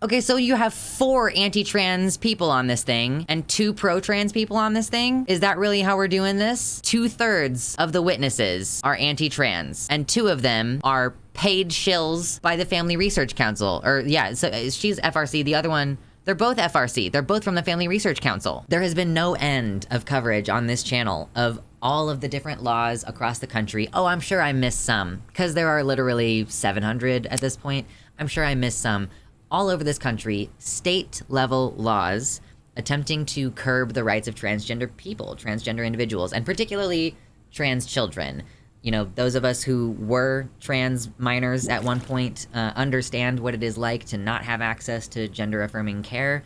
Okay, so you have 4 anti-trans people on this thing and 2 pro-trans people on this thing? Is that really how we're doing this? 2/3 of the witnesses are anti-trans, and 2 of them are paid shills by the Family Research Council. Or yeah, so she's FRC, the other one, they're both FRC. They're both from the Family Research Council. There has been no end of coverage on this channel of all of the different laws across the country. Oh, I'm sure I missed some, because there are literally 700 at this point. I'm sure I missed some. All over this country, state-level laws attempting to curb the rights of transgender people, transgender individuals, and particularly trans children. You know, those of us who were trans minors at one point understand what it is like to not have access to gender-affirming care,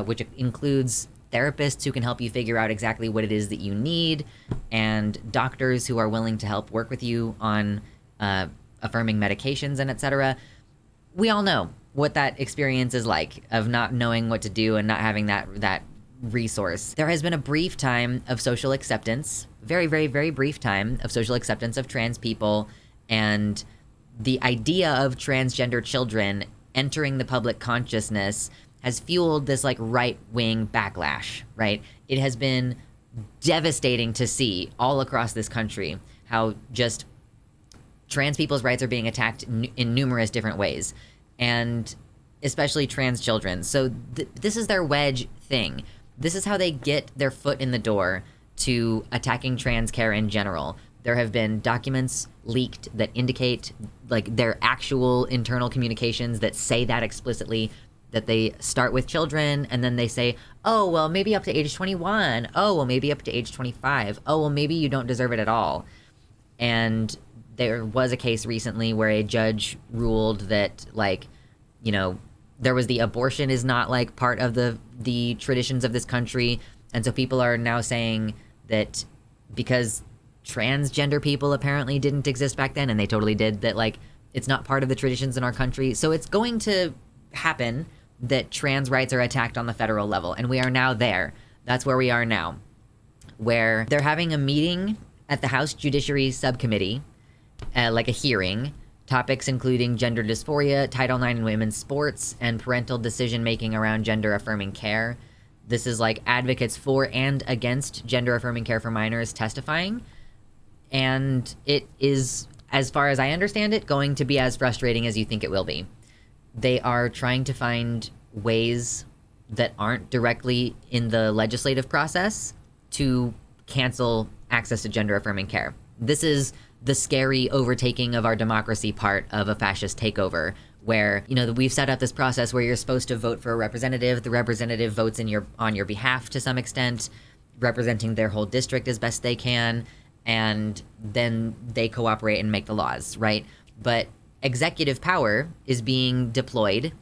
which includes therapists who can help you figure out exactly what it is that you need, and doctors who are willing to help work with you on affirming medications and etc. We all know what that experience is like of not knowing what to do and not having that resource. There has been a brief time of social acceptance, very, very, very brief time of social acceptance of trans people, and the idea of transgender children entering the public consciousness has fueled this like right-wing backlash, right? It has been devastating to see all across this country how just trans people's rights are being attacked in numerous different ways, and especially trans children. So this is their wedge thing. This is how they get their foot in the door to attacking trans care in general. There have been documents leaked that indicate like their actual internal communications that say that explicitly, that they start with children and then they say, oh, well, maybe up to age 21. Oh, well, maybe up to age 25. Oh, well, maybe you don't deserve it at all. And there was a case recently where a judge ruled that, like, you know, there was the abortion is not like part of the traditions of this country. And so people are now saying that because transgender people apparently didn't exist back then, and they totally did, that like it's not part of the traditions in our country. So it's going to happen that trans rights are attacked on the federal level. And we are now there. That's where we are now, where they're having a meeting at the House Judiciary Subcommittee, like a hearing, topics including gender dysphoria, Title IX in women's sports, and parental decision-making around gender-affirming care. This is like advocates for and against gender-affirming care for minors testifying. And it is, as far as I understand it, going to be as frustrating as you think it will be. They are trying to find ways that aren't directly in the legislative process to cancel access to gender-affirming care. This is the scary overtaking of our democracy part of a fascist takeover, where, you know, we've set up this process where you're supposed to vote for a representative. The representative votes on your behalf to some extent, representing their whole district as best they can, and then they cooperate and make the laws, right? But executive power is being deployed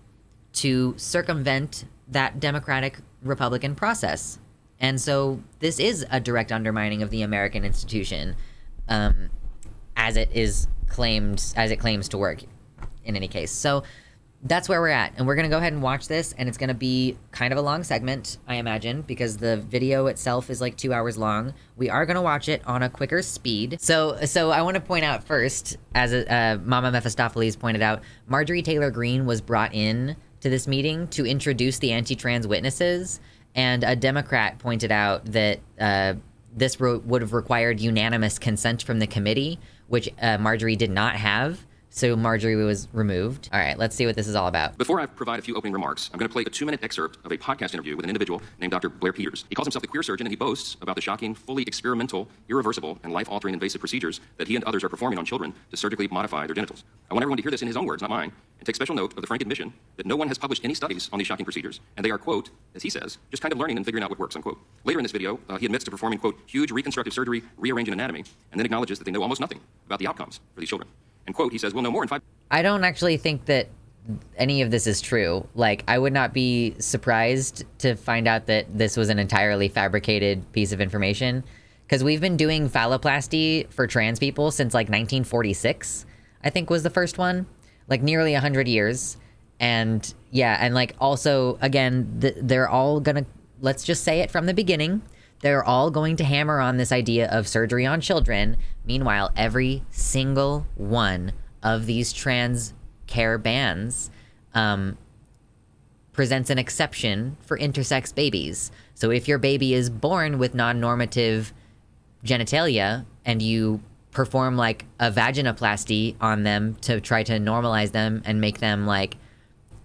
to circumvent that democratic Republican process. And so this is a direct undermining of the American institution, as it claims to work in any case. So that's where we're at. And we're going to go ahead and watch this, and it's going to be kind of a long segment, I imagine, because the video itself is like 2 hours long. We are going to watch it on a quicker speed. So I want to point out first, as Mama Mephistopheles pointed out, Marjorie Taylor Greene was brought in to this meeting to introduce the anti-trans witnesses, and a Democrat pointed out that this would have required unanimous consent from the committee, which Marjorie did not have. So Marjorie was removed. All right, let's see what this is all about. Before I provide a few opening remarks, I'm going to play a 2-minute excerpt of a podcast interview with an individual named Dr. Blair Peters. He calls himself the queer surgeon, and he boasts about the shocking, fully experimental, irreversible, and life-altering invasive procedures that he and others are performing on children to surgically modify their genitals. I want everyone to hear this in his own words, not mine, and take special note of the frank admission that no one has published any studies on these shocking procedures, and they are, quote, as he says, just kind of learning and figuring out what works, unquote. Later in this video, he admits to performing, quote, huge reconstructive surgery, rearranging anatomy, and then acknowledges that they know almost nothing about the outcomes for these children. And, quote, he says, we'll know more in 5... I don't actually think that any of this is true. Like, I would not be surprised to find out that this was an entirely fabricated piece of information, because we've been doing phalloplasty for trans people since like 1946, I think was the first one, like nearly 100 years. And yeah, and like also, again, they're all gonna, let's just say it from the beginning, they're all going to hammer on this idea of surgery on children. Meanwhile, every single one of these trans care bans presents an exception for intersex babies. So if your baby is born with non-normative genitalia and you perform like a vaginoplasty on them to try to normalize them and make them like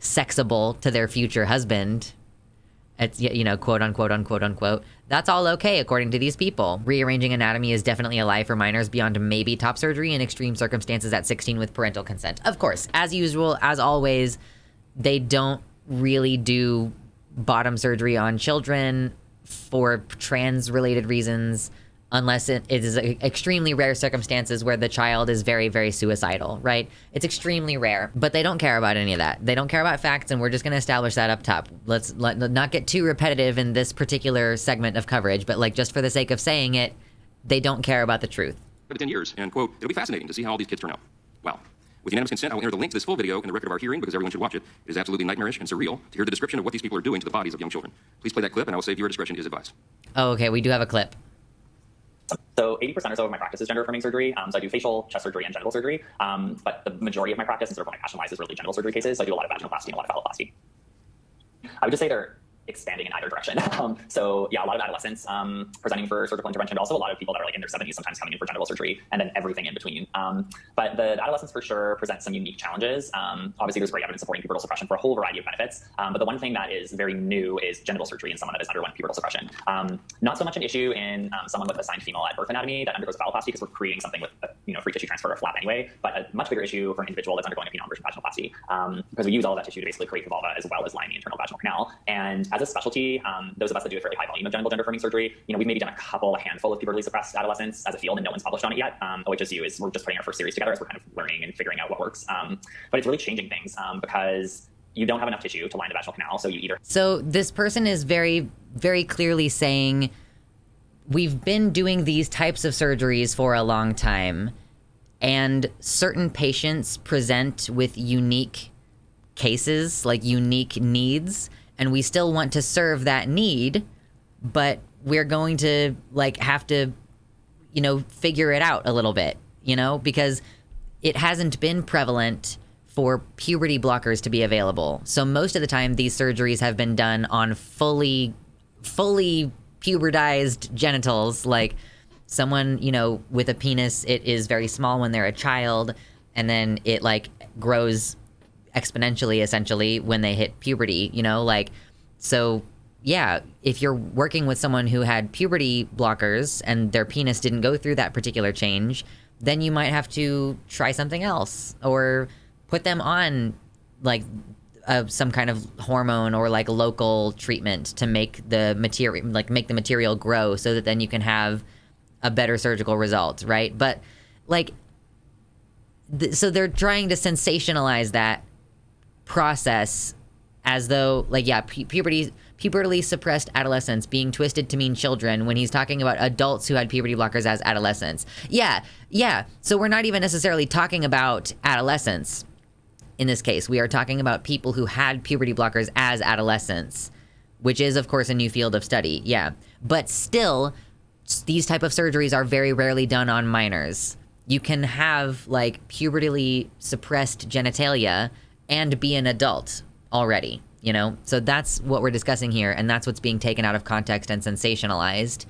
sexable to their future husband, it's, you know, quote unquote, unquote, unquote, that's all okay according to these people. Rearranging anatomy is definitely a lie for minors beyond maybe top surgery in extreme circumstances at 16 with parental consent. Of course, as usual, as always, they don't really do bottom surgery on children for trans-related reasons, unless it is extremely rare circumstances where the child is very, very suicidal, right? It's extremely rare, but they don't care about any of that. They don't care about facts, and we're just going to establish that up top. Let's not get too repetitive in this particular segment of coverage, but like just for the sake of saying it, they don't care about the truth. 10 years, and quote, it'll be fascinating to see how all these kids turn out. Wow. With unanimous consent, I will enter the link to this full video in the record of our hearing because everyone should watch it. It is absolutely nightmarish and surreal to hear the description of what these people are doing to the bodies of young children. Please play that clip, and I will say viewer discretion is advised. Oh, okay, we do have a clip. So 80% or so of my practice is gender-affirming surgery. So I do facial, chest surgery, and genital surgery. But the majority of my practice, and sort of what I passion-wise, is really genital surgery cases. So I do a lot of vaginoplasty and a lot of phalloplasty. I would just say they're expanding in either direction. So yeah, a lot of adolescents presenting for surgical intervention, but also a lot of people that are like in their 70s sometimes coming in for genital surgery, and then everything in between. But the adolescents for sure present some unique challenges. Obviously, there's great evidence supporting pubertal suppression for a whole variety of benefits. But the one thing that is very new is genital surgery in someone that has undergone pubertal suppression. Not so much an issue in someone with assigned female at birth anatomy that undergoes phalloplasty because we're creating something with free tissue transfer or flap anyway. But a much bigger issue for an individual that's undergoing a penile inversion vaginoplasty because we use all of that tissue to basically create the vulva as well as line the internal vaginal canal. And as a specialty, those of us that do a fairly high volume of genital gender affirming surgery, we've maybe done a handful of pubertally suppressed adolescents as a field, and no one's published on it yet. OHSU is we're just putting our first series together as we're kind of learning and figuring out what works. But it's really changing things because you don't have enough tissue to line the vaginal canal, so you either. So this person is very, very clearly saying, we've been doing these types of surgeries for a long time, and certain patients present with unique cases, like unique needs, and we still want to serve that need, but we're going to have to, figure it out a little bit, because it hasn't been prevalent for puberty blockers to be available. So most of the time, these surgeries have been done on fully pubertized genitals, like someone, with a penis, it is very small when they're a child, and then it grows exponentially essentially when they hit puberty, so yeah, if you're working with someone who had puberty blockers and their penis didn't go through that particular change, then you might have to try something else or put them on some kind of hormone or local treatment to make the material grow so that then you can have a better surgical result, right? But so they're trying to sensationalize that process as though pubertally suppressed adolescents being twisted to mean children when he's talking about adults who had puberty blockers as adolescents. Yeah. So we're not even necessarily talking about adolescents in this case. We are talking about people who had puberty blockers as adolescents, which is, of course, a new field of study. Yeah. But still, these type of surgeries are very rarely done on minors. You can have pubertally suppressed genitalia and be an adult already, So that's what we're discussing here, and that's what's being taken out of context and sensationalized.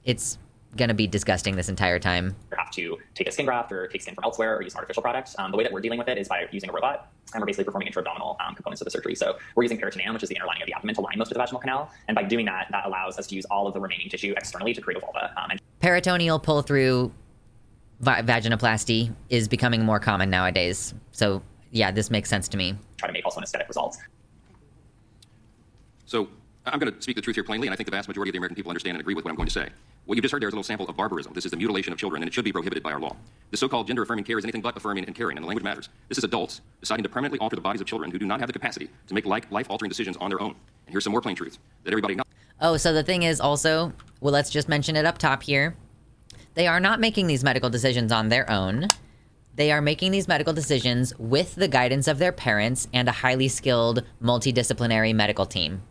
It's going to be disgusting this entire time. You have to take a skin graft or take skin from elsewhere or use an artificial product. The way that we're dealing with it is by using a robot, and we're basically performing intra-abdominal components of the surgery. So we're using peritoneum, which is the inner lining of the abdomen, to line most of the vaginal canal. And by doing that, that allows us to use all of the remaining tissue externally to create a vulva. Peritoneal pull-through vaginoplasty is becoming more common nowadays. So yeah, this makes sense to me. Try to make also an aesthetic result. So I'm going to speak the truth here plainly, and I think the vast majority of the American people understand and agree with what I'm going to say. What you just heard there is a little sample of barbarism. This is the mutilation of children, and it should be prohibited by our law. The so-called gender-affirming care is anything but affirming and caring, and the language matters. This is adults deciding to permanently alter the bodies of children who do not have the capacity to make life-altering decisions on their own. And here's some more plain truth that everybody knows. Oh, so the thing is also, well, let's just mention it up top here. They are not making these medical decisions on their own. They are making these medical decisions with the guidance of their parents and a highly skilled multidisciplinary medical team.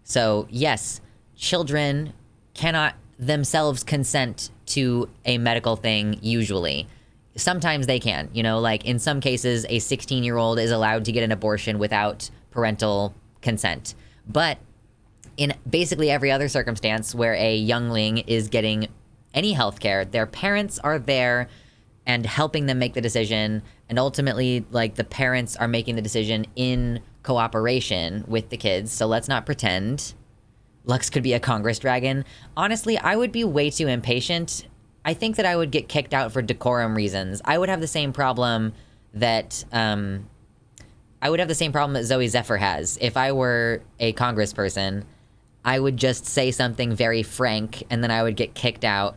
So yes, children cannot themselves consent to a medical thing usually. Sometimes they can, in some cases, a 16-year-old is allowed to get an abortion without parental consent. But in basically every other circumstance where a youngling is getting any healthcare, their parents are there and helping them make the decision, and ultimately, like, the parents are making the decision in cooperation with the kids. So let's not pretend Lux could be a Congress dragon. Honestly, I would be way too impatient. I think that I would get kicked out for decorum reasons. I would have the same problem that Zoe Zephyr has. If I were a congressperson, I would just say something very frank, and then I would get kicked out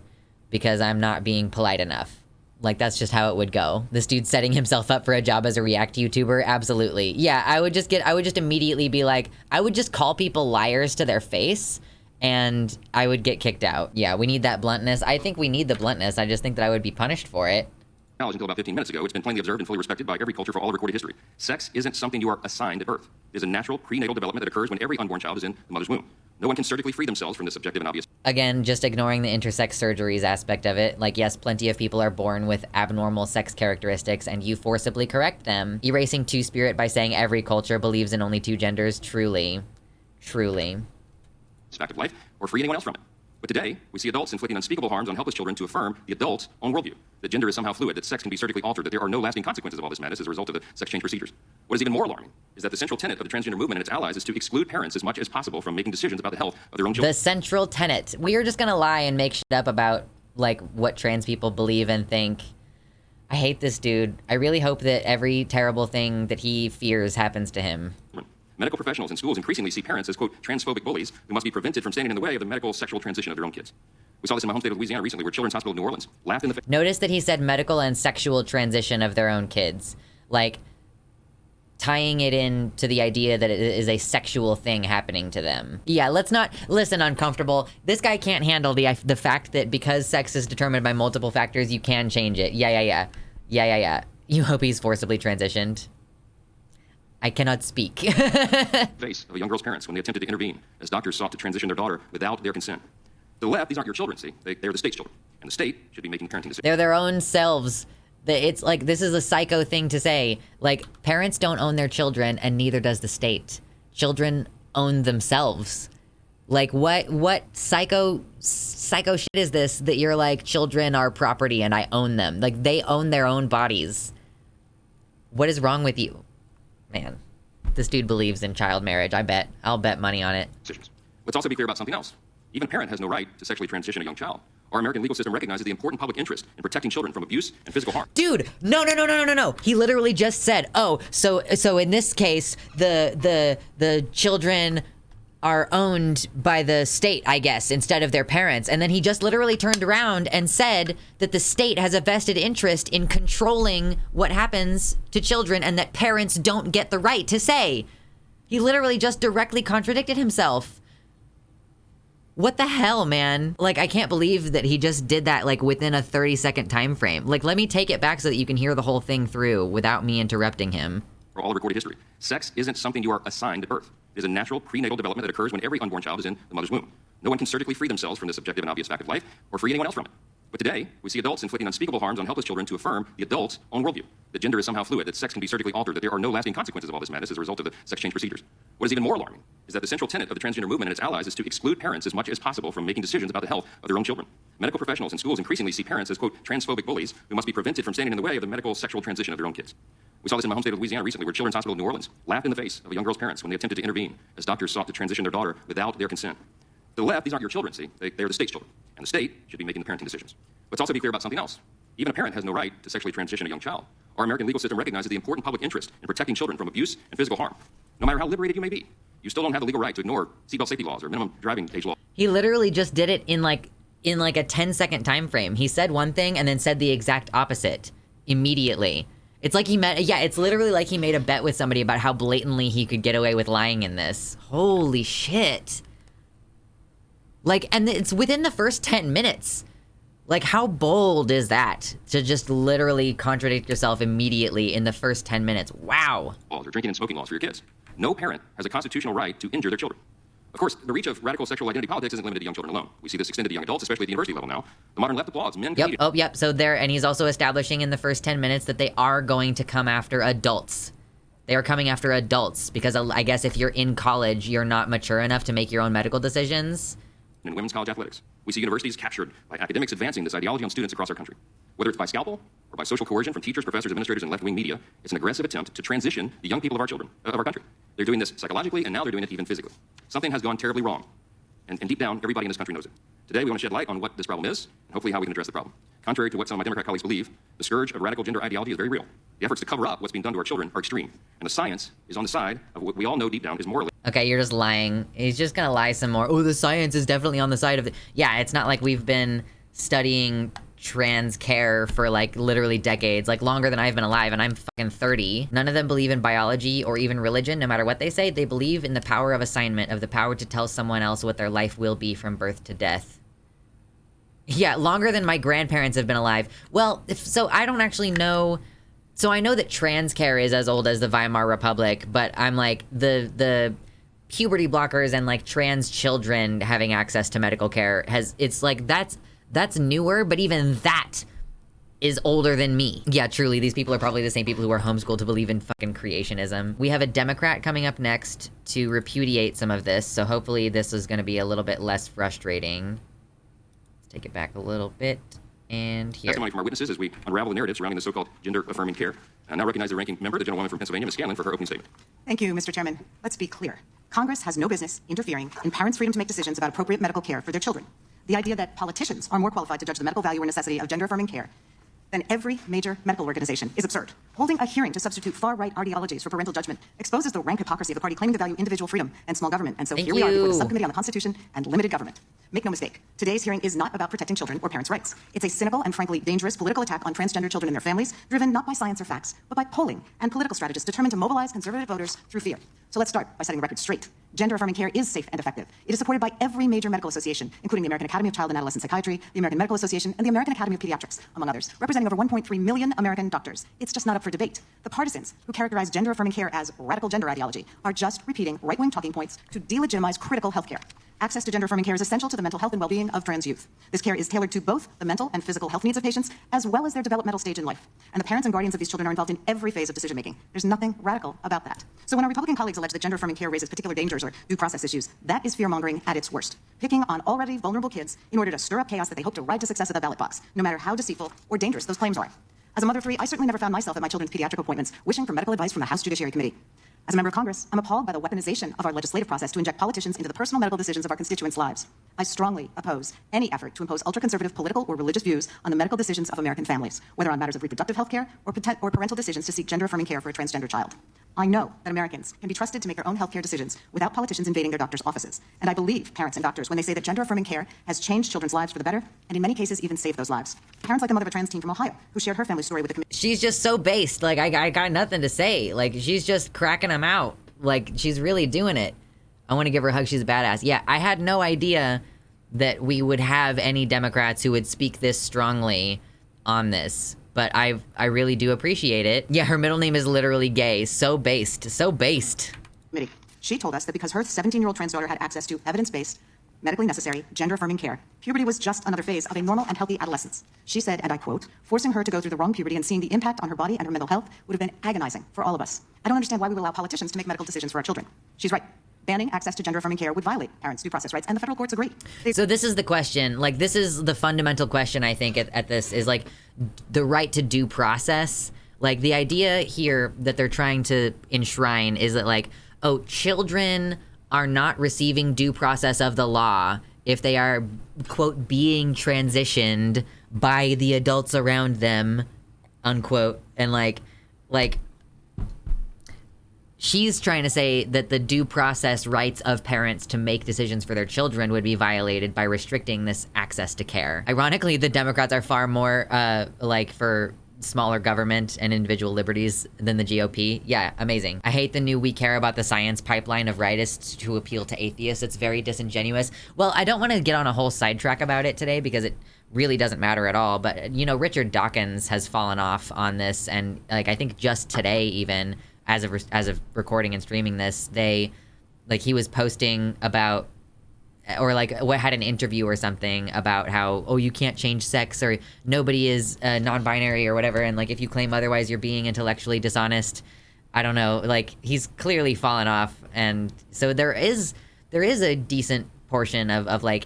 because I'm not being polite enough. Like, that's just how it would go. This dude's setting himself up for a job as a React YouTuber? Absolutely. Yeah, I would just immediately be like, I would just call people liars to their face, and I would get kicked out. Yeah, we need that bluntness. I think we need the bluntness. I just think that I would be punished for it. Until about 15 minutes ago, it's been plainly observed and fully respected by every culture for all of recorded history. Sex isn't something you are assigned at birth. It is a natural prenatal development that occurs when every unborn child is in the mother's womb. No one can surgically free themselves from this subjective and obvious. Again, just ignoring the intersex surgeries aspect of it. Like, yes, plenty of people are born with abnormal sex characteristics, and you forcibly correct them. Erasing two-spirit by saying every culture believes in only two genders. Truly. Truly. Fact of life, or free anyone else from it. But today, we see adults inflicting unspeakable harms on helpless children to affirm the adult's own worldview, that gender is somehow fluid, that sex can be surgically altered, that there are no lasting consequences of all this madness as a result of the sex change procedures. What is even more alarming is that the central tenet of the transgender movement and its allies is to exclude parents as much as possible from making decisions about the health of their own children. The central tenet. We are just gonna lie and make shit up about, like, what trans people believe and think. I hate this dude. I really hope that every terrible thing that he fears happens to him. Medical professionals in schools increasingly see parents as, quote, transphobic bullies who must be prevented from standing in the way of the medical sexual transition of their own kids. We saw this in my home state of Louisiana recently, where Children's Hospital of New Orleans laughed in the face. Notice that he said medical and sexual transition of their own kids. Like, tying it in to the idea that it is a sexual thing happening to them. Yeah, let's not... Listen, uncomfortable. This guy can't handle the fact that because sex is determined by multiple factors, you can change it. Yeah. You hope he's forcibly transitioned. I cannot speak. Face of a young girl's parents when they attempted to intervene as doctors sought to transition their daughter without their consent. To the left, these aren't your children, see? They're the state's children. And the state should be making parenting decisions. They're their own selves. It's like, this is a psycho thing to say. Like, parents don't own their children, and neither does the state. Children own themselves. Like, what psycho shit is this that you're like, children are property and I own them? Like, they own their own bodies. What is wrong with you? Man, this dude believes in child marriage. I'll bet money on it. Let's also be clear about something else. Even a parent has no right to sexually transition a young child. Our American legal system recognizes the important public interest in protecting children from abuse and physical harm. Dude, no. He literally just said, oh, so in this case, the children are owned by the state, I guess, instead of their parents. And then he just literally turned around and said that the state has a vested interest in controlling what happens to children and that parents don't get the right to say. He literally just directly contradicted himself. What the hell, man? Like, I can't believe that he just did that, like, within a 30-second time frame. Like, let me take it back so that you can hear the whole thing through without me interrupting him. For all of recorded history, sex isn't something you are assigned at birth. It is a natural prenatal development that occurs when every unborn child is in the mother's womb. No one can surgically free themselves from this objective and obvious fact of life, or free anyone else from it. But today, we see adults inflicting unspeakable harms on helpless children to affirm the adult's own worldview, that gender is somehow fluid, that sex can be surgically altered, that there are no lasting consequences of all this madness as a result of the sex change procedures. What is even more alarming is that the central tenet of the transgender movement and its allies is to exclude parents as much as possible from making decisions about the health of their own children. Medical professionals in schools increasingly see parents as, quote, transphobic bullies who must be prevented from standing in the way of the medical sexual transition of their own kids. We saw this in my home state of Louisiana recently, where Children's Hospital of New Orleans laughed in the face of a young girl's parents when they attempted to intervene as doctors sought to transition their daughter without their consent. To the left, these aren't your children, see? They're the state's children. And the state should be making the parenting decisions. Let's also be clear about something else. Even a parent has no right to sexually transition a young child. Our American legal system recognizes the important public interest in protecting children from abuse and physical harm. No matter how liberated you may be, you still don't have the legal right to ignore seatbelt safety laws or minimum driving age law. He literally just did it in like a 10-second time frame. He said one thing and then said the exact opposite immediately. It's like it's literally like he made a bet with somebody about how blatantly he could get away with lying in this. Holy shit. Like, and it's within the first 10 minutes. Like, how bold is that? To just literally contradict yourself immediately in the first 10 minutes. Wow. Laws or drinking and smoking laws for your kids. No parent has a constitutional right to injure their children. Of course, the reach of radical sexual identity politics isn't limited to young children alone. We see this extended to young adults, especially at the university level now. The modern left applauds men. Yep. So there, and he's also establishing in the first 10 minutes that they are going to come after adults. They are coming after adults because I guess if you're in college, you're not mature enough to make your own medical decisions. In women's college athletics, we see universities captured by academics advancing this ideology on students across our country. Whether it's by scalpel or by social coercion from teachers, professors, administrators, and left-wing media, it's an aggressive attempt to transition the young people of our country. They're doing this psychologically, and now they're doing it even physically. Something has gone terribly wrong, and deep down, everybody in this country knows it. Today, we want to shed light on what this problem is, and hopefully how we can address the problem. Contrary to what some of my Democrat colleagues believe, the scourge of radical gender ideology is very real. The efforts to cover up what's being done to our children are extreme, and the science is on the side of what we all know deep down is morally. Okay, you're just lying. He's just gonna lie some more. Oh, the science is definitely on the side of it. Yeah, it's not like we've been studying trans care for like literally decades, like longer than I've been alive, and I'm fucking 30. None of them believe in biology or even religion, no matter what they say. They believe in the power of assignment, of the power to tell someone else what their life will be from birth to death. Yeah, longer than my grandparents have been alive. Well, so I don't actually know. So I know that trans care is as old as the Weimar Republic, but I'm like the puberty blockers and like trans children having access to medical care it's like that's newer, but even that is older than me. Yeah, truly, these people are probably the same people who are homeschooled to believe in fucking creationism. We have a Democrat coming up next to repudiate some of this, so hopefully this is going to be a little bit less frustrating. Take it back a little bit, and here. Testimony from our witnesses as we unravel the narrative surrounding the so-called gender-affirming care. I now recognize the ranking member, the gentlewoman from Pennsylvania, Ms. Scanlon, for her opening statement. Thank you, Mr. Chairman. Let's be clear. Congress has no business interfering in parents' freedom to make decisions about appropriate medical care for their children. The idea that politicians are more qualified to judge the medical value or necessity of gender-affirming care than every major medical organization is absurd. Holding a hearing to substitute far-right ideologies for parental judgment exposes the rank hypocrisy of the party claiming to value individual freedom and small government. And so here we are before the Subcommittee on the Constitution and Limited Government. Make no mistake, today's hearing is not about protecting children or parents' rights. It's a cynical and frankly dangerous political attack on transgender children and their families, driven not by science or facts, but by polling and political strategists determined to mobilize conservative voters through fear. So let's start by setting the record straight. Gender-affirming care is safe and effective. It is supported by every major medical association, including the American Academy of Child and Adolescent Psychiatry, the American Medical Association, and the American Academy of Pediatrics, among others, representing over 1.3 million American doctors. It's just not up for debate. The partisans who characterize gender-affirming care as radical gender ideology are just repeating right-wing talking points to delegitimize critical health care. Access to gender-affirming care is essential to the mental health and well-being of trans youth. This care is tailored to both the mental and physical health needs of patients, as well as their developmental stage in life. And the parents and guardians of these children are involved in every phase of decision-making. There's nothing radical about that. So when our Republican colleagues allege that gender-affirming care raises particular dangers or due process issues, that is fear-mongering at its worst. Picking on already vulnerable kids in order to stir up chaos that they hope to ride to success at the ballot box, no matter how deceitful or dangerous those claims are. As a mother of three, I certainly never found myself at my children's pediatric appointments wishing for medical advice from the House Judiciary Committee. As a member of Congress, I'm appalled by the weaponization of our legislative process to inject politicians into the personal medical decisions of our constituents' lives. I strongly oppose any effort to impose ultra-conservative political or religious views on the medical decisions of American families, whether on matters of reproductive health care or parental decisions to seek gender-affirming care for a transgender child. I know that Americans can be trusted to make their own healthcare decisions without politicians invading their doctors' offices. And I believe parents and doctors when they say that gender-affirming care has changed children's lives for the better, and in many cases even saved those lives. Parents like the mother of a trans teen from Ohio, who shared her family story with the committee. She's just so based. Like, I got nothing to say. Like, she's just cracking them out. Like, she's really doing it. I want to give her a hug. She's a badass. Yeah, I had no idea that we would have any Democrats who would speak this strongly on this. But I really do appreciate it. Yeah, her middle name is literally gay. So based. So based. She told us that because her 17-year-old trans daughter had access to evidence-based, medically necessary, gender-affirming care, puberty was just another phase of a normal and healthy adolescence. She said, and I quote, forcing her to go through the wrong puberty and seeing the impact on her body and her mental health would have been agonizing for all of us. I don't understand why we would allow politicians to make medical decisions for our children. She's right. Banning access to gender-affirming care would violate parents' due process rights, and the federal courts agree. So this is the question. Like, this is the fundamental question, I think, at this is, like, the right to due process. Like, the idea here that they're trying to enshrine is that, like, oh, children are not receiving due process of the law if they are, quote, being transitioned by the adults around them, unquote. And, like, she's trying to say that the due process rights of parents to make decisions for their children would be violated by restricting this access to care. Ironically, the Democrats are far more, for smaller government and individual liberties than the GOP. Yeah, amazing. I hate the new we care about the science pipeline of rightists to appeal to atheists. It's very disingenuous. Well, I don't want to get on a whole sidetrack about it today because it really doesn't matter at all. But, you know, Richard Dawkins has fallen off on this. And, like, I think just today even, as of recording and streaming this, he was posting about, or like what had an interview or something about how, oh, you can't change sex, or nobody is non-binary or whatever, and like if you claim otherwise you're being intellectually dishonest. I don't know, like, he's clearly fallen off, and so there is a decent portion of like,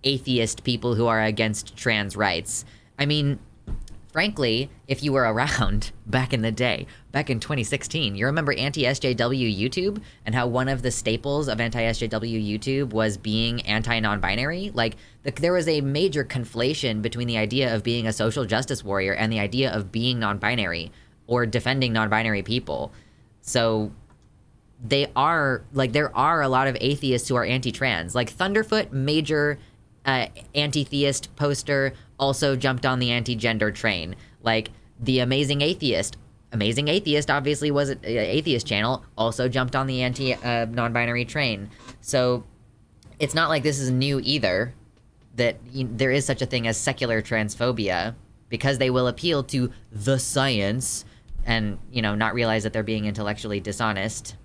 atheist people who are against trans rights. I mean, frankly, if you were around back in the day, back in 2016, you remember anti-SJW YouTube and how one of the staples of anti-SJW YouTube was being anti-non-binary? Like, there was a major conflation between the idea of being a social justice warrior and the idea of being non-binary or defending non-binary people. So there are a lot of atheists who are anti-trans. Like, Thunderfoot, major anti-theist poster, also jumped on the anti-gender train. Like, the Amazing Atheist obviously was an atheist channel, also jumped on the non-binary train. So it's not like this is new either, that there is such a thing as secular transphobia, because they will appeal to the science and, not realize that they're being intellectually dishonest.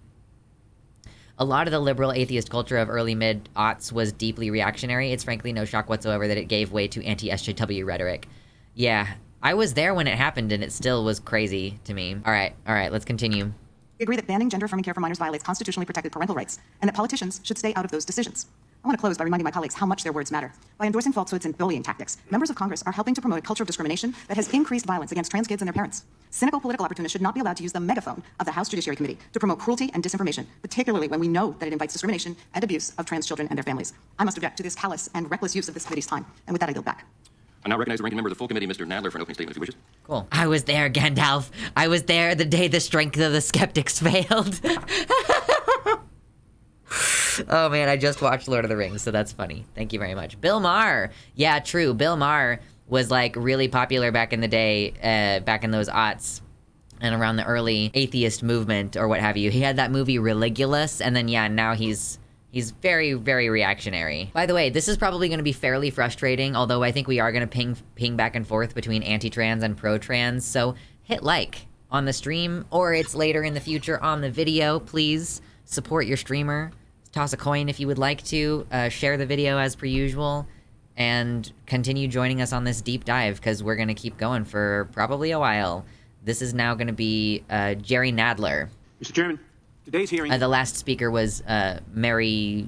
A lot of the liberal atheist culture of early mid-aughts was deeply reactionary. It's frankly no shock whatsoever that it gave way to anti-SJW rhetoric. Yeah, I was there when it happened, and it still was crazy to me. All right, let's continue. We agree that banning gender-affirming care for minors violates constitutionally protected parental rights, and that politicians should stay out of those decisions. I want to close by reminding my colleagues how much their words matter. By endorsing falsehoods and bullying tactics, members of Congress are helping to promote a culture of discrimination that has increased violence against trans kids and their parents. Cynical political opportunists should not be allowed to use the megaphone of the House Judiciary Committee to promote cruelty and disinformation, particularly when we know that it invites discrimination and abuse of trans children and their families. I must object to this callous and reckless use of this committee's time. And with that, I yield back. I now recognize the ranking member of the full committee, Mr. Nadler, for an opening statement, if he wishes. Cool. I was there, Gandalf. I was there the day the strength of the skeptics failed. Oh man, I just watched Lord of the Rings, so that's funny. Thank you very much. Bill Maher. Yeah, true. Bill Maher was like really popular back in the day, back in those aughts and around the early atheist movement or what have you. He had that movie Religulous, and then now he's very, very reactionary. By the way, this is probably going to be fairly frustrating, although I think we are going to ping back and forth between anti-trans and pro-trans, so hit like on the stream, or it's later in the future on the video. Please support your streamer. Toss a coin if you would like to, share the video as per usual, and continue joining us on this deep dive, because we're going to keep going for probably a while. This is now going to be Jerry Nadler. Mr. Chairman, today's hearing... the last speaker was Mary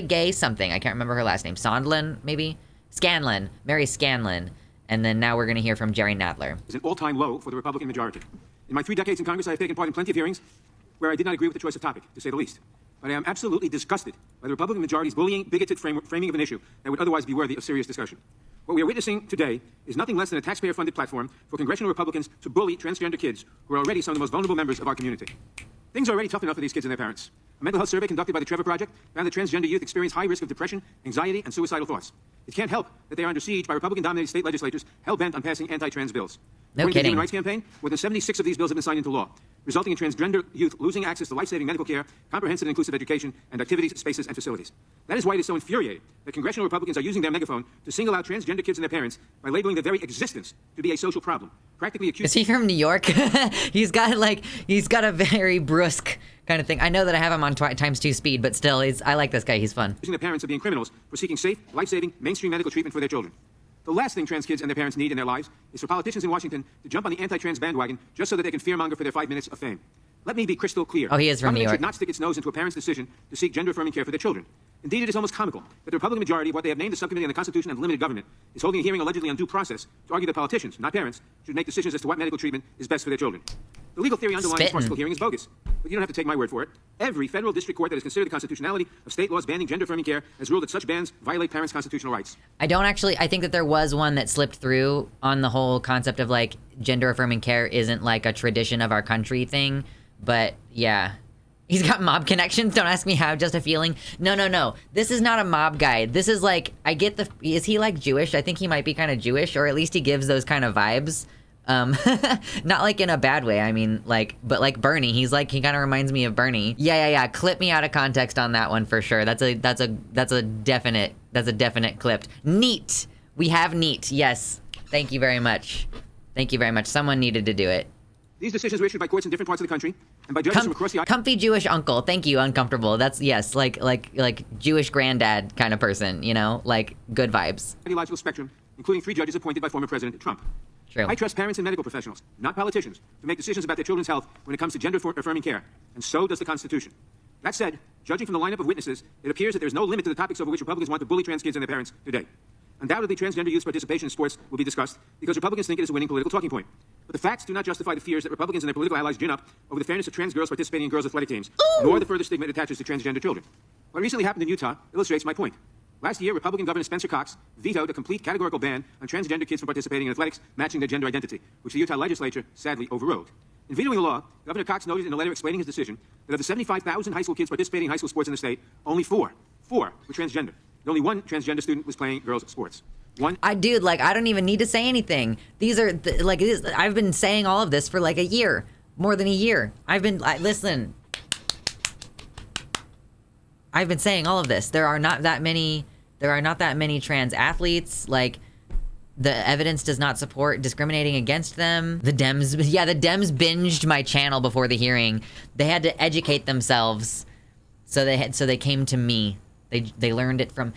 Gay something. I can't remember her last name. Sondland, maybe? Scanlon. Mary Scanlon. And then now we're going to hear from Jerry Nadler. ...is an all-time low for the Republican majority. In my 3 decades in Congress, I have taken part in plenty of hearings where I did not agree with the choice of topic, to say the least. But I am absolutely disgusted by the Republican majority's bullying, bigoted framing of an issue that would otherwise be worthy of serious discussion. What we are witnessing today is nothing less than a taxpayer-funded platform for congressional Republicans to bully transgender kids who are already some of the most vulnerable members of our community. Things are already tough enough for these kids and their parents. A mental health survey conducted by the Trevor Project found that transgender youth experience high risk of depression, anxiety, and suicidal thoughts. It can't help that they are under siege by Republican-dominated state legislatures hell-bent on passing anti-trans bills. No According to the kidding. Human Rights Campaign, more than 76 of these bills have been signed into law, resulting in transgender youth losing access to life-saving medical care, comprehensive and inclusive education, and activities, spaces, and facilities. That is why it is so infuriating that congressional Republicans are using their megaphone to single out transgender kids and their parents by labeling their very existence to be a social problem, practically accusing... Is he from New York? he's got a very brusque kind of thing. I know that I have him on ×2 speed, but still, I like this guy. He's fun. ...their parents of being criminals for seeking safe, life-saving, mainstream medical treatment for their children. The last thing trans kids and their parents need in their lives is for politicians in Washington to jump on the anti-trans bandwagon just so that they can fearmonger for their 5 minutes of fame. Let me be crystal clear. Oh, he is from New York. Should not stick its nose into a parent's decision to seek gender-affirming care for their children. Indeed, it is almost comical that the Republican majority of what they have named the Subcommittee on the Constitution and Limited Government is holding a hearing allegedly on due process to argue that politicians, not parents, should make decisions as to what medical treatment is best for their children. The legal theory underlying this farcical hearing is bogus, but you don't have to take my word for it. Every federal district court that has considered the constitutionality of state laws banning gender-affirming care has ruled that such bans violate parents' constitutional rights. I think that there was one that slipped through on the whole concept of like gender-affirming care isn't like a tradition of our country thing, but yeah. He's got mob connections. Don't ask me how, just a feeling. No. This is not a mob guy. This is like, is he like Jewish? I think he might be kind of Jewish, or at least he gives those kind of vibes. Not like in a bad way. I mean, but like Bernie, he kind of reminds me of Bernie. Yeah. Clip me out of context on that one for sure. That's a definite clipped. Neat. We have neat. Yes. Thank you very much. Someone needed to do it. These decisions were issued by courts in different parts of the country and by judges from across the island. Comfy Jewish uncle. Thank you, uncomfortable. That's, yes, like Jewish granddad kind of person, like good vibes. Ideological spectrum, including 3 judges appointed by former President Trump. True. I trust parents and medical professionals, not politicians, to make decisions about their children's health when it comes to gender-affirming care, and so does the Constitution. That said, judging from the lineup of witnesses, it appears that there's no limit to the topics over which Republicans want to bully trans kids and their parents today. Undoubtedly, transgender youth's participation in sports will be discussed because Republicans think it is a winning political talking point. But the facts do not justify the fears that Republicans and their political allies gin up over the fairness of trans girls participating in girls' athletic teams, nor the further stigma it attaches to transgender children. What recently happened in Utah illustrates my point. Last year, Republican Governor Spencer Cox vetoed a complete categorical ban on transgender kids from participating in athletics matching their gender identity, which the Utah legislature sadly overrode. In vetoing the law, Governor Cox noted in a letter explaining his decision that of the 75,000 high school kids participating in high school sports in the state, only four were transgender. And only one transgender student was playing girls' sports. I don't even need to say anything. These are I've been saying all of this for like a year, more than a year. I've been saying all of this. There are not that many trans athletes. Like, the evidence does not support discriminating against them. The Dems binged my channel before the hearing. They had to educate themselves, so they came to me. They learned it from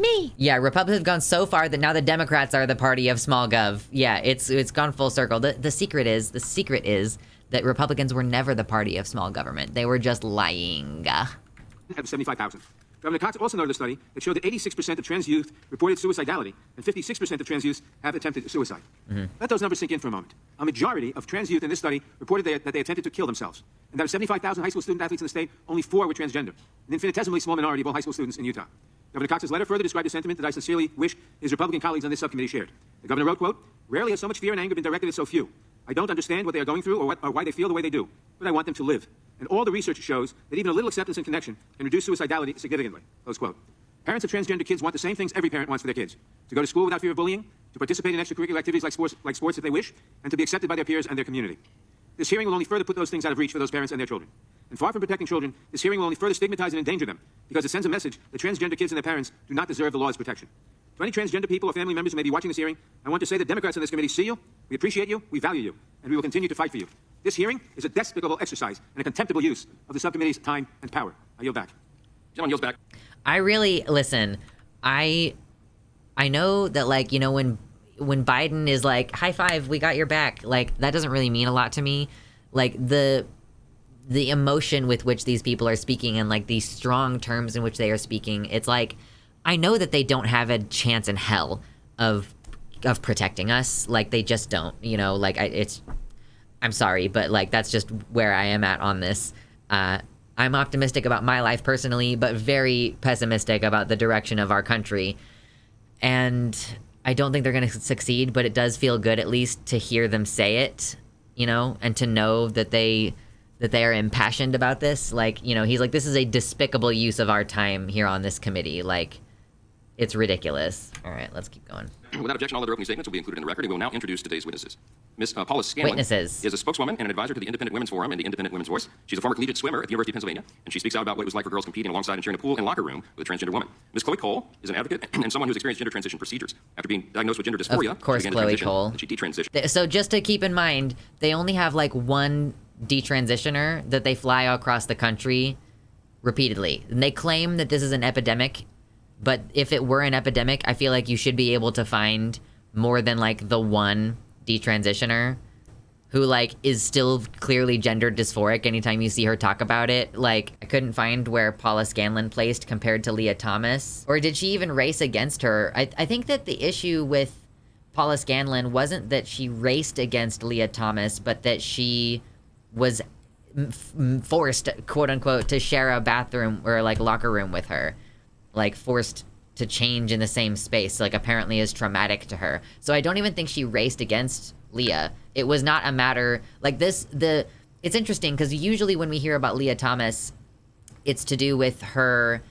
me. Yeah, Republicans have gone so far that now the Democrats are the party of small gov. Yeah, it's gone full circle. The secret is that Republicans were never the party of small government. They were just lying. Have 75,000. Governor Cox also noted a study that showed that 86% of trans youth reported suicidality and 56% of trans youth have attempted suicide. Mm-hmm. Let those numbers sink in for a moment. A majority of trans youth in this study reported that they attempted to kill themselves. And out of 75,000 high school student athletes in the state, only 4 were transgender, an infinitesimally small minority of all high school students in Utah. Governor Cox's letter further described a sentiment that I sincerely wish his Republican colleagues on this subcommittee shared. The governor wrote, quote, "Rarely has so much fear and anger been directed at so few. I don't understand what they are going through or why they feel the way they do, but I want them to live. And all the research shows that even a little acceptance and connection can reduce suicidality significantly." Close quote. Parents of transgender kids want the same things every parent wants for their kids: to go to school without fear of bullying, to participate in extracurricular activities like sports if they wish, and to be accepted by their peers and their community. This hearing will only further put those things out of reach for those parents and their children. And far from protecting children, this hearing will only further stigmatize and endanger them, because it sends a message that transgender kids and their parents do not deserve the law's protection. To any transgender people or family members who may be watching this hearing, I want to say that Democrats on this committee see you, we appreciate you, we value you, and we will continue to fight for you. This hearing is a despicable exercise and a contemptible use of the subcommittee's time and power. I yield back. Gentleman yields back. I know that, like, you know, when Biden is like, high five, we got your back, like, that doesn't really mean a lot to me. Like, the emotion with which these people are speaking and, like, these strong terms in which they are speaking, it's like, I know that they don't have a chance in hell of protecting us. Like, they just don't, you know, like, I'm sorry, but, like, that's just where I am at on this. I'm optimistic about my life personally, but very pessimistic about the direction of our country. And I don't think they're going to succeed, but it does feel good at least to hear them say it, you know, and to know that they are impassioned about this. Like, you know, he's like, this is a despicable use of our time here on this committee. Like, it's ridiculous. All right, let's keep going. Without objection, all other opening statements will be included in the record, and we will now introduce today's witnesses. Ms. Paula Scanlon Witnesses. is a spokeswoman and an advisor to the Independent Women's Forum and the Independent Women's Voice. She's a former collegiate swimmer at the University of Pennsylvania, and she speaks out about what it was like for girls competing alongside and sharing a pool and locker room with a transgender woman. Ms. Chloe Cole is an advocate and someone who's experienced gender transition procedures. After being diagnosed with gender dysphoria, of course, she began Chloe to transition, Cole. and she detransitioned. So just to keep in mind, they only have like one detransitioner that they fly across the country repeatedly. And they claim that this is an epidemic, but if it were an epidemic, I feel like you should be able to find more than like the one detransitioner who like is still clearly gender dysphoric anytime you see her talk about it. Like, I couldn't find where Paula Scanlon placed compared to Leah Thomas. Or did she even race against her? I think that the issue with Paula Scanlon wasn't that she raced against Leah Thomas, but that she was forced, quote unquote, to share a bathroom or like locker room with her. Like, forced to change in the same space, like, apparently is traumatic to her. So I don't even think she raced against Leah. It was not a matter like this. It's interesting because usually when we hear about Leah Thomas, it's to do with her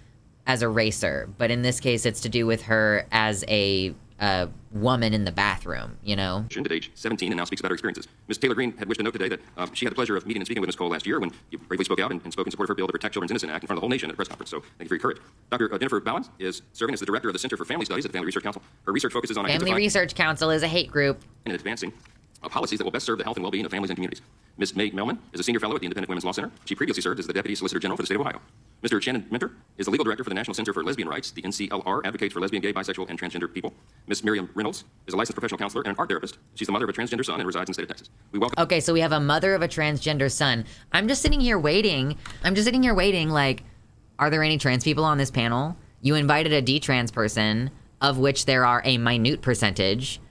as a racer, but in this case, it's to do with her as a woman in the bathroom, you know? At age 17 and now speaks about her experiences. Ms. Taylor Greene had wished to note today that she had the pleasure of meeting and speaking with Ms. Cole last year when you bravely spoke out and spoke in support of her bill to protect Children's Innocent Act in front of the whole nation at a press conference. So thank you for your courage. Dr. Jennifer Bowens is serving as the director of the Center for Family Studies at the Family Research Council. Her research focuses on Family Research Council is a hate group. And advancing policies that will best serve the health and well-being of families and communities. Ms. May Melman is a senior fellow at the Independent Women's Law Center. She previously served as the Deputy Solicitor General for the state of Ohio. Mr. Shannon Minter is the legal director for the National Center for Lesbian Rights. The NCLR advocates for lesbian, gay, bisexual, and transgender people. Ms. Miriam Reynolds is a licensed professional counselor and an art therapist. She's the mother of a transgender son and resides in the state of Texas. We welcome. Okay, so we have a mother of a transgender son. I'm just sitting here waiting. Like, are there any trans people on this panel? You invited a detrans person, of which there are a minute percentage.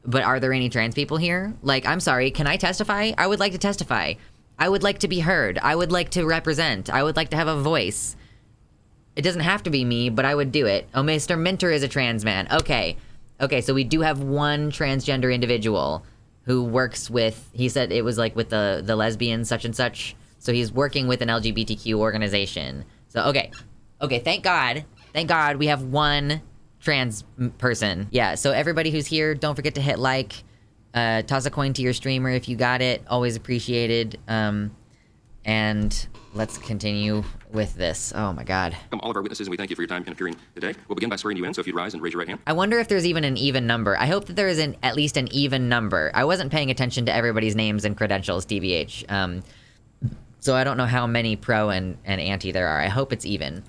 But are there any trans people here? Like, I'm sorry, can I testify? I would like to testify. I would like to be heard. I would like to represent. I would like to have a voice. It doesn't have to be me, but I would do it. Oh, Mr. Minter is a trans man. Okay. Okay, so we do have one transgender individual who works with, he said it was like with the lesbian such and such. So he's working with an LGBTQ organization. So, okay. Okay, thank God. Thank God we have one trans person. Yeah, so everybody who's here, don't forget to hit like. Toss a coin to your streamer if you got it. Always appreciated. And let's continue with this. Oh my God. Welcome all of our witnesses, and we thank you for your time in appearing today. We'll begin by swearing you in, so if you'd rise and raise your right hand. I wonder if there's even an even number. I hope that there is at least an even number. I wasn't paying attention to everybody's names and credentials, TBH. So I don't know how many pro and anti there are. I hope it's even.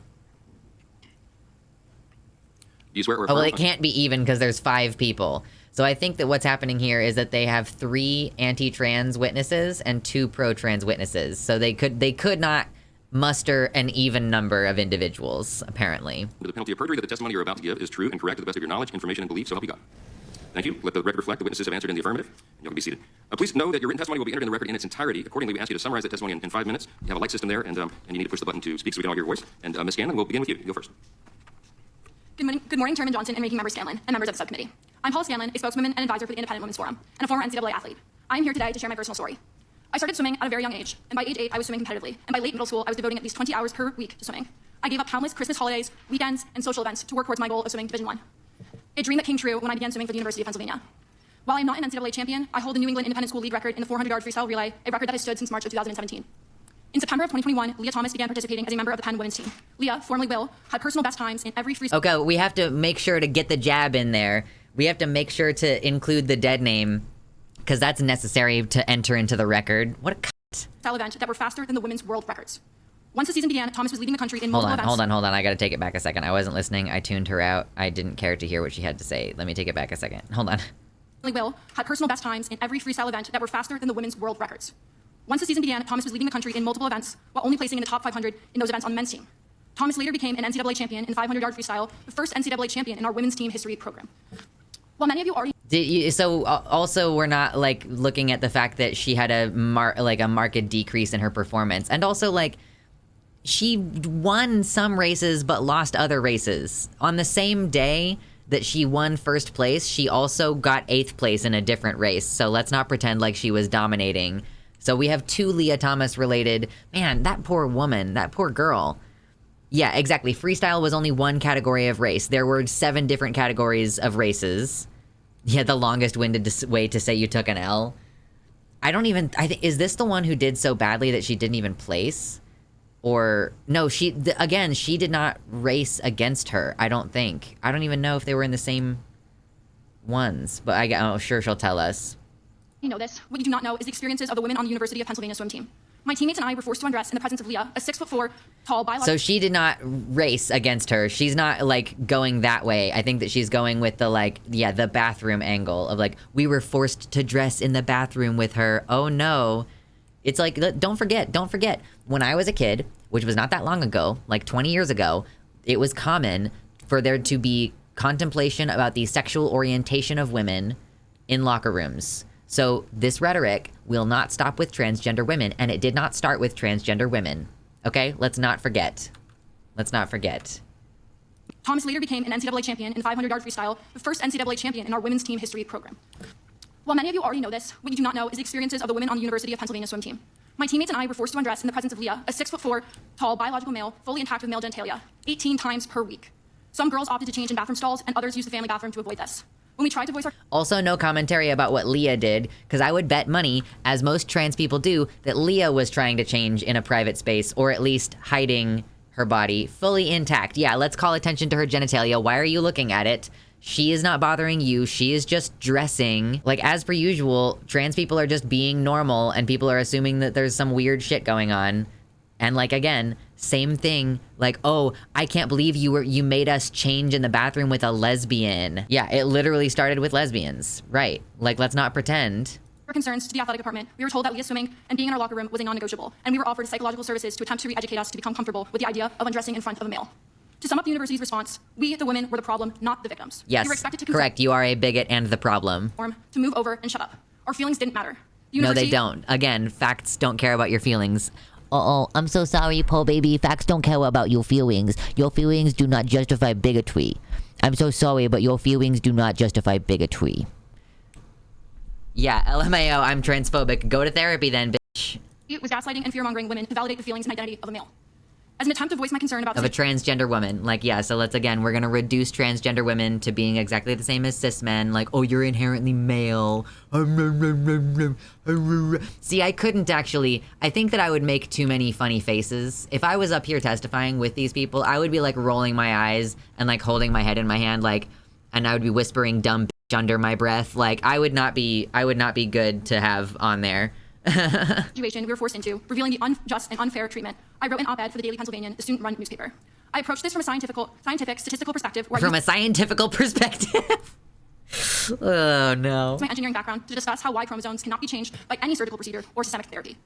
Do you swear or Oh, well, affirm? it can't be even because there's 5 people. So I think that what's happening here is that they have 3 anti-trans witnesses and 2 pro-trans witnesses. So they could not muster an even number of individuals, apparently. Under the penalty of perjury, that the testimony you're about to give is true and correct to the best of your knowledge, information, and belief, so help you God. Thank you. Let the record reflect the witnesses have answered in the affirmative. And you can be seated. Please know that your written testimony will be entered in the record in its entirety. Accordingly, we ask you to summarize that testimony in 5 minutes. You have a light system there, and you need to push the button to speak so we can all hear your voice. And Ms. Scanlon, we'll begin with you. You go first. Good morning, Chairman Johnson and Ranking Member Scanlon, and members of the subcommittee. I'm Paula Scanlon, a spokeswoman and advisor for the Independent Women's Forum, and a former NCAA athlete. I am here today to share my personal story. I started swimming at a very young age, and by age 8, I was swimming competitively, and by late middle school, I was devoting at least 20 hours per week to swimming. I gave up countless Christmas holidays, weekends, and social events to work towards my goal of swimming Division I, a dream that came true when I began swimming for the University of Pennsylvania. While I'm not an NCAA champion, I hold the New England Independent School league record in the 400-yard freestyle relay, a record that has stood since March of 2017. In September of 2021, Leah Thomas began participating as a member of the Penn women's team. Leah, formerly Will, had personal best times in every freestyle. Okay, we have to make sure to get the jab in there. We have to make sure to include the dead name, because that's necessary to enter into the record. What a cunt. Event that were faster than the women's world records. Once the season began, Thomas was leading the country in multiple events. Hold on. I gotta take it back a second. I wasn't listening. I tuned her out. I didn't care to hear what she had to say. Let me take it back a second. Hold on. Will had personal best times in every freestyle event that were faster than the women's world records. Once the season began, Thomas was leading the country in multiple events while only placing in the top 500 in those events on the men's team. Thomas later became an NCAA champion in 500-yard freestyle, the first NCAA champion in our women's team history program. While many of you already also we're not like looking at the fact that she had a marked decrease in her performance, and also like she won some races but lost other races on the same day that she won first place. She also got 8th place in a different race. So let's not pretend like she was dominating. So we have 2 Leah Thomas related. Man, that poor woman, that poor girl. Yeah, exactly. Freestyle was only one category of race. There were 7 different categories of races. Yeah, the longest winded way to say you took an L. I think, is this the one who did so badly that she didn't even place? Or, no, she did not race against her, I don't think. I don't even know if they were in the same ones, but I'm sure she'll tell us. You know this. What you do not know is the experiences of the women on the University of Pennsylvania swim team. My teammates and I were forced to undress in the presence of Leah, a 6'4" tall biological. So she did not race against her. She's not like going that way. I think that she's going with the bathroom angle of like, we were forced to dress in the bathroom with her. Oh no. It's like, don't forget. When I was a kid, which was not that long ago, like 20 years ago, it was common for there to be contemplation about the sexual orientation of women in locker rooms. So this rhetoric will not stop with transgender women, and it did not start with transgender women. Okay? Let's not forget. Thomas later became an NCAA champion in 500-yard freestyle, the first NCAA champion in our women's team history program. While many of you already know this, what you do not know is the experiences of the women on the University of Pennsylvania swim team. My teammates and I were forced to undress in the presence of Leah, a 6'4" tall biological male, fully intact with male genitalia, 18 times per week. Some girls opted to change in bathroom stalls, and others used the family bathroom to avoid this. When we tried to voice our... Also, no commentary about what Leah did, because I would bet money, as most trans people do, that Leah was trying to change in a private space, or at least hiding her body fully intact. Yeah, let's call attention to her genitalia. Why are you looking at it? She is not bothering you. She is just dressing. Like, as per usual, trans people are just being normal, and people are assuming that there's some weird shit going on. And like, again, same thing, like, oh, I can't believe you made us change in the bathroom with a lesbian. Yeah, it literally started with lesbians, right? Like, let's not pretend. For concerns to the athletic department, we were told that Leah swimming and being in our locker room was a non-negotiable, and we were offered psychological services to attempt to re-educate us to become comfortable with the idea of undressing in front of a male. To sum up the university's response, we, the women, were the problem, not the victims. Yes, we were expected to correct. You are a bigot and the problem. To move over and shut up. Our feelings didn't matter. No, they don't. Again, facts don't care about your feelings. Uh-oh, I'm so sorry, Paul baby. Facts don't care about your feelings. Your feelings do not justify bigotry. I'm so sorry, but your feelings do not justify bigotry. Yeah, LMAO, I'm transphobic. Go to therapy then, bitch. It was gaslighting and fear-mongering women to validate the feelings and identity of a male. As an attempt to voice my concern about of a transgender woman. Like, yeah, so let's, again, we're gonna reduce transgender women to being exactly the same as cis men. Like, oh, you're inherently male. See, I couldn't actually, I think that I would make too many funny faces. If I was up here testifying with these people, I would be like rolling my eyes and like holding my head in my hand, like, and I would be whispering dumb bitch under my breath. Like, I would not be good to have on there. Situation we were forced into, revealing the unjust and unfair treatment. I wrote an op-ed for the Daily Pennsylvanian, the student-run newspaper. I approached this from a scientific, statistical perspective. From a scientific perspective? Oh, no. My engineering background to discuss how Y chromosomes cannot be changed by any surgical procedure or systemic therapy.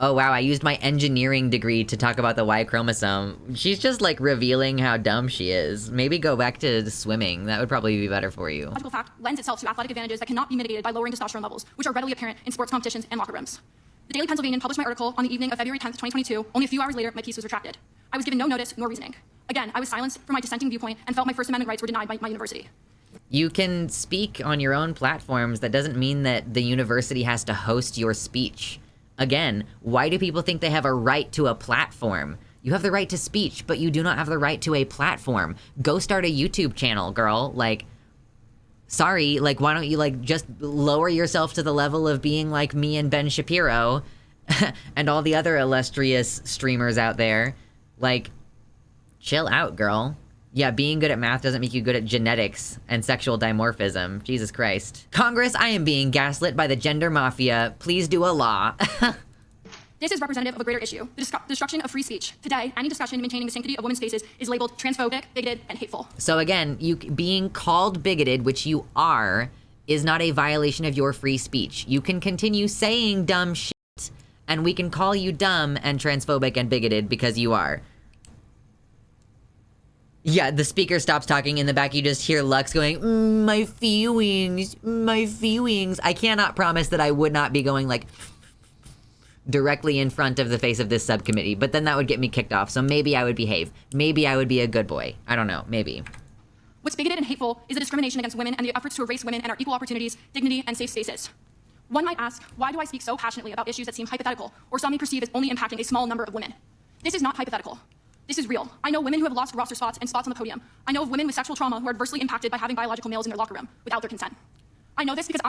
Oh, wow, I used my engineering degree to talk about the Y chromosome. She's just, like, revealing how dumb she is. Maybe go back to swimming. That would probably be better for you. Biological fact lends itself to athletic advantages that cannot be mitigated by lowering testosterone levels, which are readily apparent in sports competitions and locker rooms. The Daily Pennsylvanian published my article on the evening of February 10th, 2022. Only a few hours later, my piece was retracted. I was given no notice nor reasoning. Again, I was silenced for my dissenting viewpoint and felt my First Amendment rights were denied by my university. You can speak on your own platforms. That doesn't mean that the university has to host your speech. Again, why do people think they have a right to a platform? You have the right to speech, but you do not have the right to a platform. Go start a YouTube channel, girl. Like, sorry, like, why don't you, like, just lower yourself to the level of being like me and Ben Shapiro and all the other illustrious streamers out there. Like, chill out, girl. Yeah, being good at math doesn't make you good at genetics and sexual dimorphism. Jesus Christ. Congress, I am being gaslit by the gender mafia. Please do a law. This is representative of a greater issue, the destruction of free speech. Today, any discussion maintaining the sanctity of women's spaces is labeled transphobic, bigoted, and hateful. So again, you being called bigoted, which you are, is not a violation of your free speech. You can continue saying dumb shit, and we can call you dumb and transphobic and bigoted because you are. Yeah, the speaker stops talking. In the back, you just hear Lux going, my feelings, my feelings. I cannot promise that I would not be going, like, directly in front of the face of this subcommittee, but then that would get me kicked off, so maybe I would behave. Maybe I would be a good boy. I don't know, maybe. What's bigoted and hateful is the discrimination against women and the efforts to erase women and our equal opportunities, dignity, and safe spaces. One might ask, why do I speak so passionately about issues that seem hypothetical, or some may perceive as only impacting a small number of women? This is not hypothetical. This is real. I know women who have lost roster spots and spots on the podium. I know of women with sexual trauma who are adversely impacted by having biological males in their locker room without their consent. I know this because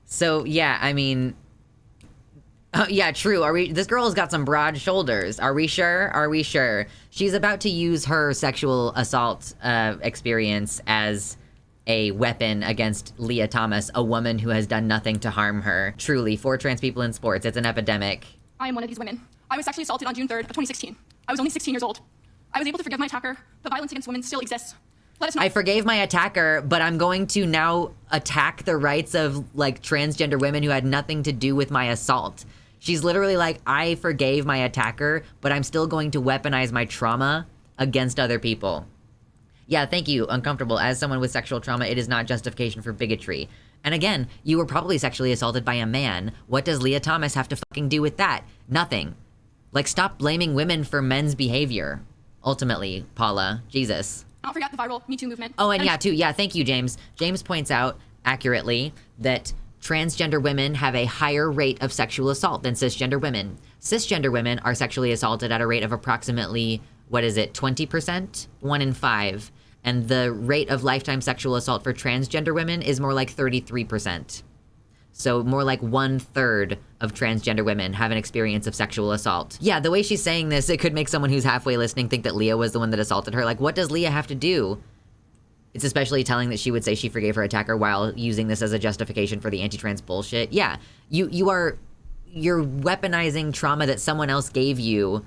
So, yeah, I mean... yeah, true. This girl has got some broad shoulders. Are we sure? Are we sure? She's about to use her sexual assault experience as a weapon against Leah Thomas, a woman who has done nothing to harm her. Truly, for trans people in sports, it's an epidemic. I am one of these women. I was sexually assaulted on June 3rd of 2016. I was only 16 years old. I was able to forgive my attacker, but violence against women still exists. Let us know. I forgave my attacker, but I'm going to now attack the rights of, like, transgender women who had nothing to do with my assault. She's literally like, I forgave my attacker, but I'm still going to weaponize my trauma against other people. Yeah, thank you, uncomfortable. As someone with sexual trauma, it is not justification for bigotry. And again, you were probably sexually assaulted by a man. What does Leah Thomas have to fucking do with that? Nothing. Like, stop blaming women for men's behavior. Ultimately, Paula. Jesus. Don't forget the viral Me Too movement. Oh, and yeah, too. Yeah, thank you, James. James points out accurately that transgender women have a higher rate of sexual assault than cisgender women. Cisgender women are sexually assaulted at a rate of approximately, 20%? 1 in 5. And the rate of lifetime sexual assault for transgender women is more like 33%. So more like 1/3 of transgender women have an experience of sexual assault. Yeah, the way she's saying this, it could make someone who's halfway listening think that Leah was the one that assaulted her. Like, what does Leah have to do? It's especially telling that she would say she forgave her attacker while using this as a justification for the anti-trans bullshit. Yeah, you're weaponizing trauma that someone else gave you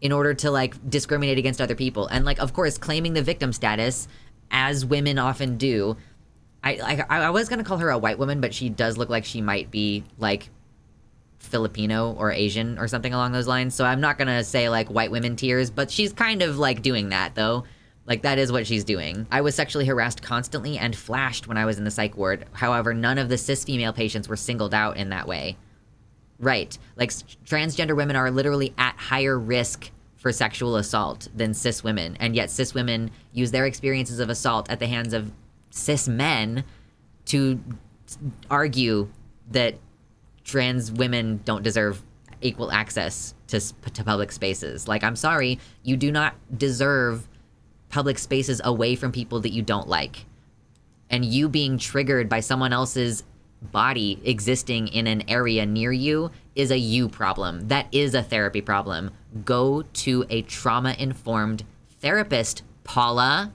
in order to like discriminate against other people. And like, of course, claiming the victim status, as women often do. I was gonna call her a white woman, but she does look like she might be like Filipino or Asian or something along those lines. So I'm not gonna say like white women tears, but she's kind of like doing that though. Like that is what she's doing. I was sexually harassed constantly and flashed when I was in the psych ward. However, none of the cis female patients were singled out in that way. Right. Like transgender women are literally at higher risk for sexual assault than cis women. And yet cis women use their experiences of assault at the hands of cis men to argue that trans women don't deserve equal access to public spaces. Like, I'm sorry, you do not deserve public spaces away from people that you don't like. And you being triggered by someone else's body existing in an area near you is a you problem. That is a therapy problem. Go to a trauma-informed therapist, Paula.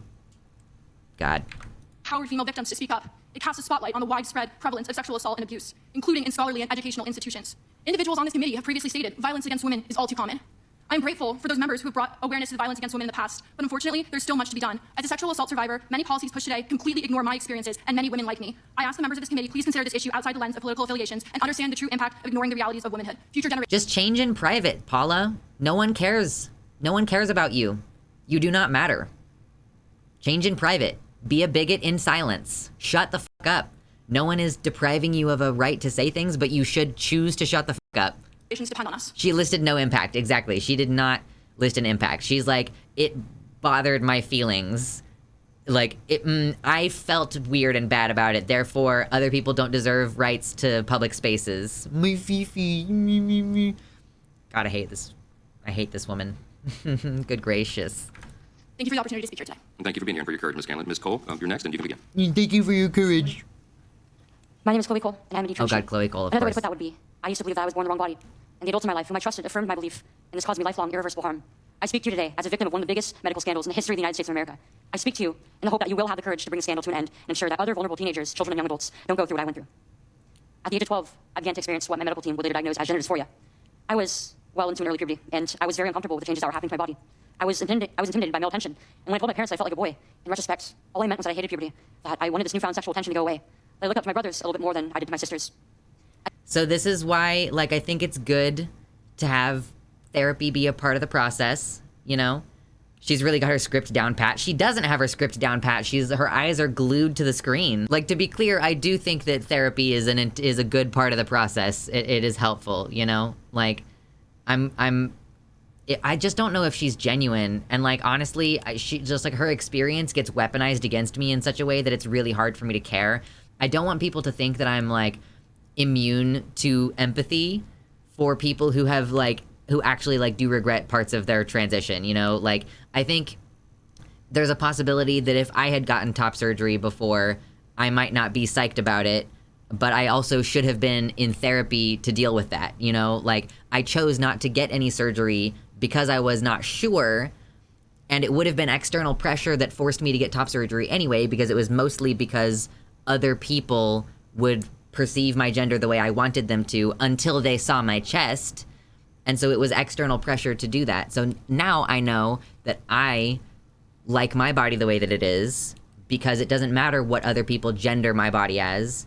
God. Empower female victims to speak up. It casts a spotlight on the widespread prevalence of sexual assault and abuse, including in scholarly and educational institutions. Individuals on this committee have previously stated violence against women is all too common. I'm grateful for those members who have brought awareness to the violence against women in the past, but unfortunately, there's still much to be done. As a sexual assault survivor, many policies pushed today completely ignore my experiences and many women like me. I ask the members of this committee, please consider this issue outside the lens of political affiliations and understand the true impact of ignoring the realities of womanhood. Future generations. Just change in private, Paula. No one cares. No one cares about you. You do not matter. Change in private. Be a bigot in silence. Shut the fuck up. No one is depriving you of a right to say things, but you should choose to shut the fuck up. Depend on us. She listed no impact. Exactly. She did not list an impact. She's like, it bothered my feelings. Like, I felt weird and bad about it. Therefore, other people don't deserve rights to public spaces. My Fifi. God, I hate this. I hate this woman. Good gracious. Thank you for the opportunity to speak here today. And thank you for being here and for your courage, Ms. Scanlon. Ms. Cole, you're next, and you can begin. Thank you for your courage. My name is Chloe Cole, and I'm a detransitioner. Oh God, Chloe Cole, of Another way course. to put that would be, I used to believe that I was born in the wrong body, and the adults in my life whom I trusted affirmed my belief, and this caused me lifelong, irreversible harm. I speak to you today as a victim of one of the biggest medical scandals in the history of the United States of America. I speak to you in the hope that you will have the courage to bring the scandal to an end and ensure that other vulnerable teenagers, children, and young adults don't go through what I went through. At the age of 12, I began to experience what my medical team would later diagnose as gender dysphoria. I was well into an early puberty, and I was very uncomfortable with the changes that were happening to my body. I was intimidated by male attention, and when I told my parents I felt like a boy, in retrospect, all I meant was that I hated puberty, that I wanted this newfound sexual attention to go away. I looked up to my brothers a little bit more than I did to my sisters. So this is why, like, I think it's good to have therapy be a part of the process, you know? She's really got her script down pat. She doesn't have her script down pat. Her eyes are glued to the screen. Like, to be clear, I do think that therapy is a good part of the process. It is helpful, you know? Like, I just don't know if she's genuine. And like, honestly, she just like her experience gets weaponized against me in such a way that it's really hard for me to care. I don't want people to think that I'm like immune to empathy for people who have like, who actually like do regret parts of their transition, you know? Like, I think there's a possibility that if I had gotten top surgery before, I might not be psyched about it, but I also should have been in therapy to deal with that, you know? Like, I chose not to get any surgery because I was not sure, and it would have been external pressure that forced me to get top surgery anyway, because it was mostly because other people would perceive my gender the way I wanted them to until they saw my chest. And so it was external pressure to do that. So now I know that I like my body the way that it is, because it doesn't matter what other people gender my body as.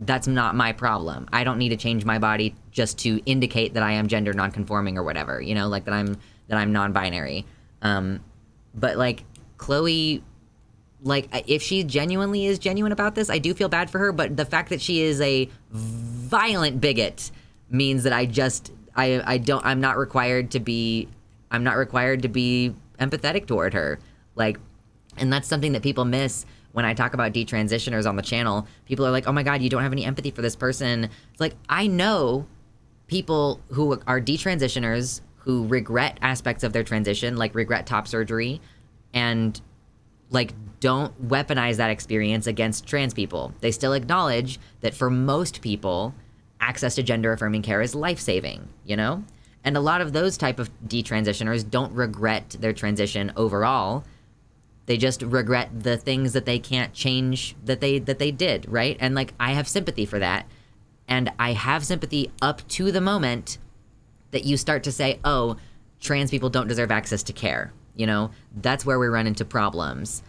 That's not my problem. I don't need to change my body just to indicate that I am gender nonconforming or whatever, you know, like that I'm non-binary. But like Chloe, like if she genuinely is genuine about this, I do feel bad for her. But the fact that she is a violent bigot means that I'm not required to be empathetic toward her. Like, and that's something that people miss. When I talk about detransitioners on the channel, people are like, oh my God, you don't have any empathy for this person. It's like, I know people who are detransitioners who regret aspects of their transition, like regret top surgery, and like don't weaponize that experience against trans people. They still acknowledge that for most people, access to gender affirming care is life-saving, you know? And a lot of those type of detransitioners don't regret their transition overall. They just regret the things that they can't change that they did, right? And like, I have sympathy for that. And I have sympathy up to the moment that you start to say, oh, trans people don't deserve access to care. You know, that's where we run into problems.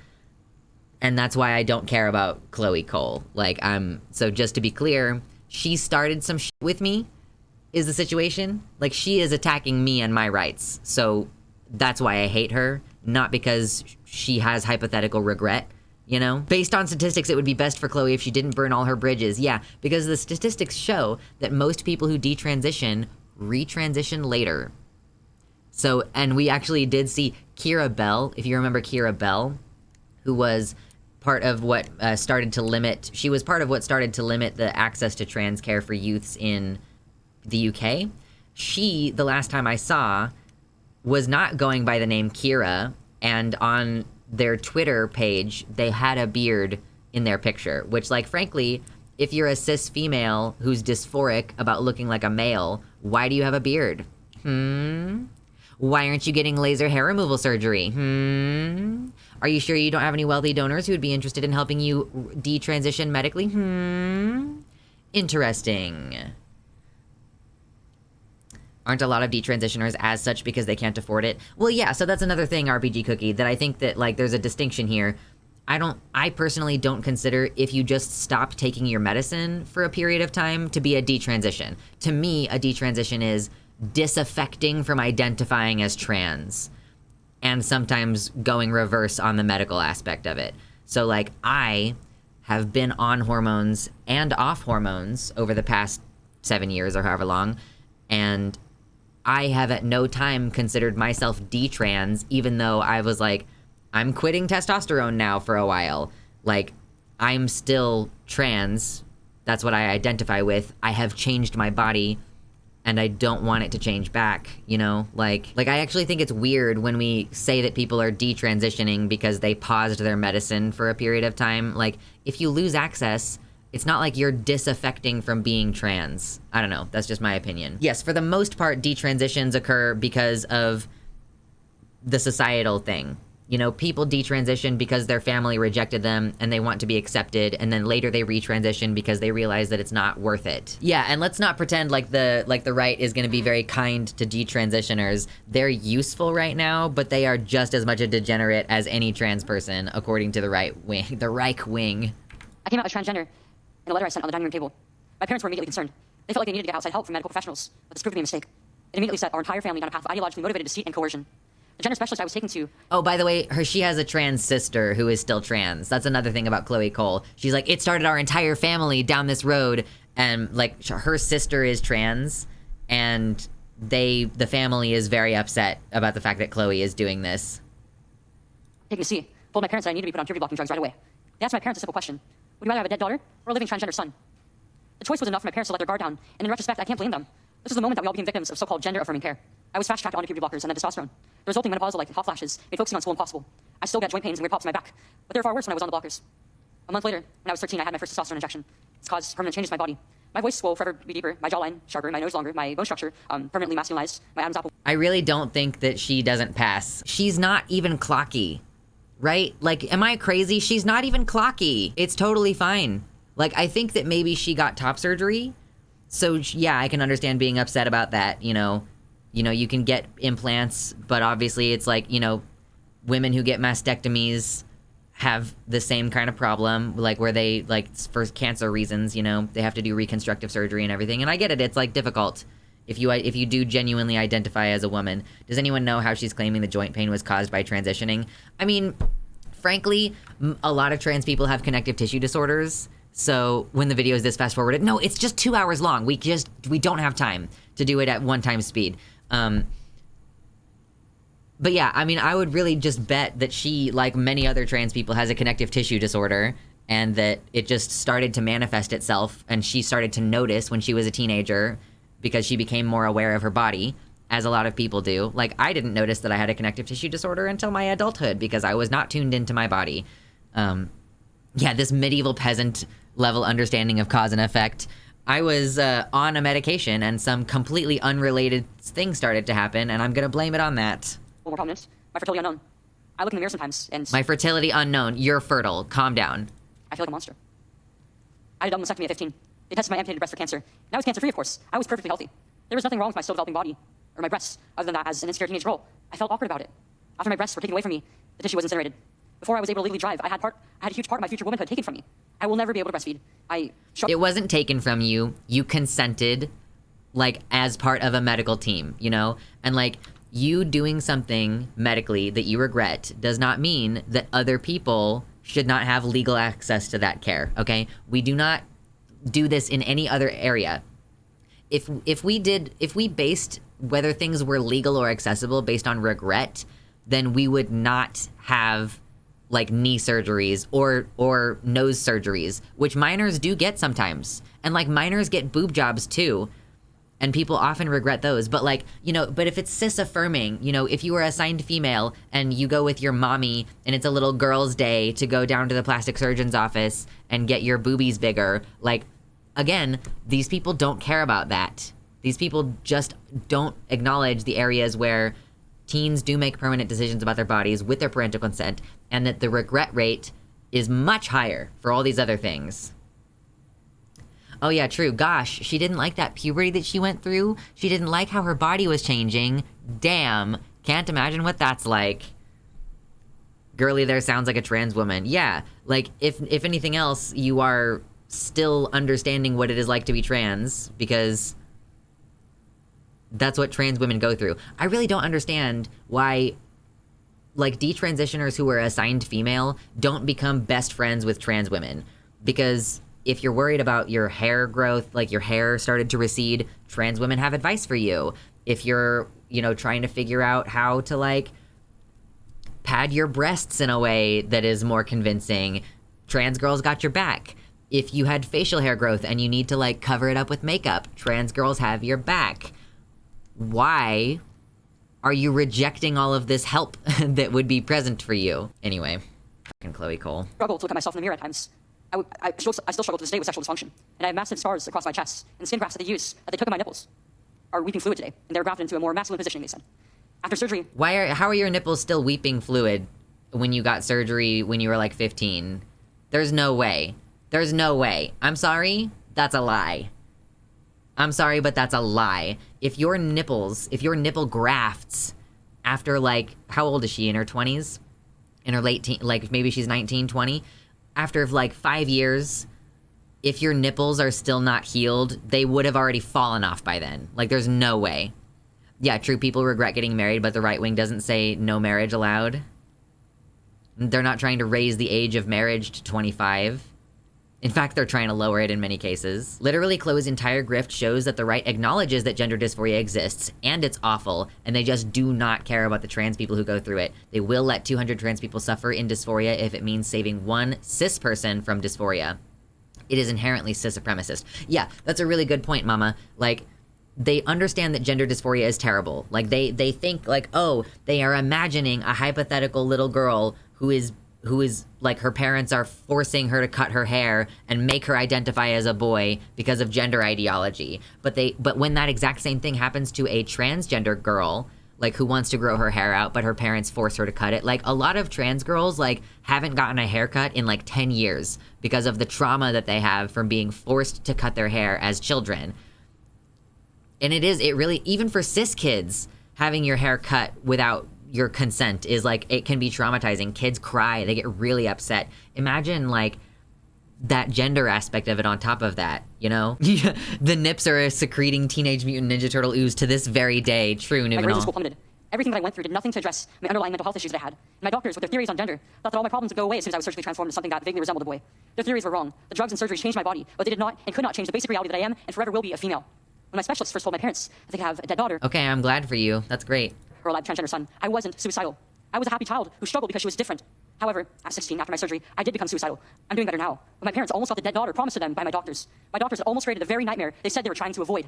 And that's why I don't care about Chloe Cole. Like, so just to be clear, she started some shit with me, is the situation. Like, she is attacking me and my rights. So that's why I hate her, not because she has hypothetical regret, you know? Based on statistics, it would be best for Chloe if she didn't burn all her bridges. Yeah, because the statistics show that most people who detransition retransition later. So, and we actually did see Kira Bell, if you remember Kira Bell, who was part of what started to limit the access to trans care for youths in the UK. She, the last time I saw, was not going by the name Kira, and on their Twitter page, they had a beard in their picture, which, like, frankly, if you're a cis female who's dysphoric about looking like a male, why do you have a beard? Why aren't you getting laser hair removal surgery? Are you sure you don't have any wealthy donors who would be interested in helping you detransition medically? Interesting. Aren't a lot of detransitioners as such because they can't afford it? Well, yeah, so that's another thing, RPG Cookie, that I think that, like, there's a distinction here. I personally don't consider if you just stop taking your medicine for a period of time to be a detransition. To me, a detransition is disaffecting from identifying as trans and sometimes going reverse on the medical aspect of it. So, like, I have been on hormones and off hormones over the past 7 years or however long, and I have at no time considered myself detrans, even though I was like, I'm quitting testosterone now for a while. Like, I'm still trans. That's what I identify with. I have changed my body, and I don't want it to change back, you know? Like I actually think it's weird when we say that people are detransitioning because they paused their medicine for a period of time. Like, if you lose access, it's not like you're disaffecting from being trans. I don't know. That's just my opinion. Yes, for the most part, detransitions occur because of the societal thing. You know, people detransition because their family rejected them and they want to be accepted, and then later they retransition because they realize that it's not worth it. Yeah, and let's not pretend like the right is going to be very kind to detransitioners. They're useful right now, but they are just as much a degenerate as any trans person, according to the right wing, the Reich wing. I came out as transgender in a letter I sent on the dining room table. My parents were immediately concerned. They felt like they needed to get outside help from medical professionals, but this proved to be a mistake. It immediately set our entire family down a path of ideologically motivated deceit and coercion. The gender specialist I was taken to... Oh, by the way, she has a trans sister who is still trans. That's another thing about Chloe Cole. She's like, it started our entire family down this road, and, like, her sister is trans, and the family is very upset about the fact that Chloe is doing this. Taking a C. Told my parents that I need to be put on puberty blocking drugs right away. They asked my parents a simple question. Would you rather have a dead daughter or a living transgender son? The choice was enough for my parents to let their guard down, and in retrospect, I can't blame them. This was the moment that we all became victims of so-called gender-affirming care. I was fast-tracked onto puberty blockers and then testosterone. The resulting menopausal-like hot flashes made focusing on school impossible. I still get joint pains and weird pops in my back, but they were far worse when I was on the blockers. A month later, when I was 13, I had my first testosterone injection. It's caused permanent changes to my body. My voice will forever be deeper, my jawline sharper, my nose longer, my bone structure permanently masculinized, my Adam's apple. I really don't think that she doesn't pass. She's not even clocky, right? Like, am I crazy? She's not even clocky. It's totally fine. Like, I think that maybe she got top surgery. So, yeah, I can understand being upset about that, you know. You know, you can get implants, but obviously it's like, you know, women who get mastectomies have the same kind of problem, like where they, like, for cancer reasons, you know, they have to do reconstructive surgery and everything. And I get it. It's, like, difficult if you do genuinely identify as a woman. Does anyone know how she's claiming the joint pain was caused by transitioning? I mean, frankly, a lot of trans people have connective tissue disorders. So when the video is this fast forwarded, no, it's just 2 hours long. We don't have time to do it at 1x speed. But yeah, I mean, I would really just bet that she, like many other trans people, has a connective tissue disorder, and that it just started to manifest itself, and she started to notice when she was a teenager because she became more aware of her body, as a lot of people do. Like, I didn't notice that I had a connective tissue disorder until my adulthood because I was not tuned into my body. Yeah, this medieval peasant level understanding of cause and effect. I was on a medication and some completely unrelated thing started to happen, and I'm gonna blame it on that. More prominent, my fertility unknown. I look in the mirror sometimes and... My fertility unknown. You're fertile. Calm down. I feel like a monster. I had a double mastectomy at 15. They tested my amputated breast for cancer. And I was cancer-free, of course. I was perfectly healthy. There was nothing wrong with my still developing body. or my breasts, other than that, as an insecure teenage girl. I felt awkward about it. After my breasts were taken away from me, the tissue was incinerated. Before I was able to legally drive, I had a huge part of my future womanhood taken from me. I will never be able to breastfeed. It wasn't taken from you. You consented, like, as part of a medical team, you know? And, like, you doing something medically that you regret does not mean that other people should not have legal access to that care, okay? We do not do this in any other area. If we based whether things were legal or accessible based on regret, then we would not have, like, knee surgeries or nose surgeries, which minors do get sometimes. And, like, minors get boob jobs too. And people often regret those. But, like, you know, but if it's cis-affirming, you know, if you were assigned female and you go with your mommy and it's a little girl's day to go down to the plastic surgeon's office and get your boobies bigger, like, again, these people don't care about that. These people just don't acknowledge the areas where teens do make permanent decisions about their bodies with their parental consent, and that the regret rate is much higher for all these other things. Oh yeah, true. Gosh, she didn't like that puberty that she went through. She didn't like how her body was changing. Damn, can't imagine what that's like. Girly there sounds like a trans woman. Yeah, like, if anything else, you are still understanding what it is like to be trans, because that's what trans women go through. I really don't understand why, like, detransitioners who are assigned female don't become best friends with trans women. Because if you're worried about your hair growth, like your hair started to recede, trans women have advice for you. If you're, you know, trying to figure out how to, like, pad your breasts in a way that is more convincing, trans girls got your back. If you had facial hair growth and you need to, like, cover it up with makeup, trans girls have your back. Why are you rejecting all of this help that would be present for you? Anyway, fucking Chloe Cole. Struggle to look at myself in the mirror at times. I still struggle to this day with sexual dysfunction, and I have massive scars across my chest, and the skin grafts that they took in my nipples are weeping fluid today, and they're grafted into a more masculine positioning, they said. After surgery... How are your nipples still weeping fluid when you got surgery when you were, like, 15? There's no way. There's no way. I'm sorry, that's a lie. I'm sorry, but that's a lie. If your nipple grafts after, like, how old is she? In her 20s? In her late teen, like, maybe she's 19, 20? After, like, 5 years, if your nipples are still not healed, they would have already fallen off by then. Like, there's no way. Yeah, true, people regret getting married, but the right wing doesn't say no marriage allowed. They're not trying to raise the age of marriage to 25. In fact, they're trying to lower it in many cases. Literally, Chloe's entire grift shows that the right acknowledges that gender dysphoria exists, and it's awful, and they just do not care about the trans people who go through it. They will let 200 trans people suffer in dysphoria if it means saving one cis person from dysphoria. It is inherently cis supremacist. Yeah, that's a really good point, Mama. Like, they understand that gender dysphoria is terrible. Like, they think, like, oh, they are imagining a hypothetical little girl who is like, her parents are forcing her to cut her hair and make her identify as a boy because of gender ideology. But when that exact same thing happens to a transgender girl, like, who wants to grow her hair out, but her parents force her to cut it, like, a lot of trans girls, like, haven't gotten a haircut in, like, 10 years because of the trauma that they have from being forced to cut their hair as children. And it really, even for cis kids, having your hair cut without your consent is, like, it can be traumatizing. Kids cry, they get really upset. Imagine, like, that gender aspect of it on top of that, you know? The nips are secreting Teenage Mutant Ninja Turtle ooze to this very day. True, My grades in Numenal. school plummeted. Everything that I went through did nothing to address my underlying mental health issues that I had. And my doctors, with their theories on gender, thought that all my problems would go away as soon as I was surgically transformed into something that vaguely resembled a boy. Their theories were wrong. The drugs and surgeries changed my body, but they did not and could not change the basic reality that I am and forever will be a female. When my specialist first told my parents that they could have a dead daughter... Okay, I'm glad for you. That's great. ...or a live transgender son, I wasn't suicidal. I was a happy child who struggled because she was different. However, at 16, after my surgery, I did become suicidal. I'm doing better now. But my parents almost got the dead daughter promised to them by my doctors. My doctors had almost created the very nightmare they said they were trying to avoid.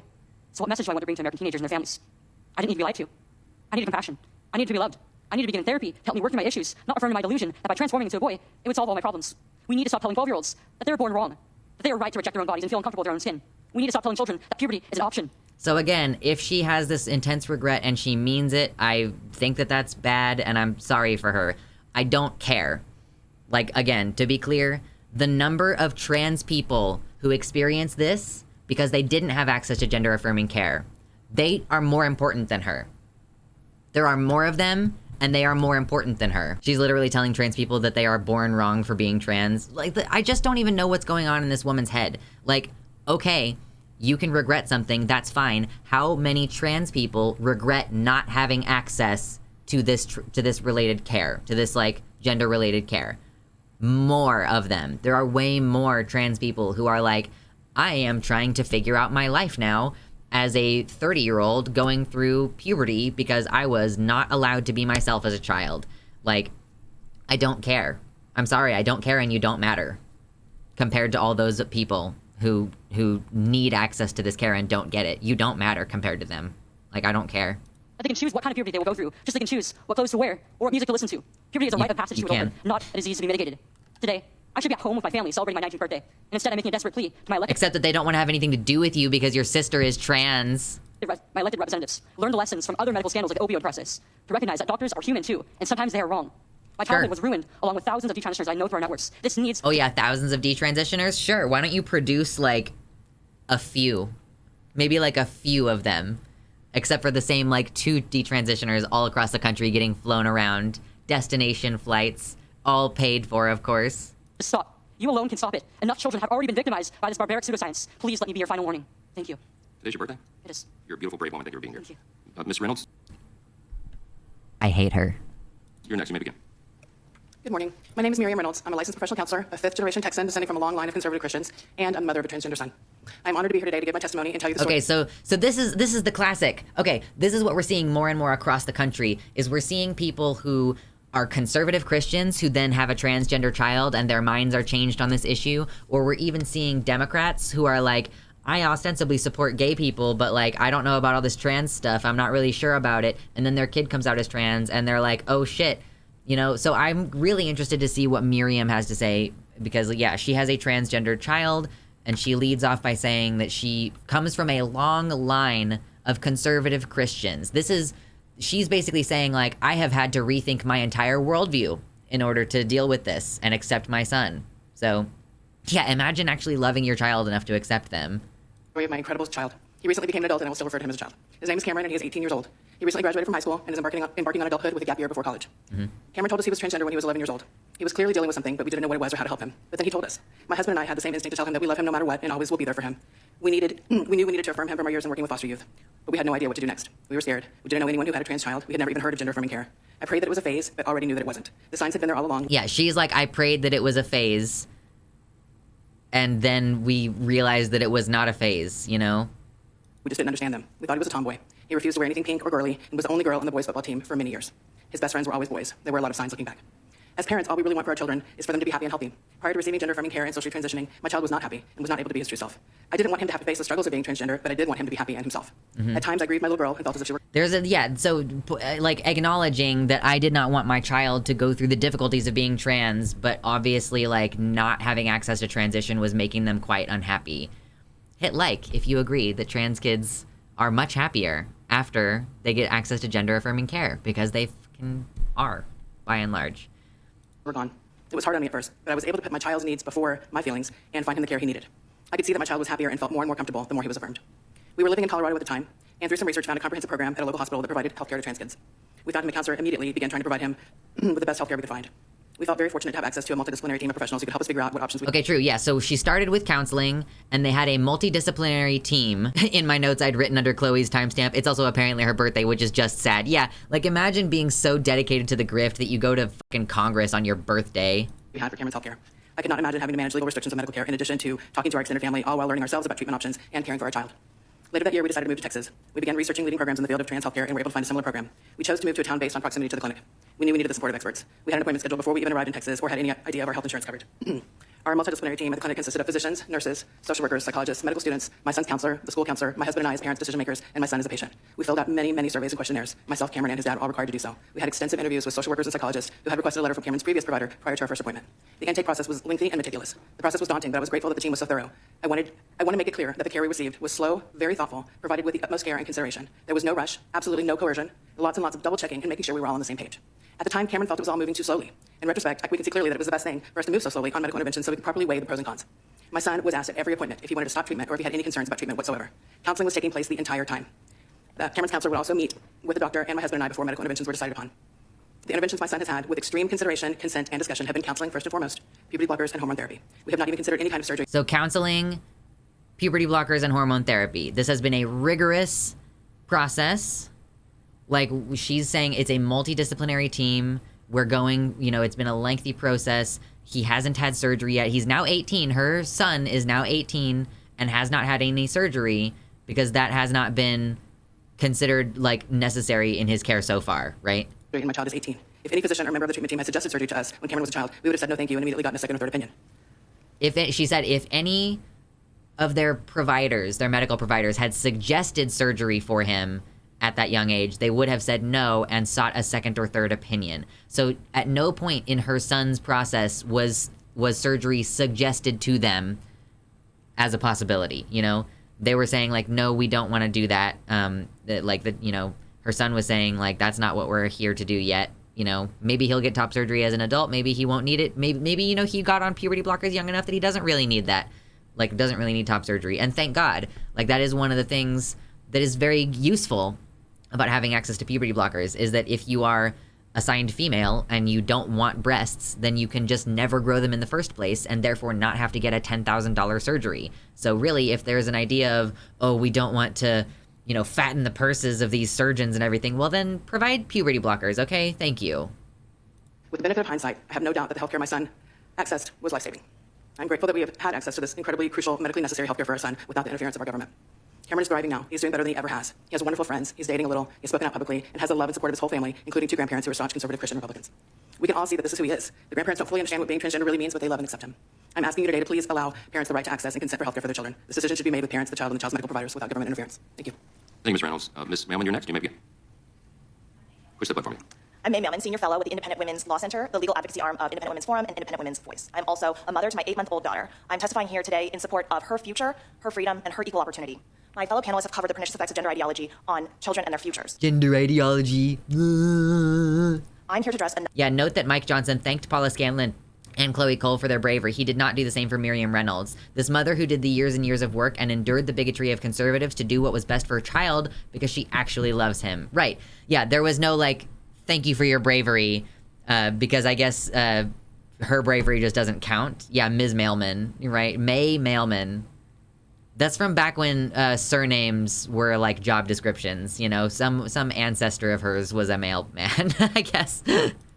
So what message do I want to bring to American teenagers and their families? I didn't need to be lied to. I needed compassion. I needed to be loved. I needed to begin therapy to help me work through my issues, not affirm to my delusion that by transforming into a boy, it would solve all my problems. We need to stop telling 12-year-olds that they were born wrong, that they are right to reject their own bodies and feel uncomfortable with their own skin. We need to stop telling children that puberty is an option. So again, if she has this intense regret and she means it, I think that that's bad, and I'm sorry for her. I don't care. Like, again, to be clear, the number of trans people who experience this because they didn't have access to gender-affirming care They are more important than her. There are more of them, and they are more important than her. She's literally telling trans people that they are born wrong for being trans. Like, I just don't even know what's going on in this woman's head. Like, okay, you can regret something, that's fine. How many trans people regret not having access to this related care, to this, like, gender-related care? More of them. There are way more trans people who are like, I am trying to figure out my life now as a 30-year-old going through puberty because I was not allowed to be myself as a child. Like, I don't care. I'm sorry, I don't care and you don't matter. Compared to all those people who need access to this care and don't get it. You don't matter compared to them. Like, I don't care. They can choose what kind of puberty they will go through, just so they can choose what clothes to wear or what music to listen to. Puberty is a rite of passage to adulthood, not a disease to be mitigated. Today, I should be at home with my family celebrating my 19th birthday, and instead I'm making a desperate plea to my elected... Except that they don't want to have anything to do with you because your sister is trans. My elected representatives learn the lessons from other medical scandals like the opioid crisis, to recognize that doctors are human too, and sometimes they are wrong. My childhood was ruined, along with thousands of detransitioners I know through our networks. This needs... Oh yeah, thousands of detransitioners? Sure, why don't you produce, like, a few? Maybe, like, a few of them. Except for the same, like, 2 detransitioners all across the country getting flown around. Destination flights. All paid for, of course. Stop. You alone can stop it. Enough children have already been victimized by this barbaric pseudoscience. Please let me be your final warning. Thank you. Today's your birthday? It is. You're a beautiful, brave woman. Thank you for being here. Thank you. Ms. Reynolds, I hate her. you're next. You may begin. Good morning. My name is Miriam Reynolds. I'm a licensed professional counselor, a fifth-generation Texan descending from a long line of conservative Christians, and I'm the mother of a transgender son. I'm honored to be here today to give my testimony and tell you the story. Okay, so this is the classic. Okay, this is what we're seeing more and more across the country, is we're seeing people who are conservative Christians who then have a transgender child and their minds are changed on this issue, or we're even seeing Democrats who are like, I ostensibly support gay people, but like, I don't know about all this trans stuff. I'm not really sure about it. And then their kid comes out as trans and they're like, oh shit. You know, so I'm really interested to see what Miriam has to say because, yeah, she has a transgender child and she leads off by saying that she comes from a long line of conservative Christians. She's basically saying, like, I have had to rethink my entire worldview in order to deal with this and accept my son. So, yeah, imagine actually loving your child enough to accept them. Story of my incredible child. He recently became an adult and I will still refer to him as a child. His name is Cameron and he is 18 years old. He recently graduated from high school and is embarking on adulthood with a gap year before college. Cameron told us he was transgender when he was 11 years old. He was clearly dealing with something, but we didn't know what it was or how to help him. But then he told us. My husband and I had the same instinct to tell him that we love him no matter what and always will be there for him. We knew we needed to affirm him from our years in working with foster youth. But we had no idea what to do next. We were scared. We didn't know anyone who had a trans child. We had never even heard of gender affirming care. I prayed that it was a phase, but already knew that it wasn't. The signs had been there all along. Yeah, she's like, I prayed that it was a phase. And then we realized that it was not a phase, you know? We just didn't understand them. We thought he was a tomboy. He refused to wear anything pink or girly and was the only girl on the boys' football team for many years. His best friends were always boys. There were a lot of signs looking back. As parents, all we really want for our children is for them to be happy and healthy. Prior to receiving gender-affirming care and socially transitioning, my child was not happy and was not able to be his true self. I didn't want him to have to face the struggles of being transgender, but I did want him to be happy and himself. At times, I grieved my little girl and felt as if she were... like, acknowledging that I did not want my child to go through the difficulties of being trans, but obviously, like, not having access to transition was making them quite unhappy. Hit like if you agree that trans kids are much happier after they get access to gender-affirming care, because they are, by and large. We're gone. It was hard on me at first, but I was able to put my child's needs before my feelings and find him the care he needed. I could see that my child was happier and felt more and more comfortable the more he was affirmed. We were living in Colorado at the time, and through some research found a comprehensive program at a local hospital that provided health care to trans kids. We found him a counselor immediately, began trying to provide him with the best health care we could find. We felt very fortunate to have access to a multidisciplinary team of professionals who could help us figure out what options we... Okay, true, yeah. So she started with counseling, and they had a multidisciplinary team. In my notes, I'd written under Chloe's timestamp. It's also apparently her birthday, which is just sad. Yeah, like, imagine being so dedicated to the grift that you go to fucking Congress on your birthday. We had for Cameron's healthcare. I could not imagine having to manage legal restrictions of medical care in addition to talking to our extended family, all while learning ourselves about treatment options and caring for our child. Later that year, we decided to move to Texas. We began researching leading programs in the field of trans healthcare and were able to find a similar program. We chose to move to a town based on proximity to the clinic. We knew we needed the support of experts. We had an appointment scheduled before we even arrived in Texas or had any idea of our health insurance coverage. Our multidisciplinary team at the clinic consisted of physicians, nurses, social workers, psychologists, medical students, my son's counselor, the school counselor, my husband and I as parents, decision makers, and my son as a patient. We filled out many, many surveys and questionnaires. Myself, Cameron, and his dad were all required to do so. We had extensive interviews with social workers and psychologists who had requested a letter from Cameron's previous provider prior to our first appointment. The intake process was lengthy and meticulous. The process was daunting, but I was grateful that the team was so thorough. I want to make it clear that the care we received was slow, very thoughtful, provided with the utmost care and consideration. There was no rush, absolutely no coercion, lots and lots of double checking and making sure we were all on the same page. At the time, Cameron felt it was all moving too slowly. In retrospect, we can see clearly that it was the best thing for us to move so slowly on medical intervention so we could properly weigh the pros and cons. My son was asked at every appointment if he wanted to stop treatment or if he had any concerns about treatment whatsoever. Counseling was taking place the entire time. Cameron's counselor would also meet with the doctor and my husband and I before medical interventions were decided upon. The interventions my son has had with extreme consideration, consent, and discussion have been counseling first and foremost, puberty blockers, and hormone therapy. We have not even considered any kind of surgery. So counseling, puberty blockers, and hormone therapy. This has been a rigorous process. Like she's saying, it's a multidisciplinary team. We're going, it's been a lengthy process. He hasn't had surgery yet. He's now 18. Her son is now 18 and has not had any surgery because that has not been considered like necessary in his care so far, right? My child is 18. If any physician or member of the treatment team had suggested surgery to us when Cameron was a child, we would have said no thank you and immediately gotten a second or third opinion. She said if any of their providers, their medical providers, had suggested surgery for him at that young age, they would have said no and sought a second or third opinion. So at no point in her son's process was surgery suggested to them as a possibility. They were saying like, no, we don't want to do that. Her son was saying like, that's not what we're here to do yet. Maybe he'll get top surgery as an adult. Maybe he won't need it. Maybe he got on puberty blockers young enough that he doesn't really need that. Like, doesn't really need top surgery. And thank God. Like, that is one of the things that is very useful about having access to puberty blockers, is that if you are assigned female and you don't want breasts, then you can just never grow them in the first place and therefore not have to get a $10,000 surgery. So really, if there's an idea of, oh, we don't want to, fatten the purses of these surgeons and everything, well then provide puberty blockers, okay? Thank you. With the benefit of hindsight, I have no doubt that the healthcare my son accessed was life-saving. I'm grateful that we have had access to this incredibly crucial, medically necessary healthcare for our son without the interference of our government. Cameron is thriving now. He's doing better than he ever has. He has wonderful friends. He's dating a little. He's spoken out publicly and has the love and support of his whole family, including 2 grandparents who are staunch conservative Christian Republicans. We can all see that this is who he is. The grandparents don't fully understand what being transgender really means, but they love and accept him. I'm asking you today to please allow parents the right to access and consent for healthcare for their children. This decision should be made with parents, the child, and the child's medical providers without government interference. Thank you. Thank you, Ms. Reynolds. Ms. Mailman, you're next. You may begin. Push the button for me. I'm May Mailman, Senior Fellow with the Independent Women's Law Center, the legal advocacy arm of Independent Women's Forum and Independent Women's Voice. I'm also a mother to my 8-month-old daughter. I'm testifying here today in support of her future, her freedom, and her equal opportunity. My fellow panelists have covered the pernicious effects of gender ideology on children and their futures. Gender ideology. I'm here to address Yeah, note that Mike Johnson thanked Paula Scanlon and Chloe Cole for their bravery. He did not do the same for Miriam Reynolds. This mother who did the years and years of work and endured the bigotry of conservatives to do what was best for her child because she actually loves him. Right. Yeah, there was no like, thank you for your bravery, because I guess her bravery just doesn't count. Yeah, Ms. Mailman, right? May Mailman. That's from back when surnames were like job descriptions. Some ancestor of hers was a mailman, I guess.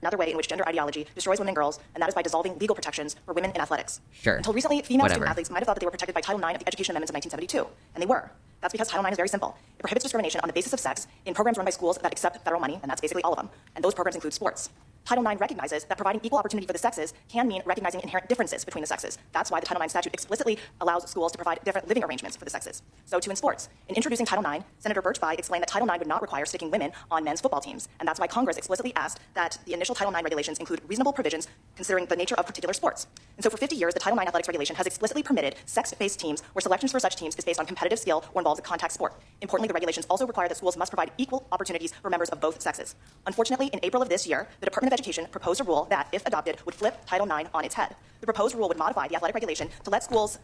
another way in which gender ideology destroys women and girls, and that is by dissolving legal protections for women in athletics. Sure. Until recently, female student athletes might have thought that they were protected by Title IX of the Education Amendments of 1972, and they were. That's because Title IX is very simple. It prohibits discrimination on the basis of sex in programs run by schools that accept federal money, and that's basically all of them. And those programs include sports. Title IX recognizes that providing equal opportunity for the sexes can mean recognizing inherent differences between the sexes. That's why the Title IX statute explicitly allows schools to provide different living arrangements for the sexes. So too in sports. In introducing Title IX, Senator Birch Bayh explained that Title IX would not require sticking women on men's football teams. And that's why Congress explicitly asked that the initial Title IX regulations include reasonable provisions considering the nature of particular sports. And so for 50 years, the Title IX athletics regulation has explicitly permitted sex-based teams where selections for such teams is based on competitive skill or involves a contact sport. Importantly, the regulations also require that schools must provide equal opportunities for members of both sexes. Unfortunately, in April of this year, the Department of Education proposed a rule that, if adopted, would flip Title IX on its head. The proposed rule would modify the athletic regulation to let schools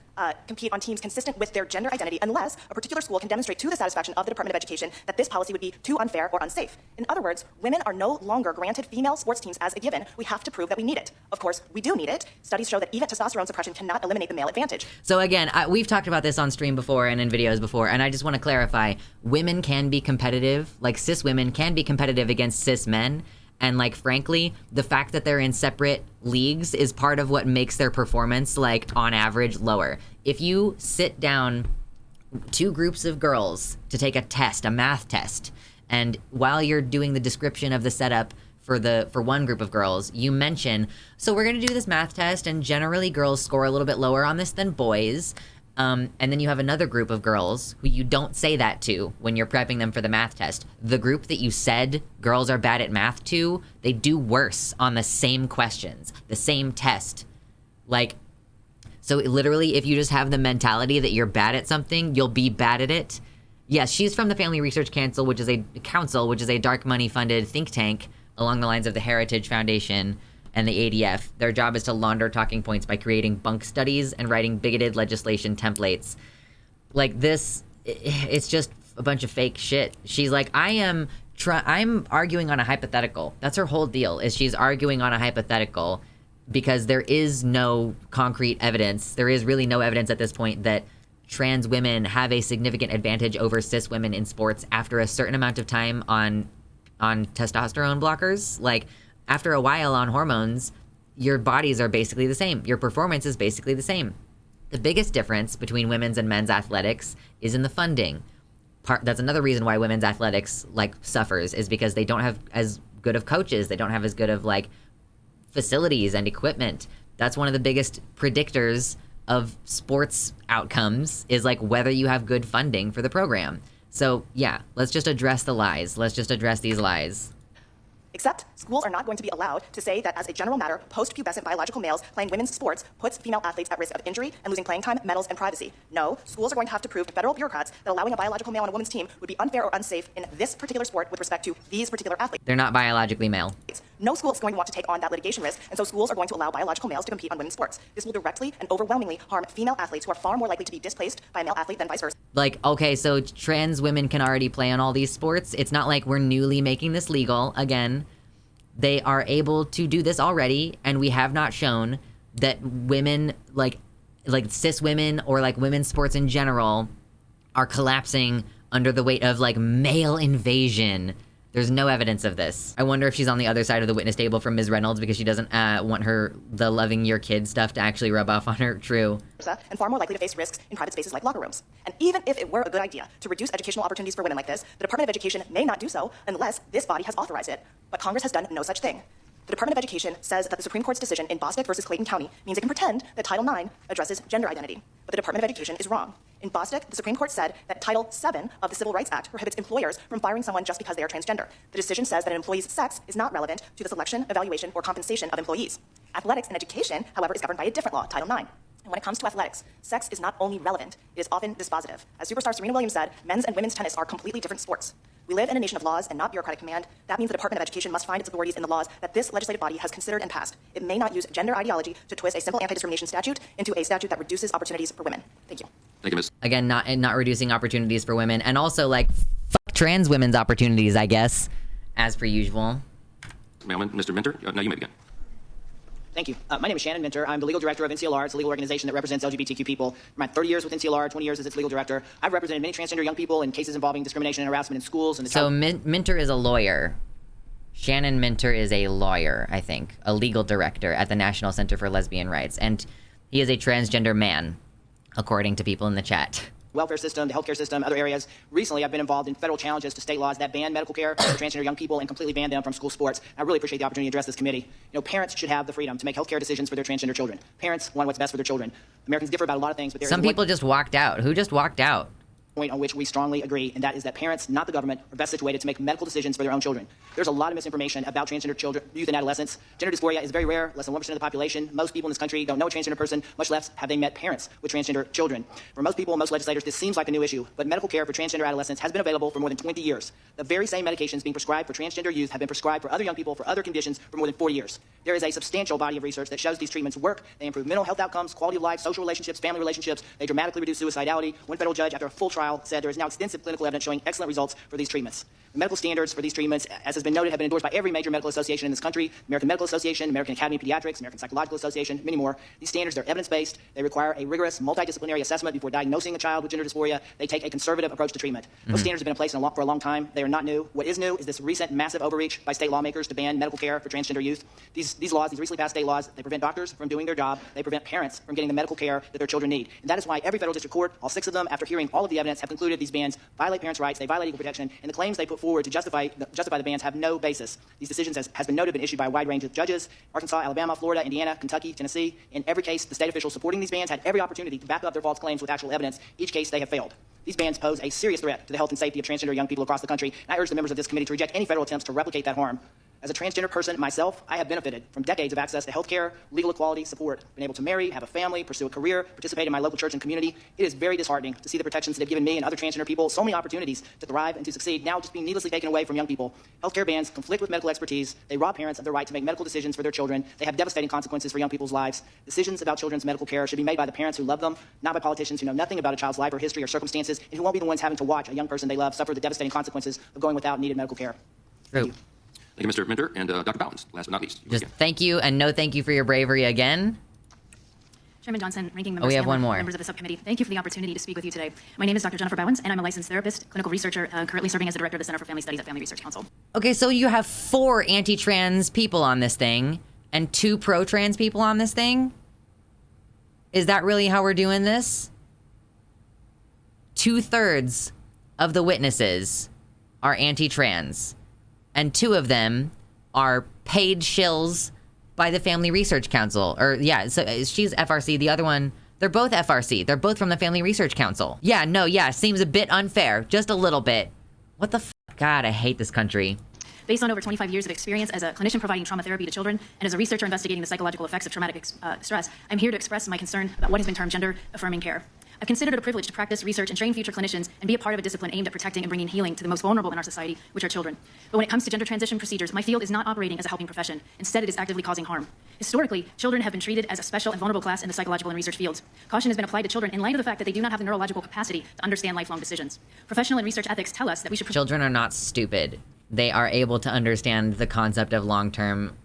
compete on teams consistent with their gender identity unless a particular school can demonstrate to the satisfaction of the Department of Education that this policy would be too unfair or unsafe. In other words, women are no longer granted female sports teams as a given. We have to prove that we need it. Of course, we do need it. Studies show that even testosterone suppression cannot eliminate the male advantage. So again, we've talked about this on stream before and in videos before, and I just want to clarify, women can be competitive, like cis women can be competitive against cis men. And like, frankly, the fact that they're in separate leagues is part of what makes their performance, like, on average, lower. If you sit down two groups of girls to take a test, a math test, and while you're doing the description of the setup for one group of girls, you mention, so we're going to do this math test, and generally girls score a little bit lower on this than boys. And then you have another group of girls who you don't say that to when you're prepping them for the math test. The group that you said girls are bad at math to, they do worse on the same questions, the same test. Like, so literally, if you just have the mentality that you're bad at something, you'll be bad at it. Yes, she's from the Family Research Council, which is a dark money funded think tank along the lines of the Heritage Foundation and the ADF. Their job is to launder talking points by creating bunk studies and writing bigoted legislation templates. Like this, it's just a bunch of fake shit. She's like, I'm arguing on a hypothetical. That's her whole deal, is she's arguing on a hypothetical because there is no concrete evidence. There is really no evidence at this point that trans women have a significant advantage over cis women in sports after a certain amount of time on testosterone blockers. Like, after a while on hormones, your bodies are basically the same. Your performance is basically the same. The biggest difference between women's and men's athletics is in the funding. That's another reason why women's athletics suffers, is because they don't have as good of coaches. They don't have as good of facilities and equipment. That's one of the biggest predictors of sports outcomes, is whether you have good funding for the program. So yeah, let's just address the lies. Let's just address these lies. Except schools are not going to be allowed to say that, as a general matter, post-pubescent biological males playing women's sports puts female athletes at risk of injury and losing playing time, medals, and privacy. No, schools are going to have to prove to federal bureaucrats that allowing a biological male on a women's team would be unfair or unsafe in this particular sport with respect to these particular athletes. They're not biologically male. No school is going to want to take on that litigation risk, and so schools are going to allow biological males to compete on women's sports. This will directly and overwhelmingly harm female athletes who are far more likely to be displaced by a male athlete than vice versa. Okay, so trans women can already play on all these sports. It's not like we're newly making this legal again. They are able to do this already, and we have not shown that women, like cis women or women's sports in general, are collapsing under the weight of male invasion. There's no evidence of this. I wonder if she's on the other side of the witness table from Ms. Reynolds because she doesn't want the loving your kid stuff to actually rub off on her. True. And far more likely to face risks in private spaces like locker rooms. And even if it were a good idea to reduce educational opportunities for women like this, the Department of Education may not do so unless this body has authorized it. But Congress has done no such thing. The Department of Education says that the Supreme Court's decision in Bostick versus Clayton County means it can pretend that Title IX addresses gender identity. But the Department of Education is wrong. In Bostick, the Supreme Court said that Title VII of the Civil Rights Act prohibits employers from firing someone just because they are transgender. The decision says that an employee's sex is not relevant to the selection, evaluation, or compensation of employees. Athletics and education, however, is governed by a different law, Title IX. And when it comes to athletics, sex is not only relevant, it is often dispositive. As superstar Serena Williams said, men's and women's tennis are completely different sports. We live in a nation of laws and not bureaucratic command. That means the Department of Education must find its authorities in the laws that this legislative body has considered and passed. It may not use gender ideology to twist a simple anti-discrimination statute into a statute that reduces opportunities for women. Thank you. Thank you, Ms. Again, not reducing opportunities for women, and also fuck trans women's opportunities, I guess, as per usual. Mailman, Mr. Minter, now you may begin. Thank you. My name is Shannon Minter. I'm the legal director of NCLR. It's a legal organization that represents LGBTQ people. For my 30 years with NCLR, 20 years as its legal director. I've represented many transgender young people in cases involving discrimination and harassment in schools. And so Minter is a lawyer. Shannon Minter is a lawyer, I think, a legal director at the National Center for Lesbian Rights. And he is a transgender man, according to people in the chat. Welfare system, the healthcare system, other areas. Recently, I've been involved in federal challenges to state laws that ban medical care for transgender young people and completely ban them from school sports. I really appreciate the opportunity to address this committee. Parents should have the freedom to make healthcare decisions for their transgender children. Parents want what's best for their children. Americans differ about a lot of things, but some people just walked out. Who just walked out? Point on which we strongly agree, and that is that parents, not the government, are best situated to make medical decisions for their own children. There's a lot of misinformation about transgender children, youth and adolescents. Gender dysphoria is very rare, less than 1% of the population. Most people in this country don't know a transgender person, much less have they met parents with transgender children. For most people, most legislators, this seems like a new issue, but medical care for transgender adolescents has been available for more than 20 years. The very same medications being prescribed for transgender youth have been prescribed for other young people for other conditions for more than 40 years. There is a substantial body of research that shows these treatments work. They improve mental health outcomes, quality of life, social relationships, family relationships. They dramatically reduce suicidality. One federal judge, after a full trial, said there is now extensive clinical evidence showing excellent results for these treatments. The medical standards for these treatments, as has been noted, have been endorsed by every major medical association in this country: American Medical Association, American Academy of Pediatrics, American Psychological Association, many more. These standards are evidence-based. They require a rigorous multidisciplinary assessment before diagnosing a child with gender dysphoria. They take a conservative approach to treatment. Those standards have been in place for a long time. They are not new. What is new is this recent massive overreach by state lawmakers to ban medical care for transgender youth. These laws, these recently passed state laws, they prevent doctors from doing their job. They prevent parents from getting the medical care that their children need. And that is why every federal district court, all 6 of them, after hearing all of the evidence, have concluded these bans violate parents' rights, they violate equal protection, and the claims they put forward to justify the bans have no basis. These decisions, has been noted, been issued by a wide range of judges: Arkansas, Alabama, Florida, Indiana, Kentucky, Tennessee. In every case, the state officials supporting these bans had every opportunity to back up their false claims with actual evidence. Each case, they have failed. These bans pose a serious threat to the health and safety of transgender young people across the country, and I urge the members of this committee to reject any federal attempts to replicate that harm. As a transgender person myself, I have benefited from decades of access to healthcare, legal equality, support, been able to marry, have a family, pursue a career, participate in my local church and community. It is very disheartening to see the protections that have given me and other transgender people so many opportunities to thrive and to succeed now just being needlessly taken away from young people. Healthcare bans conflict with medical expertise. They rob parents of their right to make medical decisions for their children. They have devastating consequences for young people's lives. Decisions about children's medical care should be made by the parents who love them, not by politicians who know nothing about a child's life or history or circumstances, and who won't be the ones having to watch a young person they love suffer the devastating consequences of going without needed medical care. True. Thank you, Mr. Minter. And Dr. Bowens, last but not least. Just thank you and no thank you for your bravery again. Chairman Johnson, Ranking Member we have Scanlon, one more. members of the subcommittee, thank you for the opportunity to speak with you today. My name is Dr. Jennifer Bowens, and I'm a licensed therapist, clinical researcher, currently serving as the director of the Center for Family Studies at Family Research Council. Okay, so you have 4 anti-trans people on this thing and 2 pro-trans people on this thing? Is that really how we're doing this? 2/3 of the witnesses are anti-trans, and 2 of them are paid shills by the Family Research Council. Or, yeah, so she's FRC. The other one, they're both FRC. They're both from the Family Research Council. Yeah, no, yeah, seems a bit unfair. Just a little bit. What the God, I hate this country. Based on over 25 years of experience as a clinician providing trauma therapy to children and as a researcher investigating the psychological effects of traumatic stress, I'm here to express my concern about what has been termed gender-affirming care. I've considered it a privilege to practice, research, and train future clinicians and be a part of a discipline aimed at protecting and bringing healing to the most vulnerable in our society, which are children. But when it comes to gender transition procedures, my field is not operating as a helping profession. Instead, it is actively causing harm. Historically, children have been treated as a special and vulnerable class in the psychological and research fields. Caution has been applied to children in light of the fact that they do not have the neurological capacity to understand lifelong decisions. Professional and research ethics tell us that we should... Children are not stupid. They are able to understand the concept of long-term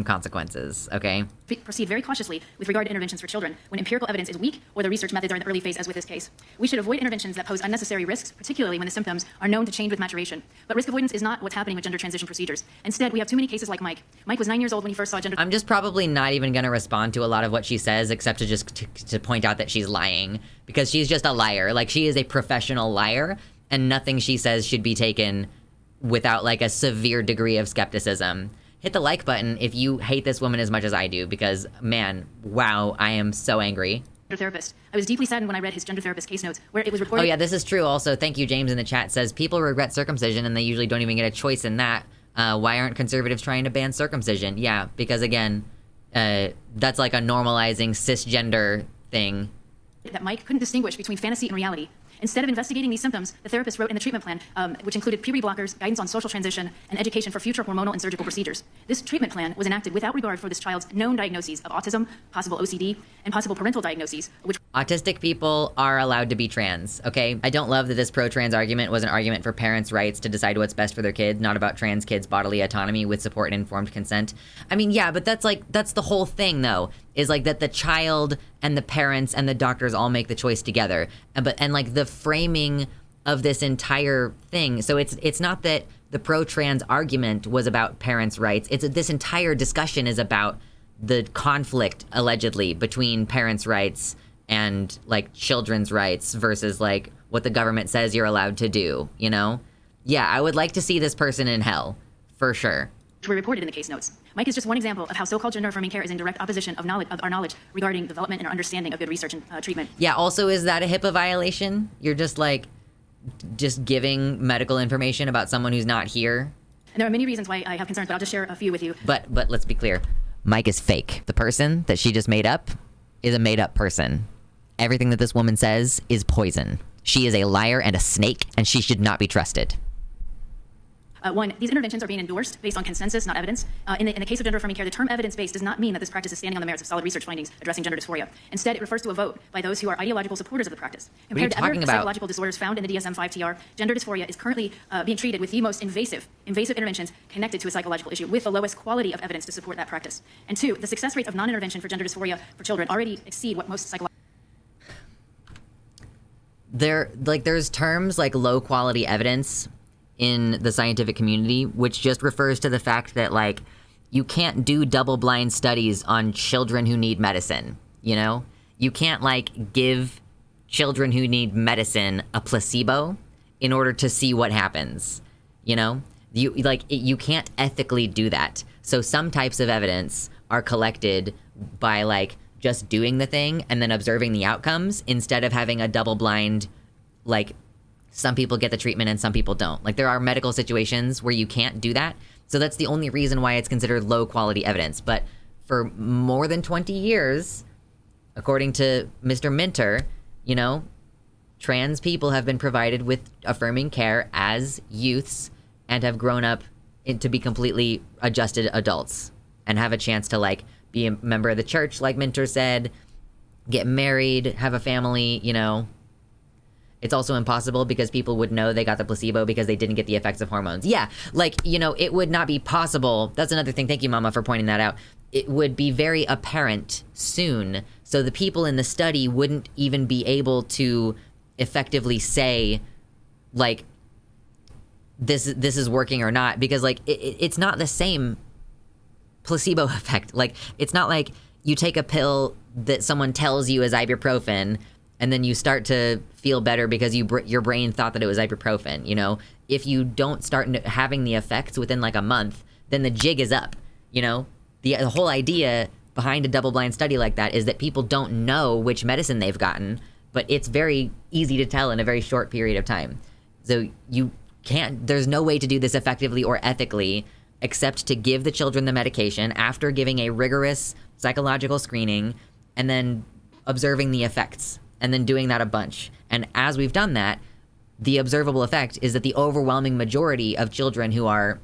consequences, okay? Proceed very cautiously with regard to interventions for children when empirical evidence is weak or the research methods are in the early phase, as with this case. We should avoid interventions that pose unnecessary risks, particularly when the symptoms are known to change with maturation. But risk avoidance is not what's happening with gender transition procedures. Instead, we have too many cases like Mike. Mike was 9 years old when he first saw gender... I'm just probably not even going to respond to a lot of what she says, except to just to point out that she's lying, because she's just a liar. Like, she is a professional liar, and nothing she says should be taken without, like, a severe degree of skepticism. Hit the like button if you hate this woman as much as I do, because, man, wow, I am so angry. Therapist. I was deeply saddened when I read his gender therapist case notes, where it was reported... Oh, yeah, this is true. Also, thank you, James, in the chat says, people regret circumcision, and they usually don't even get a choice in that. Why aren't conservatives trying to ban circumcision? Yeah, because, again, that's like a normalizing cisgender thing. That Mike couldn't distinguish between fantasy and reality. Instead of investigating these symptoms, the therapist wrote in the treatment plan, which included puberty blockers, guidance on social transition, and education for future hormonal and surgical procedures. This treatment plan was enacted without regard for this child's known diagnoses of autism, possible OCD, and possible parental diagnoses, which... Autistic people are allowed to be trans, okay? I don't love that this pro-trans argument was an argument for parents' rights to decide what's best for their kids, not about trans kids' bodily autonomy with support and informed consent. I mean, yeah, but that's the whole thing, though, is like that the child and the parents and the doctors all make the choice together. And like the framing of this entire thing, so it's not that the pro-trans argument was about parents' rights. It's this entire discussion is about the conflict, allegedly, between parents' rights and like children's rights versus like what the government says you're allowed to do, you know? Yeah, I would like to see this person in hell, for sure. Which were reported in the case notes. Mike is just one example of how so-called gender-affirming care is in direct opposition of our knowledge regarding development and our understanding of good research and treatment. Yeah, also, is that a HIPAA violation? You're just like, just giving medical information about someone who's not here? And there are many reasons why I have concerns, but I'll just share a few with you. But let's be clear. Mike is fake. The person that she just made up is a made-up person. Everything that this woman says is poison. She is a liar and a snake, and she should not be trusted. One, these interventions are being endorsed based on consensus, not evidence. In the case of gender-affirming care, the term evidence-based does not mean that this practice is standing on the merits of solid research findings addressing gender dysphoria. Instead, it refers to a vote by those who are ideological supporters of the practice. Compared to other psychological disorders found in the DSM-5-TR, gender dysphoria is currently being treated with the most invasive interventions connected to a psychological issue, with the lowest quality of evidence to support that practice. And two, the success rates of non-intervention for gender dysphoria for children already exceed what most psychological... There's terms like low-quality evidence in the scientific community, which just refers to the fact that, like, you can't do double-blind studies on children who need medicine, you know? You can't, like, give children who need medicine a placebo in order to see what happens, you know? You can't ethically do that. So some types of evidence are collected by, like, just doing the thing and then observing the outcomes instead of having a double-blind, like, some people get the treatment and some people don't. Like there are medical situations where you can't do that. So that's the only reason why it's considered low quality evidence. But for more than 20 years, according to Mr. Minter, you know, trans people have been provided with affirming care as youths and have grown up to be completely adjusted adults and have a chance to like be a member of the church, like Minter said, get married, have a family, you know. It's also impossible because people would know they got the placebo because they didn't get the effects of hormones. Yeah, like, you know, it would not be possible. That's another thing. Thank you, Mama, for pointing that out. It would be very apparent soon. So the people in the study wouldn't even be able to effectively say, like, this is working or not. Because, like, it's not the same placebo effect. Like, it's not like you take a pill that someone tells you is ibuprofen and then you start to feel better because your brain thought that it was ibuprofen, you know? If you don't start having the effects within like a month, then the jig is up, you know? The whole idea behind a double-blind study like that is that people don't know which medicine they've gotten, but it's very easy to tell in a very short period of time. So there's no way to do this effectively or ethically except to give the children the medication after giving a rigorous psychological screening and then observing the effects. And then doing that a bunch. And as we've done that, the observable effect is that the overwhelming majority of children who are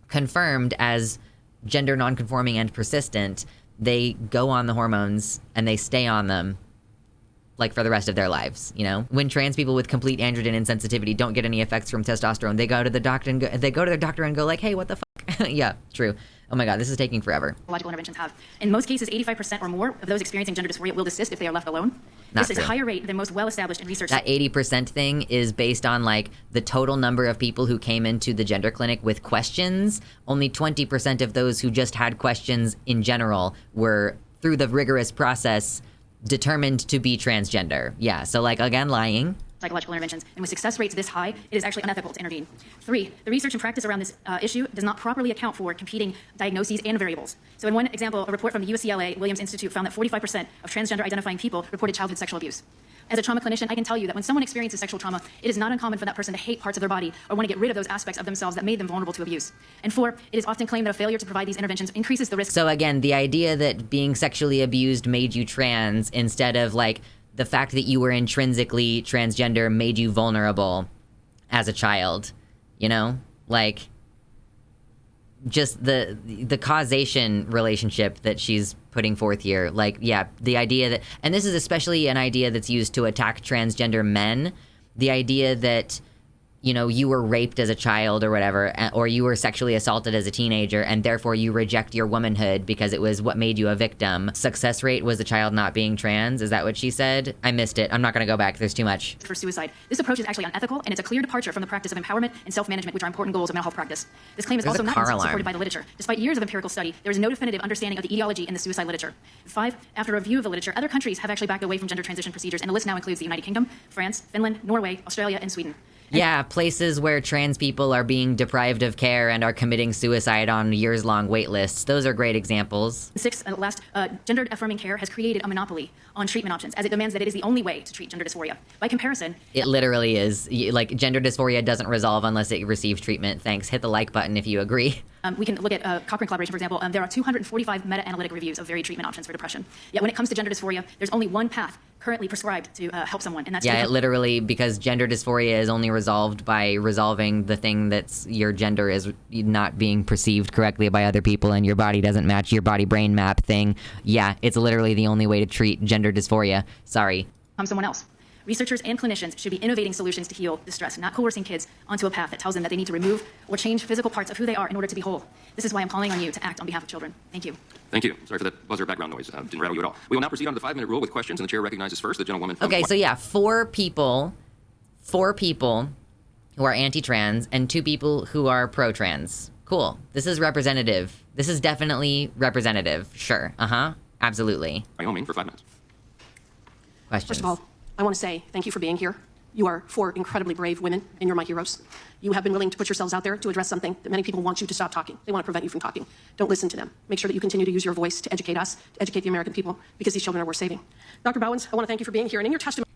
confirmed as gender nonconforming and persistent, they go on the hormones and they stay on them like for the rest of their lives, you know? When trans people with complete androgen insensitivity don't get any effects from testosterone, they go to the doctor and go to their doctor and go like, hey, what the fuck? Yeah, true. Oh my God, this is taking forever. Logical interventions have. In most cases, 85% or more of those experiencing gender dysphoria will desist if they are left alone. Not This true. is higher rate than most well-established in research. That 80% thing is based on like the total number of people who came into the gender clinic with questions. Only 20% of those who just had questions in general were, through the rigorous process, determined to be transgender. Yeah, so like, again, lying. Psychological interventions, and with success rates this high, it is actually unethical to intervene. 3, the research and practice around this issue does not properly account for competing diagnoses and variables. So in one example, a report from the UCLA Williams Institute found that 45% of transgender identifying people reported childhood sexual abuse. As a trauma clinician, I can tell you that when someone experiences sexual trauma, it is not uncommon for that person to hate parts of their body or want to get rid of those aspects of themselves that made them vulnerable to abuse. And 4, it is often claimed that a failure to provide these interventions increases the risk. So again, the idea that being sexually abused made you trans instead of like the fact that you were intrinsically transgender made you vulnerable as a child, you know? Like, just the causation relationship that she's putting forth here. Like, yeah, the idea that, and this is especially an idea that's used to attack transgender men, the idea that, you know, you were raped as a child or whatever, or you were sexually assaulted as a teenager, and therefore you reject your womanhood because it was what made you a victim. Success rate was the child not being trans. Is that what she said? I missed it. I'm not going to go back. There's too much. For suicide. This approach is actually unethical, and it's a clear departure from the practice of empowerment and self-management, which are important goals of mental health practice. This claim is There's also a not car alarm. supported by the literature. Despite years of empirical study, there is no definitive understanding of the etiology in the suicide literature. 5, after a review of the literature, other countries have actually backed away from gender transition procedures, and the list now includes the United Kingdom, France, Finland, Norway, Australia, and Sweden. Yeah, places where trans people are being deprived of care and are committing suicide on years-long wait lists. Those are great examples. 6, and last, gendered affirming care has created a monopoly on treatment options, as it demands that it is the only way to treat gender dysphoria. By comparison, It literally is. Like, gender dysphoria doesn't resolve unless it receives treatment. Thanks. Hit the like button if you agree. we can look at Cochrane collaboration, for example. There are 245 meta-analytic reviews of varied treatment options for depression. Yet when it comes to gender dysphoria, there's only one path currently prescribed to help someone, and that's Yeah, it literally, because gender dysphoria is only resolved by resolving the thing that's your gender is not being perceived correctly by other people and your body doesn't match your body-brain map thing. Yeah, it's literally the only way to treat gender dysphoria. Sorry. someone else. Researchers and clinicians should be innovating solutions to heal distress, not coercing kids onto a path that tells them that they need to remove or change physical parts of who they are in order to be whole. This is why I'm calling on you to act on behalf of children. Thank you. Thank you. Sorry for that buzzer background noise. Didn't rattle you at all. We will now proceed on to the 5-minute rule with questions, and the chair recognizes first the gentlewoman from... Okay, so yeah, four people who are anti-trans and 2 people who are pro-trans. Cool. This is representative. This is definitely representative. Sure. Absolutely. Wyoming for 5 minutes. Questions? First of all, I want to say thank you for being here. You are 4 incredibly brave women, and you're my heroes. You have been willing to put yourselves out there to address something that many people want you to stop talking. They want to prevent you from talking. Don't listen to them. Make sure that you continue to use your voice to educate us, to educate the American people, because these children are worth saving. Dr. Bowens, I want to thank you for being here, and in your testimony,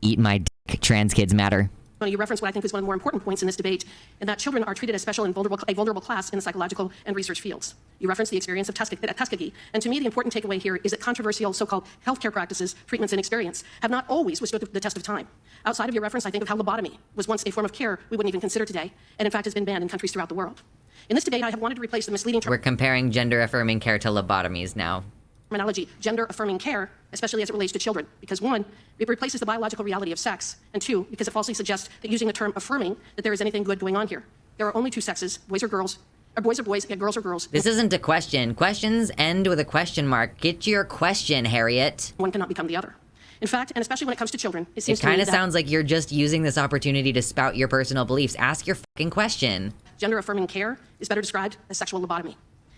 Eat my dick. Trans kids matter. you referenced what I think is one of the more important points in this debate, and that children are treated as special and a vulnerable class in the psychological and research fields. You referenced the experience of Tuskegee, and to me the important takeaway here is that controversial so-called healthcare practices, treatments, and experience have not always withstood the test of time. Outside of your reference, I think of how lobotomy was once a form of care we wouldn't even consider today, and in fact has been banned in countries throughout the world. In this debate, I have wanted to replace the misleading We're comparing gender-affirming care to lobotomies now. Terminology, gender-affirming care, especially as it relates to children, because one, it replaces the biological reality of sex, and two, because it falsely suggests that using the term affirming that there is anything good going on here. There are only two sexes, boys or girls, or boys are boys, and girls are girls. This isn't a question. Questions end with a question mark. Get to your question, Harriet. One cannot become the other. In fact, and especially when it comes to children, it seems to me kind of sounds like you're just using this opportunity to spout your personal beliefs. Ask your fucking question. Gender-affirming care is better described as sexual lobotomy.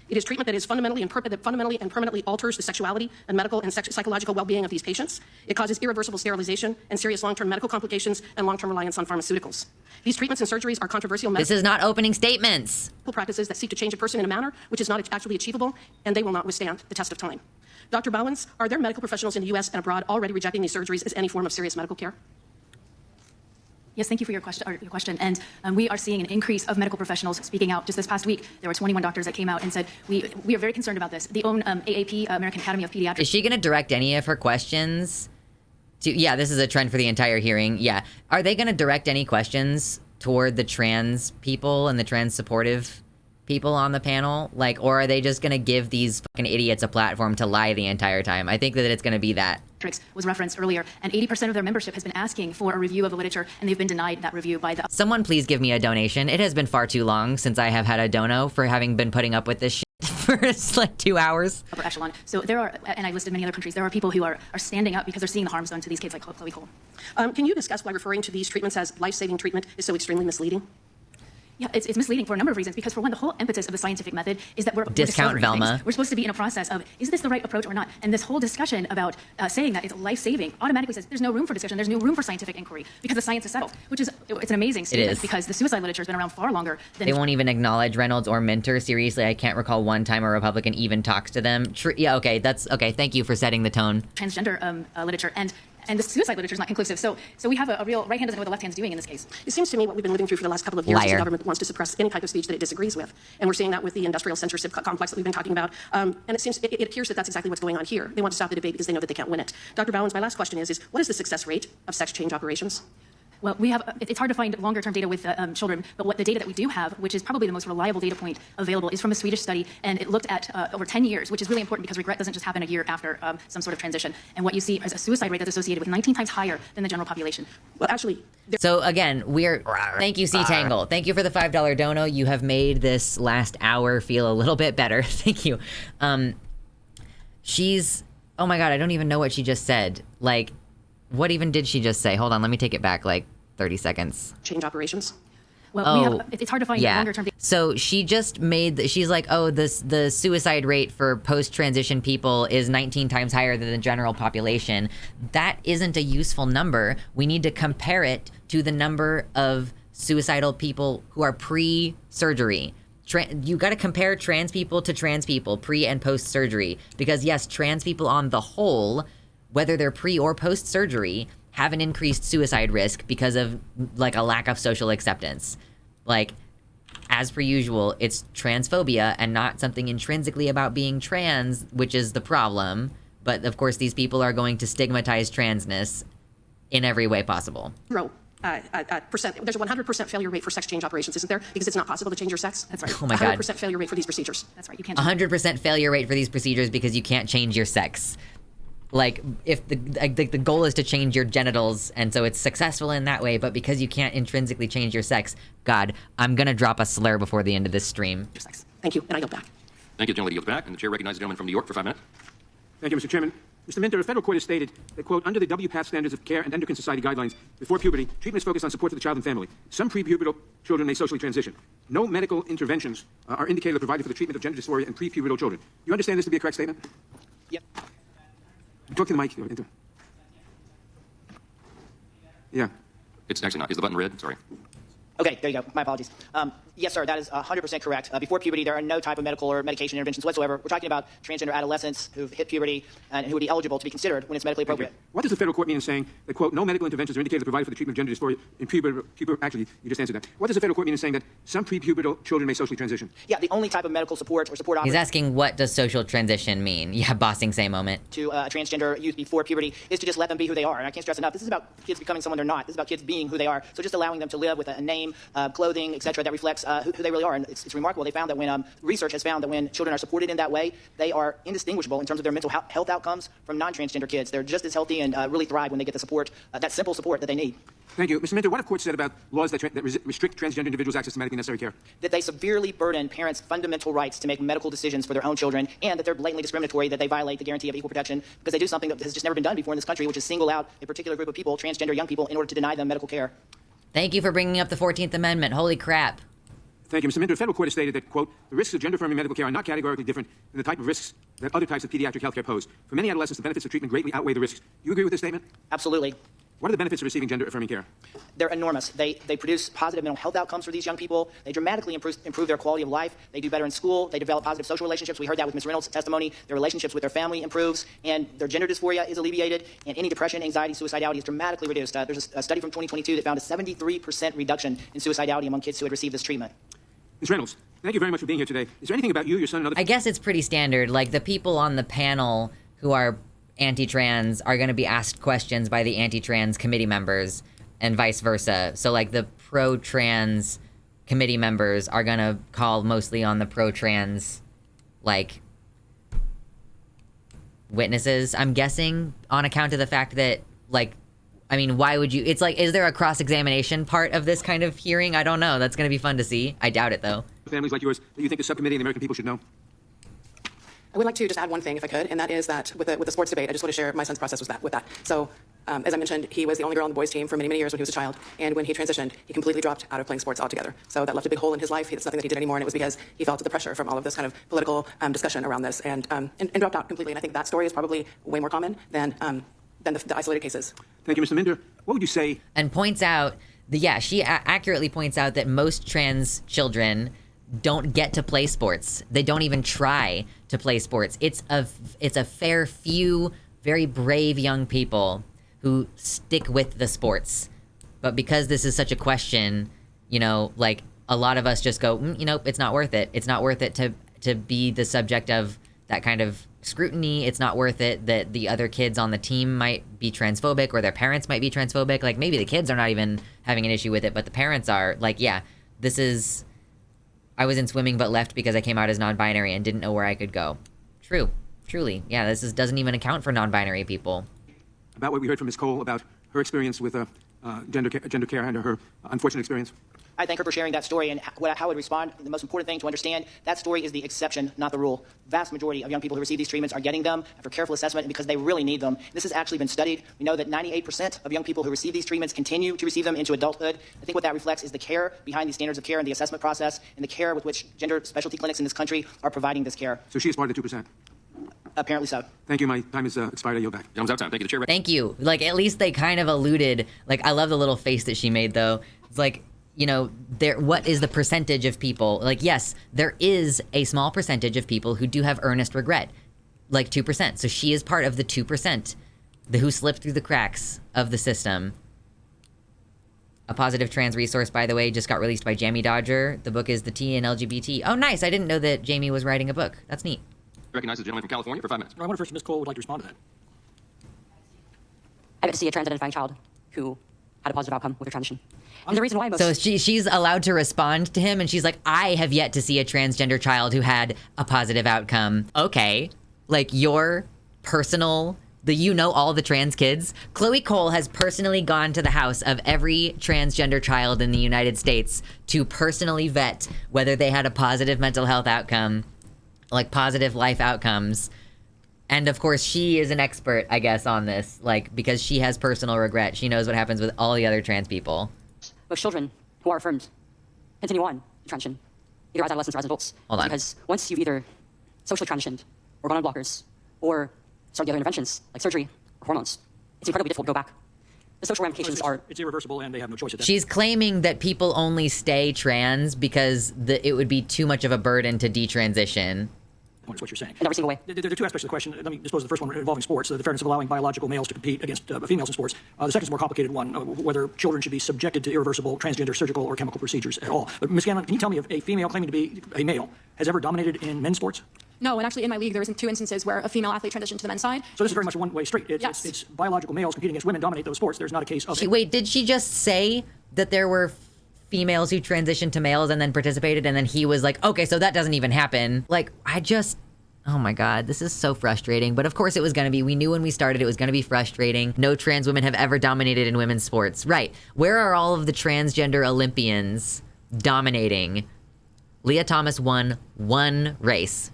It is treatment that is fundamentally and permanently alters the sexuality and medical and psychological well-being of these patients. It causes irreversible sterilization and serious long-term medical complications and long-term reliance on pharmaceuticals. These treatments and surgeries are controversial. This is not opening statements. Practices that seek to change a person in a manner which is not actually achievable, and they will not withstand the test of time. Dr. Bowens, are there medical professionals in the U.S. and abroad already rejecting these surgeries as any form of serious medical care? Yes, thank you for your question. And we are seeing an increase of medical professionals speaking out. Just this past week, there were 21 doctors that came out and said, we are very concerned about this. The own AAP, American Academy of Pediatrics. Is she going to direct any of her questions to, yeah, this is a trend for the entire hearing. Yeah. Are they going to direct any questions toward the trans people and the trans supportive people on the panel? Like, or are they just going to give these fucking idiots a platform to lie the entire time? I think that it's going to be that. Was referenced earlier, and 80% of their membership has been asking for a review of the literature, and they've been denied that review by the... Someone please give me a donation. It has been far too long since I have had a dono for having been putting up with this shit for like 2 hours. Upper echelon. So there are, and I listed many other countries, there are people who are standing up because they're seeing the harms done to these kids like Chloe Cole. Can you discuss why referring to these treatments as life-saving treatment is so extremely misleading? Yeah, it's misleading for a number of reasons, because for one, the whole impetus of the scientific method is that we're discount Velma. We're supposed to be in a process of, is this the right approach or not? And this whole discussion about saying that it's life-saving automatically says there's no room for discussion, there's no room for scientific inquiry, because the science is settled, which is, it's an amazing statement, because the suicide literature has been around far longer than... They won't even acknowledge Reynolds or Minter. Seriously, I can't recall one time a Republican even talks to them. Yeah, okay, that's, okay, thank you for setting the tone. Transgender literature, and the suicide literature is not conclusive. So we have a real right hand doesn't know what the left hand's doing in this case. It seems to me what we've been living through for the last couple of years is the government wants to suppress any type of speech that it disagrees with. And we're seeing that with the industrial censorship complex that we've been talking about. And it appears that that's exactly what's going on here. They want to stop the debate because they know that they can't win it. Dr. Bowens, my last question is what is the success rate of sex change operations? Well, we have, it's hard to find longer-term data with children, but what the data that we do have, which is probably the most reliable data point available, is from a Swedish study, and it looked at over 10 years, which is really important because regret doesn't just happen a year after some sort of transition. And what you see is a suicide rate that's associated with 19 times higher than the general population. Well, actually... So again, thank you, C. Tangle. Thank you for the $5 dono. You have made this last hour feel a little bit better. Thank you. She's, oh my God, I don't even know what she just said. Like, what even did she just say? Hold on, let me take it back like 30 seconds. Change operations. Well, it's hard to find longer term data. So she just made, she's like, oh, the suicide rate for post-transition people is 19 times higher than the general population. That isn't a useful number. We need to compare it to the number of suicidal people who are pre-surgery. You got to compare trans people to trans people, pre and post-surgery. Because yes, trans people on the whole, whether they're pre or post-surgery, have an increased suicide risk because of like a lack of social acceptance. Like, as per usual, it's transphobia and not something intrinsically about being trans, which is the problem. But of course, these people are going to stigmatize transness in every way possible. There's a 100% failure rate for sex change operations, isn't there? Because it's not possible to change your sex. That's right. Oh my God. 100% failure rate for these procedures. That's right. You can't. 100% failure rate for these procedures because you can't change your sex. Like, if the goal is to change your genitals, and so it's successful in that way, but because you can't intrinsically change your sex, God, I'm gonna drop a slur before the end of this stream. Your sex. Thank you, and I yield back. Thank you. The gentlelady yields back, and the chair recognizes the gentleman from New York for 5 minutes. Thank you, Mr. Chairman. Mr. Minter, a federal court has stated that, quote, under the WPATH standards of care and endocrine society guidelines, before puberty, treatment is focused on support for the child and family. Some prepubertal children may socially transition. No medical interventions are indicated or provided for the treatment of gender dysphoria in prepubertal children. You understand this to be a correct statement? Yep. Talk to the mic. Yeah. It's actually not. Is the button red? Sorry. Okay, there you go. My apologies. Yes, sir, that is 100% correct. Before puberty, there are no type of medical or medication interventions whatsoever. We're talking about transgender adolescents who've hit puberty and who would be eligible to be considered when it's medically appropriate. What does the federal court mean in saying that, quote, no medical interventions are indicated or provided for the treatment of gender dysphoria in actually, you just answered that. What does the federal court mean in saying that some prepubertal children may socially transition? Yeah, the only type of medical support or support He's offered asking, what does social transition mean? Yeah, bossing say moment. to a transgender youth before puberty is to just let them be who they are. And I can't stress enough, this is about kids becoming someone they're not. This is about kids being who they are. So just allowing them to live with a name, clothing, etc., that reflects who they really are. And it's remarkable. They found that when research has found that when children are supported in that way, they are indistinguishable in terms of their mental health outcomes from non-transgender kids. They're just as healthy and really thrive when they get the support, that simple support that they need. Thank you. Mr. Minter, what have courts said about laws that restrict transgender individuals' access to medically necessary care? That they severely burden parents' fundamental rights to make medical decisions for their own children, and that they're blatantly discriminatory, that they violate the guarantee of equal protection because they do something that has just never been done before in this country, which is single out a particular group of people, transgender young people, in order to deny them medical care. Thank you for bringing up the 14th Amendment. Holy crap. Thank you, Mr. Minter. The federal court has stated that, quote, the risks of gender-affirming medical care are not categorically different than the type of risks that other types of pediatric health care pose. For many adolescents, the benefits of treatment greatly outweigh the risks. You agree with this statement? Absolutely. What are the benefits of receiving gender-affirming care? They're enormous. They produce positive mental health outcomes for these young people. They dramatically improve their quality of life. They do better in school. They develop positive social relationships. We heard that with Ms. Reynolds' testimony. Their relationships with their family improves, and their gender dysphoria is alleviated, and any depression, anxiety, suicidality is dramatically reduced. There's a study from 2022 that found a 73% reduction in suicidality among kids who had received this treatment. Ms. Reynolds, thank you very much for being here today. Is there anything about you, your son, and other... I guess it's pretty standard. Like, the people on the panel who are anti-trans are going to be asked questions by the anti-trans committee members and vice versa. So, like, the pro-trans committee members are going to call mostly on the pro-trans, like, witnesses, I'm guessing, on account of the fact that, like, I mean, why would you... It's like, is there a cross-examination part of this kind of hearing? I don't know. That's going to be fun to see. I doubt it, though. Families like yours that you think the subcommittee and the American people should know? I would like to just add one thing, if I could, and that is that with the sports debate, I just want to share my son's process with that. So, as I mentioned, he was the only girl on the boys' team for many, many years when he was a child, and when he transitioned, he completely dropped out of playing sports altogether. So that left a big hole in his life. It's nothing that he did anymore, and it was because he felt the pressure from all of this kind of political discussion around this, and dropped out completely. And I think that story is probably way more common than the isolated cases. Thank you, Mr. Minder. What would you say? And points out, she accurately points out that most trans children don't get to play sports. They don't even try to play sports. It's a fair few very brave young people who stick with the sports. But because this is such a question, like, a lot of us just go, it's not worth it. It's not worth it to be the subject of that kind of scrutiny. It's not worth it that the other kids on the team might be transphobic or their parents might be transphobic. Like, maybe the kids are not even having an issue with it, but the parents are. Like, yeah, I was in swimming but left because I came out as non-binary and didn't know where I could go. Truly. Yeah, this doesn't even account for non-binary people. About what we heard from Ms. Cole about her experience with gender care and her unfortunate experience. I thank her for sharing that story and how I would respond. The most important thing to understand, that story is the exception, not the rule. Vast majority of young people who receive these treatments are getting them after careful assessment and because they really need them. This has actually been studied. We know that 98% of young people who receive these treatments continue to receive them into adulthood. I think what that reflects is the care behind these standards of care and the assessment process and the care with which gender specialty clinics in this country are providing this care. So she is part of the 2%? Apparently so. Thank you. My time is expired. I yield back. Gentleman's out time. Thank you, the chair. Thank you. Like, at least they kind of alluded. Like, I love the little face that she made, though. It's like, what is the percentage of people? Like, yes, there is a small percentage of people who do have earnest regret, like 2%. So she is part of the 2%, who slipped through the cracks of the system. A positive trans resource, by the way, just got released by Jamie Dodger. The book is The T in LGBT. Oh, nice. I didn't know that Jamie was writing a book. That's neat. Recognize the gentleman from California for 5 minutes. I wonder if Ms. Cole would like to respond to that. I got to see a trans-identifying child who had a positive outcome with their transition. And the reason why most... So she's allowed to respond to him, and she's like, I have yet to see a transgender child who had a positive outcome. Okay. Like, your personal... all the trans kids. Chloe Cole has personally gone to the house of every transgender child in the United States to personally vet whether they had a positive mental health outcome, like positive life outcomes. And of course, she is an expert, I guess, on this, like, because she has personal regret. She knows what happens with all the other trans people. Most children who are affirmed continue on to transition, either as adolescents or as adults. Hold on. Because once you've either socially transitioned, or gone on blockers, or started the other interventions, like surgery or hormones, it's incredibly difficult to go back. the social ramifications are... It's irreversible, and they have no choice at that. She's claiming that people only stay trans because it would be too much of a burden to detransition. Is what you're saying. In every single way. There are two aspects of the question. Let me dispose of the first one involving sports, the fairness of allowing biological males to compete against females in sports. The second is a more complicated one, whether children should be subjected to irreversible transgender surgical or chemical procedures at all. But Ms. Scanlon, can you tell me if a female claiming to be a male has ever dominated in men's sports? No, and actually in my league there was 2 instances where a female athlete transitioned to the men's side. So this is very much a one-way street. It's biological males competing against women dominate those sports. There's not a case of... Wait, did she just say that there were females who transitioned to males and then participated, and then he was like, okay, so that doesn't even happen? Like, oh my God, this is so frustrating. But of course it was gonna be. We knew when we started it was gonna be frustrating. No trans women have ever dominated in women's sports. Right. Where are all of the transgender Olympians dominating? Leah Thomas won 1 race.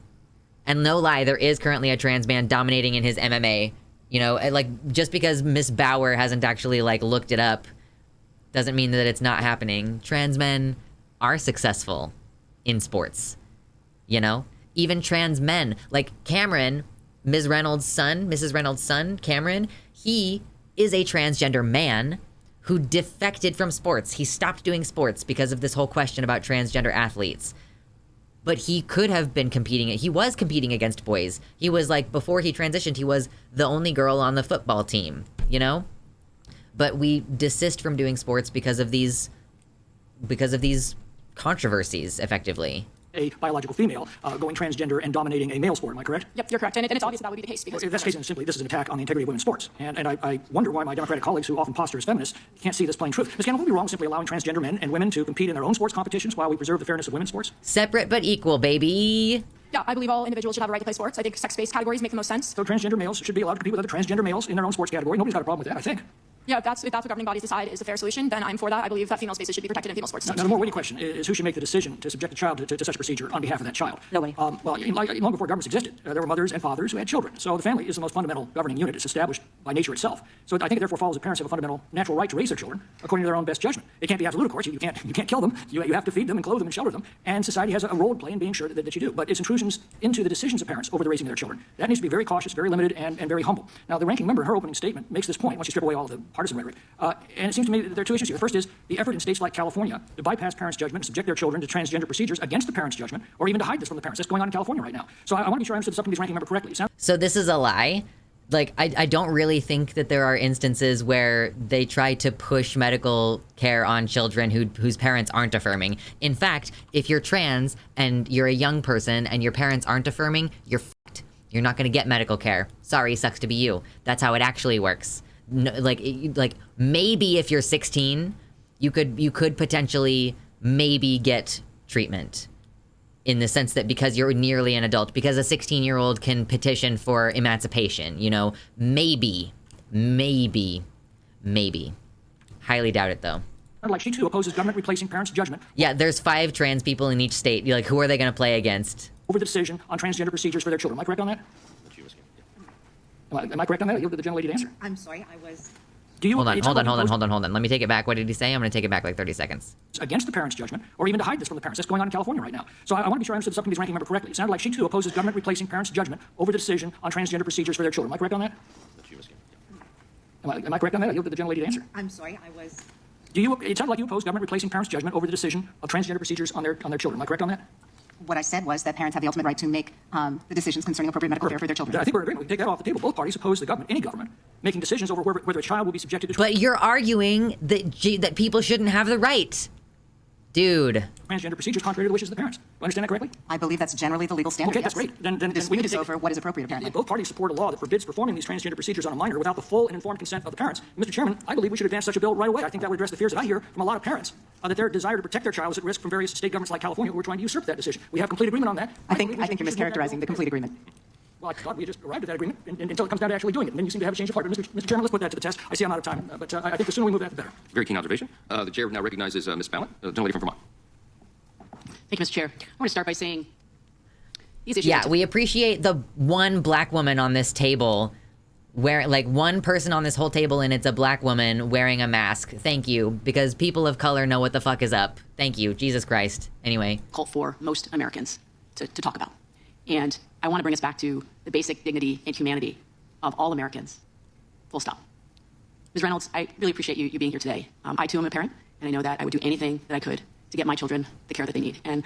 And no lie, there is currently a trans man dominating in his MMA. You know, like, just because Miss Bauer hasn't actually, like, looked it up doesn't mean that it's not happening. Trans men are successful in sports, you know? Even trans men, like Cameron, Mrs. Reynolds' son, Cameron, he is a transgender man who defected from sports. He stopped doing sports because of this whole question about transgender athletes. But he could have been competing. He was competing against boys. He was like, before he transitioned, he was the only girl on the football team, you know? But we desist from doing sports because of these controversies, effectively. A biological female going transgender and dominating a male sport. Am I correct? Yep, you're correct. And it's obvious that would be the case. Because well, if that's the case, then simply this is an attack on the integrity of women's sports. And I wonder why my Democratic colleagues, who often posture as feminists, can't see this plain truth. Ms. Campbell, would it be wrong simply allowing transgender men and women to compete in their own sports competitions while we preserve the fairness of women's sports? Separate but equal, baby. Yeah, I believe all individuals should have a right to play sports. I think sex-based categories make the most sense. So transgender males should be allowed to compete with other transgender males in their own sports category. Nobody's got a problem with that, I think. Yeah, if that's what governing bodies decide is a fair solution, then I'm for that. I believe that female spaces should be protected in female sports. Now, the more weighty question is who should make the decision to subject a child to such procedure on behalf of that child? Nobody. Well, long before governments existed, there were mothers and fathers who had children. So the family is the most fundamental governing unit. It's established by nature itself. So I think it therefore follows that parents have a fundamental natural right to raise their children according to their own best judgment. It can't be absolute, of course. You can't kill them. You have to feed them and clothe them and shelter them. And society has a role to play in being sure that you do. But it's intrusions into the decisions of parents over the raising of their children. That needs to be very cautious, very limited, and very humble. Now, the ranking member in her opening statement makes this point once you strip away all of the partisan rhetoric. And it seems to me that there are two issues here. The first is the effort in states like California to bypass parents' judgment and subject their children to transgender procedures against the parents' judgment, or even to hide this from the parents. That's going on in California right now. So I want to be sure I understood the subcommittee's ranking member correctly. So this is a lie? Like, I don't really think that there are instances where they try to push medical care on children whose parents aren't affirming. In fact, if you're trans and you're a young person and your parents aren't affirming, you're fucked. You're not going to get medical care. Sorry, sucks to be you. That's how it actually works. No, like maybe if you're 16, you could potentially maybe get treatment, in the sense that because you're nearly an adult, because a 16-year-old can petition for emancipation, you know, maybe. Highly doubt it though. Like she too opposes government replacing parents' judgment. Yeah, there's 5 trans people in each state. Like, who are they going to play against? Over the decision on transgender procedures for their children. Am I correct on that? Am I correct on that? I yield to the gentlelady to answer. I'm sorry, I was... Hold on. Let me take it back. What did he say? I'm going to take it back like 30 seconds. Against the parents' judgment, or even to hide this from the parents. That's going on in California right now. So I want to be sure I understood the subcommittee's ranking member correctly. It sounded like she too opposes government replacing parents' judgment over the decision on transgender procedures for their children. Am I correct on that? Am I correct on that? I yield to the gentlelady to answer. I'm sorry, I was... It sounded like you oppose government replacing parents' judgment over the decision of transgender procedures on their children. Am I correct on that? What I said was that parents have the ultimate right to make the decisions concerning appropriate medical care for their children. I think we're in agreement. We can take that off the table. Both parties oppose the government, any government, making decisions over whether a child will be subjected to... But you're arguing that people shouldn't have the right. Dude. Transgender procedures contrary to the wishes of the parents. Do I understand that correctly? I believe that's generally the legal standard. Okay, that's great. Then we need to over what is appropriate, apparently. Both parties support a law that forbids performing these transgender procedures on a minor without the full and informed consent of the parents. Mr. Chairman, I believe we should advance such a bill right away. I think that would address the fears that I hear from a lot of parents, that their desire to protect their child is at risk from various state governments like California who are trying to usurp that decision. We have complete agreement on that. I think you're mischaracterizing the complete agreement. Well, I thought we just arrived at that agreement until it comes down to actually doing it. And then you seem to have a change of heart. But Mr. Chairman, let's put that to the test. I see I'm out of time, but I think the sooner we move that, the better. Very keen observation. The chair now recognizes Ms. Fallon, the gentlelady from Vermont. Thank you, Mr. Chair. I want to start by saying these issues... Yeah, we appreciate the one black woman on this table, one person on this whole table, and it's a black woman wearing a mask. Thank you, because people of color know what the fuck is up. Thank you, Jesus Christ. Anyway. ...cult for most Americans to talk about. And I want to bring us back to the basic dignity and humanity of all Americans. Full stop. Ms. Reynolds, I really appreciate you being here today. I too am a parent, and I know that I would do anything that I could to get my children the care that they need. And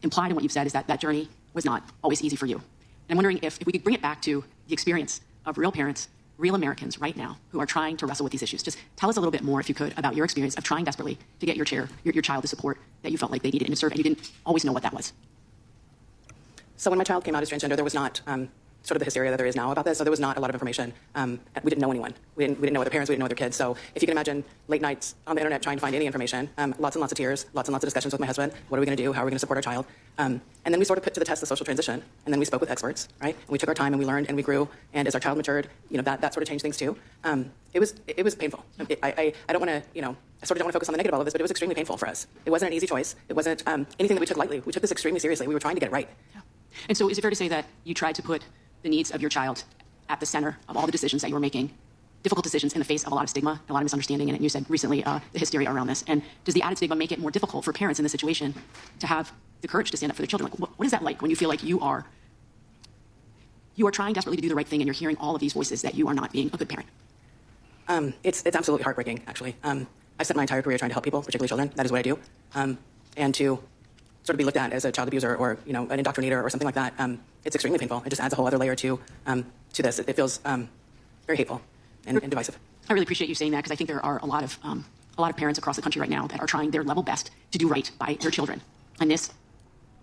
implied in what you've said is that that journey was not always easy for you. And I'm wondering if we could bring it back to the experience of real parents, real Americans right now who are trying to wrestle with these issues. Just tell us a little bit more, if you could, about your experience of trying desperately to get your child the support that you felt like they needed and deserved, and you didn't always know what that was. So when my child came out as transgender, there was not sort of the hysteria that there is now about this. So there was not a lot of information. We didn't know anyone. We didn't know other parents. We didn't know other kids. So if you can imagine late nights on the internet trying to find any information, lots and lots of tears, lots and lots of discussions with my husband. What are we going to do? How are we going to support our child? And then we sort of put to the test the social transition. And then we spoke with experts, right? And we took our time and we learned and we grew. And as our child matured, that sort of changed things too. It was painful. I don't want to, I sort of don't want to focus on the negative of all of this, but it was extremely painful for us. It wasn't an easy choice. It wasn't anything that we took lightly. We took this extremely seriously. We were trying to get it right. Yeah. And so is it fair to say that you tried to put the needs of your child at the center of all the decisions that you were making, difficult decisions in the face of a lot of stigma, a lot of misunderstanding, and you said recently the hysteria around this. And does the added stigma make it more difficult for parents in this situation to have the courage to stand up for their children? Like, what is that like when you feel like you are trying desperately to do the right thing and you're hearing all of these voices that you are not being a good parent? It's absolutely heartbreaking, actually. I spent my entire career trying to help people, particularly children. That is what I do. And to sort of be looked at as a child abuser or an indoctrinator or something like that, it's extremely painful. It just adds a whole other layer to this. It feels very hateful and divisive. I really appreciate you saying that, because I think there are a lot of parents across the country right now that are trying their level best to do right by their children. And this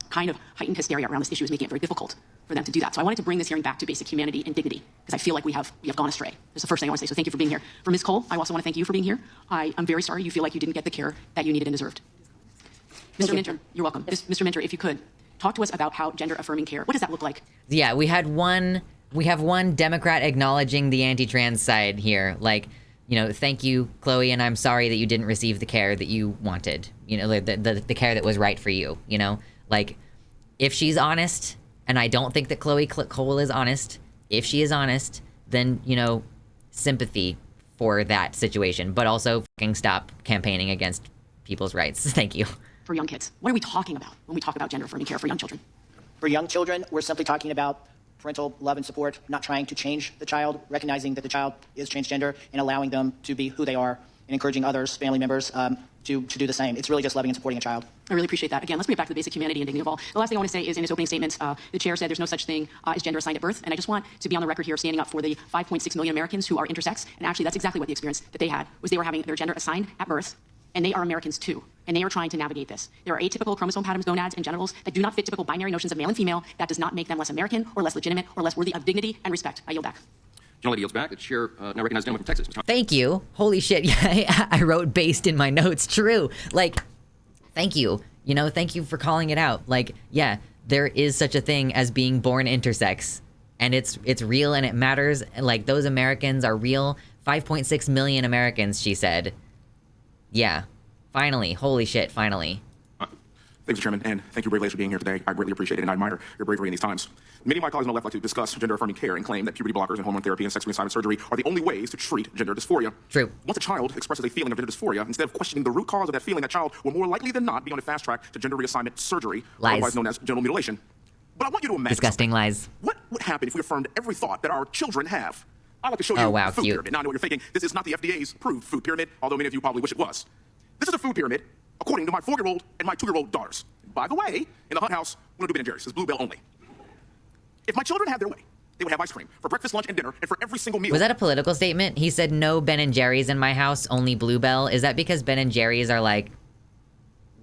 kind of heightened hysteria around this issue is making it very difficult for them to do that. So I wanted to bring this hearing back to basic humanity and dignity, because I feel like we have gone astray. That's the first thing I want to say. So thank you for being here. For Ms. Cole, I also want to thank you for being here. I'm very sorry you feel like you didn't get the care that you needed and deserved. Mr. Minter, you're welcome. Mr. Minter, if you could, talk to us about how gender-affirming care, what does that look like? Yeah, we have one Democrat acknowledging the anti-trans side here. Like, thank you, Chloe, and I'm sorry that you didn't receive the care that you wanted. The care that was right for you, Like, if she's honest, and I don't think that Chloe Cole is honest, if she is honest, then, sympathy for that situation. But also fucking stop campaigning against people's rights. Thank you. For young kids, what are we talking about when we talk about gender-affirming care for young children? For young children, we're simply talking about parental love and support, not trying to change the child, recognizing that the child is transgender and allowing them to be who they are, and encouraging others, family members, to do the same. It's really just loving and supporting a child. I really appreciate that. Again, let's bring it back to the basic humanity and dignity of all. The last thing I want to say is, in his opening statements, the chair said there's no such thing as gender assigned at birth. And I just want to be on the record here standing up for the 5.6 million Americans who are intersex. And actually, that's exactly what the experience that they had was. They were having their gender assigned at birth. And they are Americans too, and they are trying to navigate this. There are atypical chromosome patterns, gonads, and genitals that do not fit typical binary notions of male and female. That does not make them less American or less legitimate or less worthy of dignity and respect. I yield back. Gentlelady yields back. The chair now recognizes the gentleman from Texas. Thank you. Holy shit. Yeah, I wrote based in my notes. True. Like, thank you. Thank you for calling it out. Like, yeah, there is such a thing as being born intersex. And it's real and it matters. Like, those Americans are real. 5.6 million Americans, she said. Yeah, finally. Holy shit, finally. Thanks, Mr. Chairman, and thank you, brave ladies, for being here today. I greatly appreciate it, and I admire your bravery in these times. Many of my colleagues on the left like to discuss gender-affirming care and claim that puberty blockers and hormone therapy and sex reassignment surgery are the only ways to treat gender dysphoria. True. Once a child expresses a feeling of gender dysphoria, instead of questioning the root cause of that feeling, that child will more likely than not be on a fast track to gender reassignment surgery, Lies. otherwise known as genital mutilation. But I want you to imagine Disgusting something. lies. What would happen if we affirmed every thought that our children have? I'd like to show you wow, the food cute. pyramid. Now, I know what you're thinking. This is not the FDA's approved food pyramid, although many of you probably wish it was. This is a food pyramid according to my 4-year-old and my 2-year-old daughters. By the way, in the Hunt House, we don't do Ben & Jerry's. It's Bluebell only. If my children had their way, they would have ice cream for breakfast, lunch, and dinner, and for every single meal. Was that a political statement? He said no Ben & Jerry's in my house, only Bluebell. Is that because Ben & Jerry's are like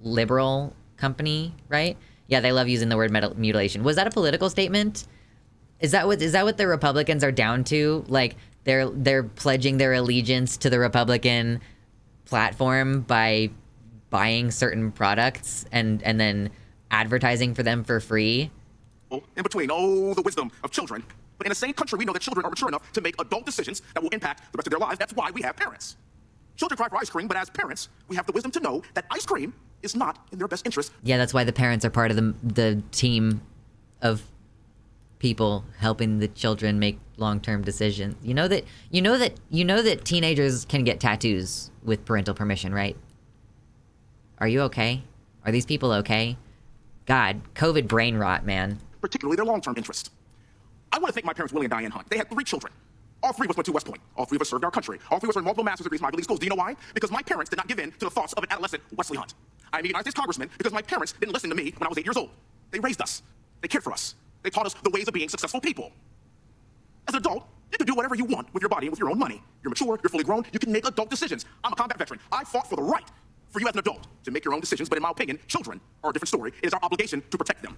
liberal company, right? Yeah, they love using the word mutilation. Was that a political statement? Is that what the Republicans are down to? Like they're pledging their allegiance to the Republican platform by buying certain products and then advertising for them for free? In between, the wisdom of children. But in the same country, we know that children are mature enough to make adult decisions that will impact the rest of their lives. That's why we have parents. Children cry for ice cream, but as parents, we have the wisdom to know that ice cream is not in their best interest. Yeah, that's why the parents are part of the team of people helping the children make long-term decisions. You know that teenagers can get tattoos with parental permission, right? Are you okay? Are these people okay? God, COVID brain rot, man. Particularly their long-term interest. I want to thank my parents, Willie and Diane Hunt. They had 3 children. All three of us went to West Point. All three of us served our country. All three of us earned multiple master's degrees from Ivy League schools. Do you know why? Because my parents did not give in to the thoughts of an adolescent Wesley Hunt. I am a United States congressman because my parents didn't listen to me when I was 8 years old. They raised us. They cared for us. They taught us the ways of being successful people. As an adult, you can do whatever you want with your body and with your own money. You're mature, you're fully grown, you can make adult decisions. I'm a combat veteran. I fought for the right for you as an adult to make your own decisions, but in my opinion, children are a different story. It is our obligation to protect them.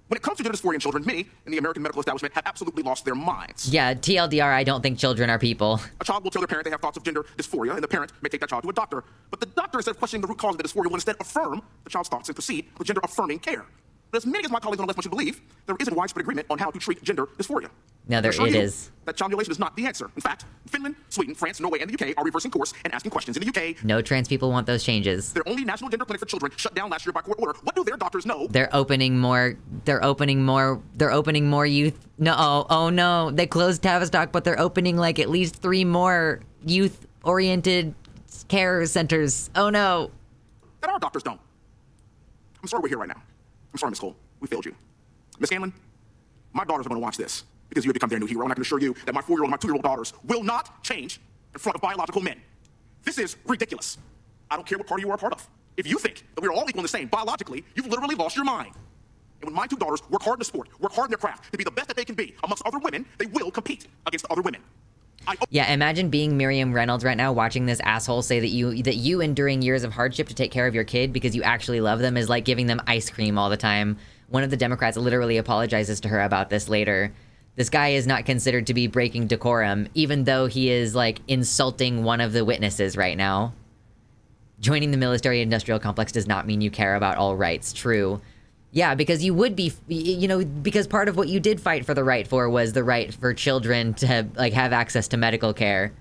When it comes to gender dysphoria in children, many in the American medical establishment have absolutely lost their minds. Yeah, TLDR, I don't think children are people. A child will tell their parent they have thoughts of gender dysphoria, and the parent may take that child to a doctor. But the doctor, instead of questioning the root cause of the dysphoria, will instead affirm the child's thoughts and proceed with gender-affirming care. But as many as my colleagues on the left want you to believe, there isn't widespread agreement on how to treat gender dysphoria. No, it is. That child mutilation is not the answer. In fact, Finland, Sweden, France, Norway, and the UK are reversing course and asking questions. In the UK, no trans people want those changes. Their only national gender clinic for children shut down last year by court order. What do their doctors know? They're opening more youth. No, oh no. They closed Tavistock, but they're opening like at least 3 more youth-oriented care centers. Oh no. That our doctors don't. I'm sorry we're here right now. I'm sorry, Miss Cole. We failed you. Miss Scanlon, my daughters are going to watch this because you have become their new hero, and I can assure you that my 4-year-old and my 2-year-old daughters will not change in front of biological men. This is ridiculous. I don't care what party you are a part of. If you think that we're all equal and the same biologically, you've literally lost your mind. And when my 2 daughters work hard in the sport, work hard in their craft to be the best that they can be amongst other women, they will compete against other women. Yeah, imagine being Miriam Reynolds right now watching this asshole say that you enduring years of hardship to take care of your kid because you actually love them is like giving them ice cream all the time. One of the Democrats literally apologizes to her about this later. This guy is not considered to be breaking decorum, even though he is like insulting one of the witnesses right now. Joining the military-industrial complex does not mean you care about all rights. True. Yeah, because you would be, because part of what you did fight for the right for was the right for children to have access to medical care.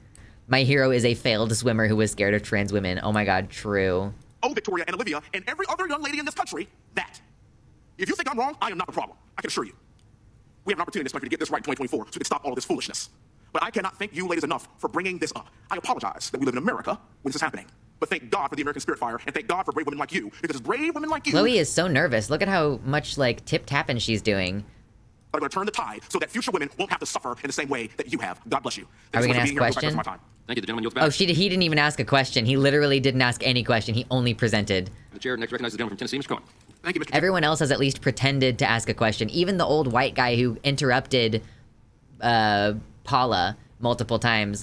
My hero is a failed swimmer who was scared of trans women. Oh my God, true. Oh, Victoria and Olivia and every other young lady in this country, that. If you think I'm wrong, I am not the problem. I can assure you. We have an opportunity in this country to get this right in 2024 so we can stop all of this foolishness. But I cannot thank you ladies enough for bringing this up. I apologize that we live in America when this is happening. But thank God for the American Spirit Fire, and thank God for brave women like you, because brave women like you... Chloe is so nervous. Look at how much, tip-tapping she's doing. I'm going to turn the tide so that future women won't have to suffer in the same way that you have. God bless you. Are we going to ask a question? Thank you. The gentleman yields back. Oh, he didn't even ask a question. He literally didn't ask any question. He only presented. The chair next recognizes the gentleman from Tennessee, Mr. Cohen. Thank you, Mr. Everyone else has at least pretended to ask a question. Even the old white guy who interrupted Paula multiple times,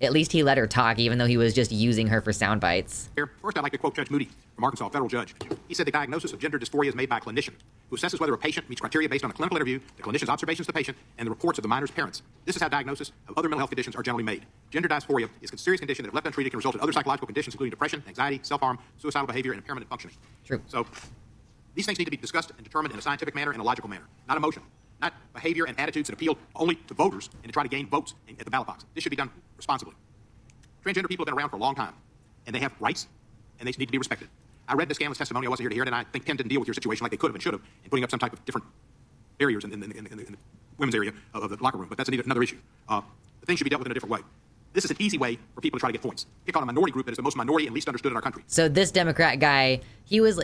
at least he let her talk, even though he was just using her for sound bites. First, I'd like to quote Judge Moody from Arkansas, federal judge. He said the diagnosis of gender dysphoria is made by a clinician who assesses whether a patient meets criteria based on a clinical interview, the clinician's observations of the patient, and the reports of the minor's parents. This is how diagnosis of other mental health conditions are generally made. Gender dysphoria is a serious condition that, if left untreated, can result in other psychological conditions, including depression, anxiety, self-harm, suicidal behavior, and impairment in functioning. True. So these things need to be discussed and determined in a scientific manner and a logical manner, not emotional, not behavior and attitudes that appeal only to voters and to try to gain votes at the ballot box. This should be done responsibly. Transgender people have been around for a long time, and they have rights, and they need to be respected. I read Ms. Scanlon's testimony. I wasn't here to hear it, and I think Penn didn't deal with your situation like they could have and should have in putting up some type of different barriers in the women's area of the locker room, but that's another issue. The thing should be dealt with in a different way. This is an easy way for people to try to get points. Pick on a minority group that is the most minority and least understood in our country. So this Democrat guy,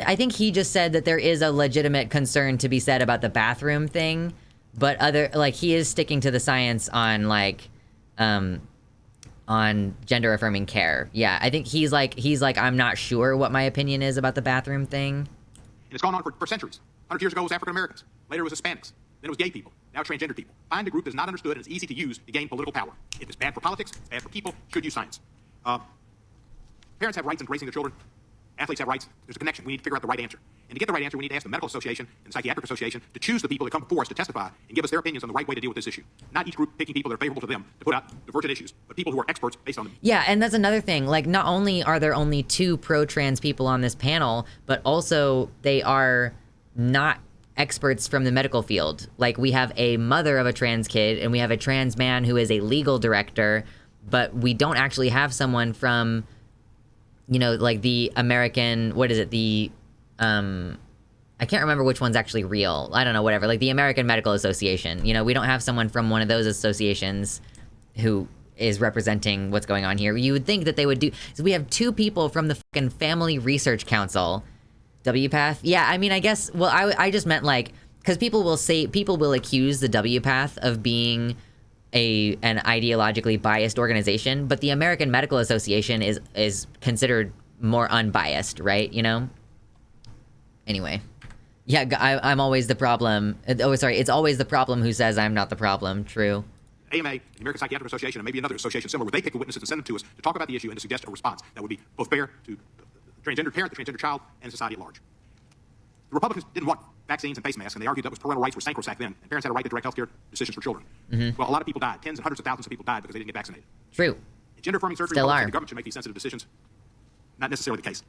I think he just said that there is a legitimate concern to be said about the bathroom thing, but he is sticking to the science on gender affirming care. Yeah, I think he's like, I'm not sure what my opinion is about the bathroom thing. And it's gone on for centuries. 100 years ago it was African Americans. Later it was Hispanics. Then it was gay people. Now it's transgender people. Find a group that's not understood and it's easy to use to gain political power. If it's bad for politics, it's bad for people, should use science. Parents have rights in raising their children. Athletes have rights. There's a connection. We need to figure out the right answer. And to get the right answer, we need to ask the Medical Association and the Psychiatric Association to choose the people that come before us to testify and give us their opinions on the right way to deal with this issue. Not each group picking people that are favorable to them to put out divergent issues, but people who are experts based on them. Yeah, and that's another thing. Not only are there only 2 pro-trans people on this panel, but also they are not experts from the medical field. We have a mother of a trans kid, and we have a trans man who is a legal director, but we don't actually have someone from... the American, I can't remember which one's actually real. I don't know, whatever. The American Medical Association. We don't have someone from one of those associations who is representing what's going on here. You would think that they would do... So we have 2 people from the fucking Family Research Council. WPATH? Yeah, I mean, I guess... Well, I just meant, because people will accuse the WPATH of being... an ideologically biased organization, but the American Medical Association is considered more unbiased, right? You know? Anyway. Yeah, I'm always the problem. Oh, sorry. It's always the problem who says I'm not the problem. True. AMA, the American Psychiatric Association, and maybe another association similar, where they pick the witnesses and send them to us to talk about the issue and to suggest a response that would be both fair to the transgender parent, the transgender child, and society at large. The Republicans didn't want vaccines and face masks, and they argued that parental rights were sacrosanct then, and parents had a right to direct healthcare decisions for children. Well, a lot of people died. Tens and hundreds of thousands of people died because they didn't get vaccinated. True. In gender-affirming surgery, Still are. the government should make these sensitive decisions. Not necessarily the case.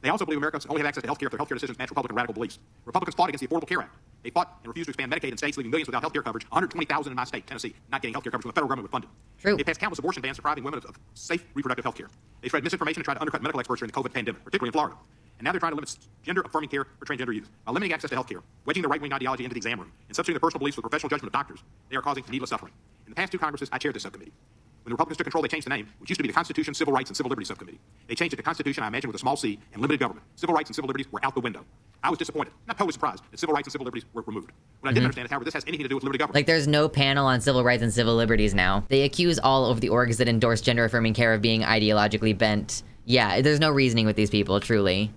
They also believe Americans only have access to healthcare if their healthcare decisions match Republican radical beliefs. Republicans fought against the Affordable Care Act. They fought and refused to expand Medicaid in states, leaving millions without healthcare coverage. 120,000 in my state, Tennessee, not getting healthcare coverage when the federal government would fund it. True. They passed countless abortion bans depriving women of safe reproductive healthcare. They spread misinformation and tried to undercut medical experts during the COVID pandemic, particularly in Florida. And now they're trying to limit gender-affirming care for transgender youth. By limiting access to healthcare, wedging the right-wing ideology into the exam room, and substituting the personal beliefs with the professional judgment of doctors, they are causing needless suffering. In the past two Congresses, I chaired this subcommittee. When the Republicans took control, they changed the name, which used to be the Constitution, Civil Rights, and Civil Liberties Subcommittee. They changed it to Constitution, I imagine, with a small c, and limited government. Civil rights and civil liberties were out the window. I was disappointed, not totally surprised, that civil rights and civil liberties were removed. What I didn't understand is, however, this has anything to do with limited government. Like, there's no panel on civil rights and civil liberties now. They accuse all of the orgs that endorse gender-affirming care of being ideologically bent. Yeah, there's no reasoning with these people, truly.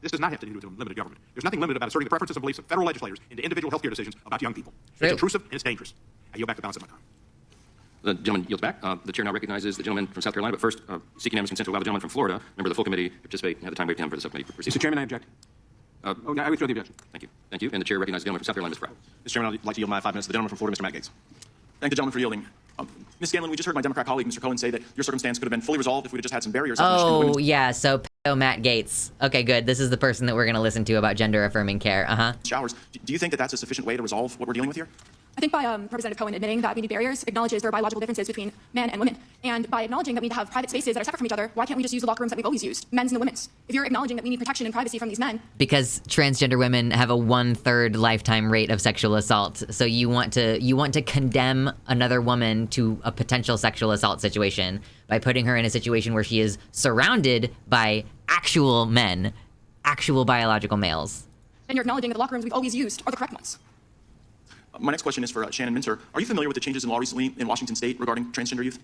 This does not have to do with limited government. There's nothing limited about asserting the preferences and beliefs of federal legislators into individual healthcare decisions about young people. True. It's intrusive and it's dangerous. I yield back the balance of my time. The gentleman yields back. The chair now recognizes the gentleman from South Carolina, but first, seeking unanimous consent to allow the gentleman from Florida, member of the full committee, to participate at the time waiting for the subcommittee. Mr. Chairman, I object. I withdraw the objection. Thank you. Thank you. And the chair recognizes the gentleman from South Carolina, Ms. Pratt. Mr. Chairman, I'd like to yield my 5 minutes to the gentleman from Florida, Mr. Matt Gates. Thank the gentleman for yielding. Ms. Scanlon, we just heard my Democrat colleague, Mr. Cohen, say that your circumstance could have been fully resolved if we had just had some barriers. Oh, yeah, so Matt Gates. Okay, good. This is the person that we're going to listen to about gender-affirming care. Showers. Do you think that that's a sufficient way to resolve what we're dealing with here? I think by Representative Cohen admitting that we need barriers acknowledges there are biological differences between men and women. And by acknowledging that we need to have private spaces that are separate from each other, why can't we just use the locker rooms that we've always used, men's and the women's? If you're acknowledging that we need protection and privacy from these men. Because transgender women have a 1/3 lifetime rate of sexual assault. So you want to condemn another woman to a potential sexual assault situation by putting her in a situation where she is surrounded by actual men, actual biological males. And you're acknowledging that the locker rooms we've always used are the correct ones. My next question is for Shannon Minter. Are you familiar with the changes in law recently in Washington State regarding transgender youth?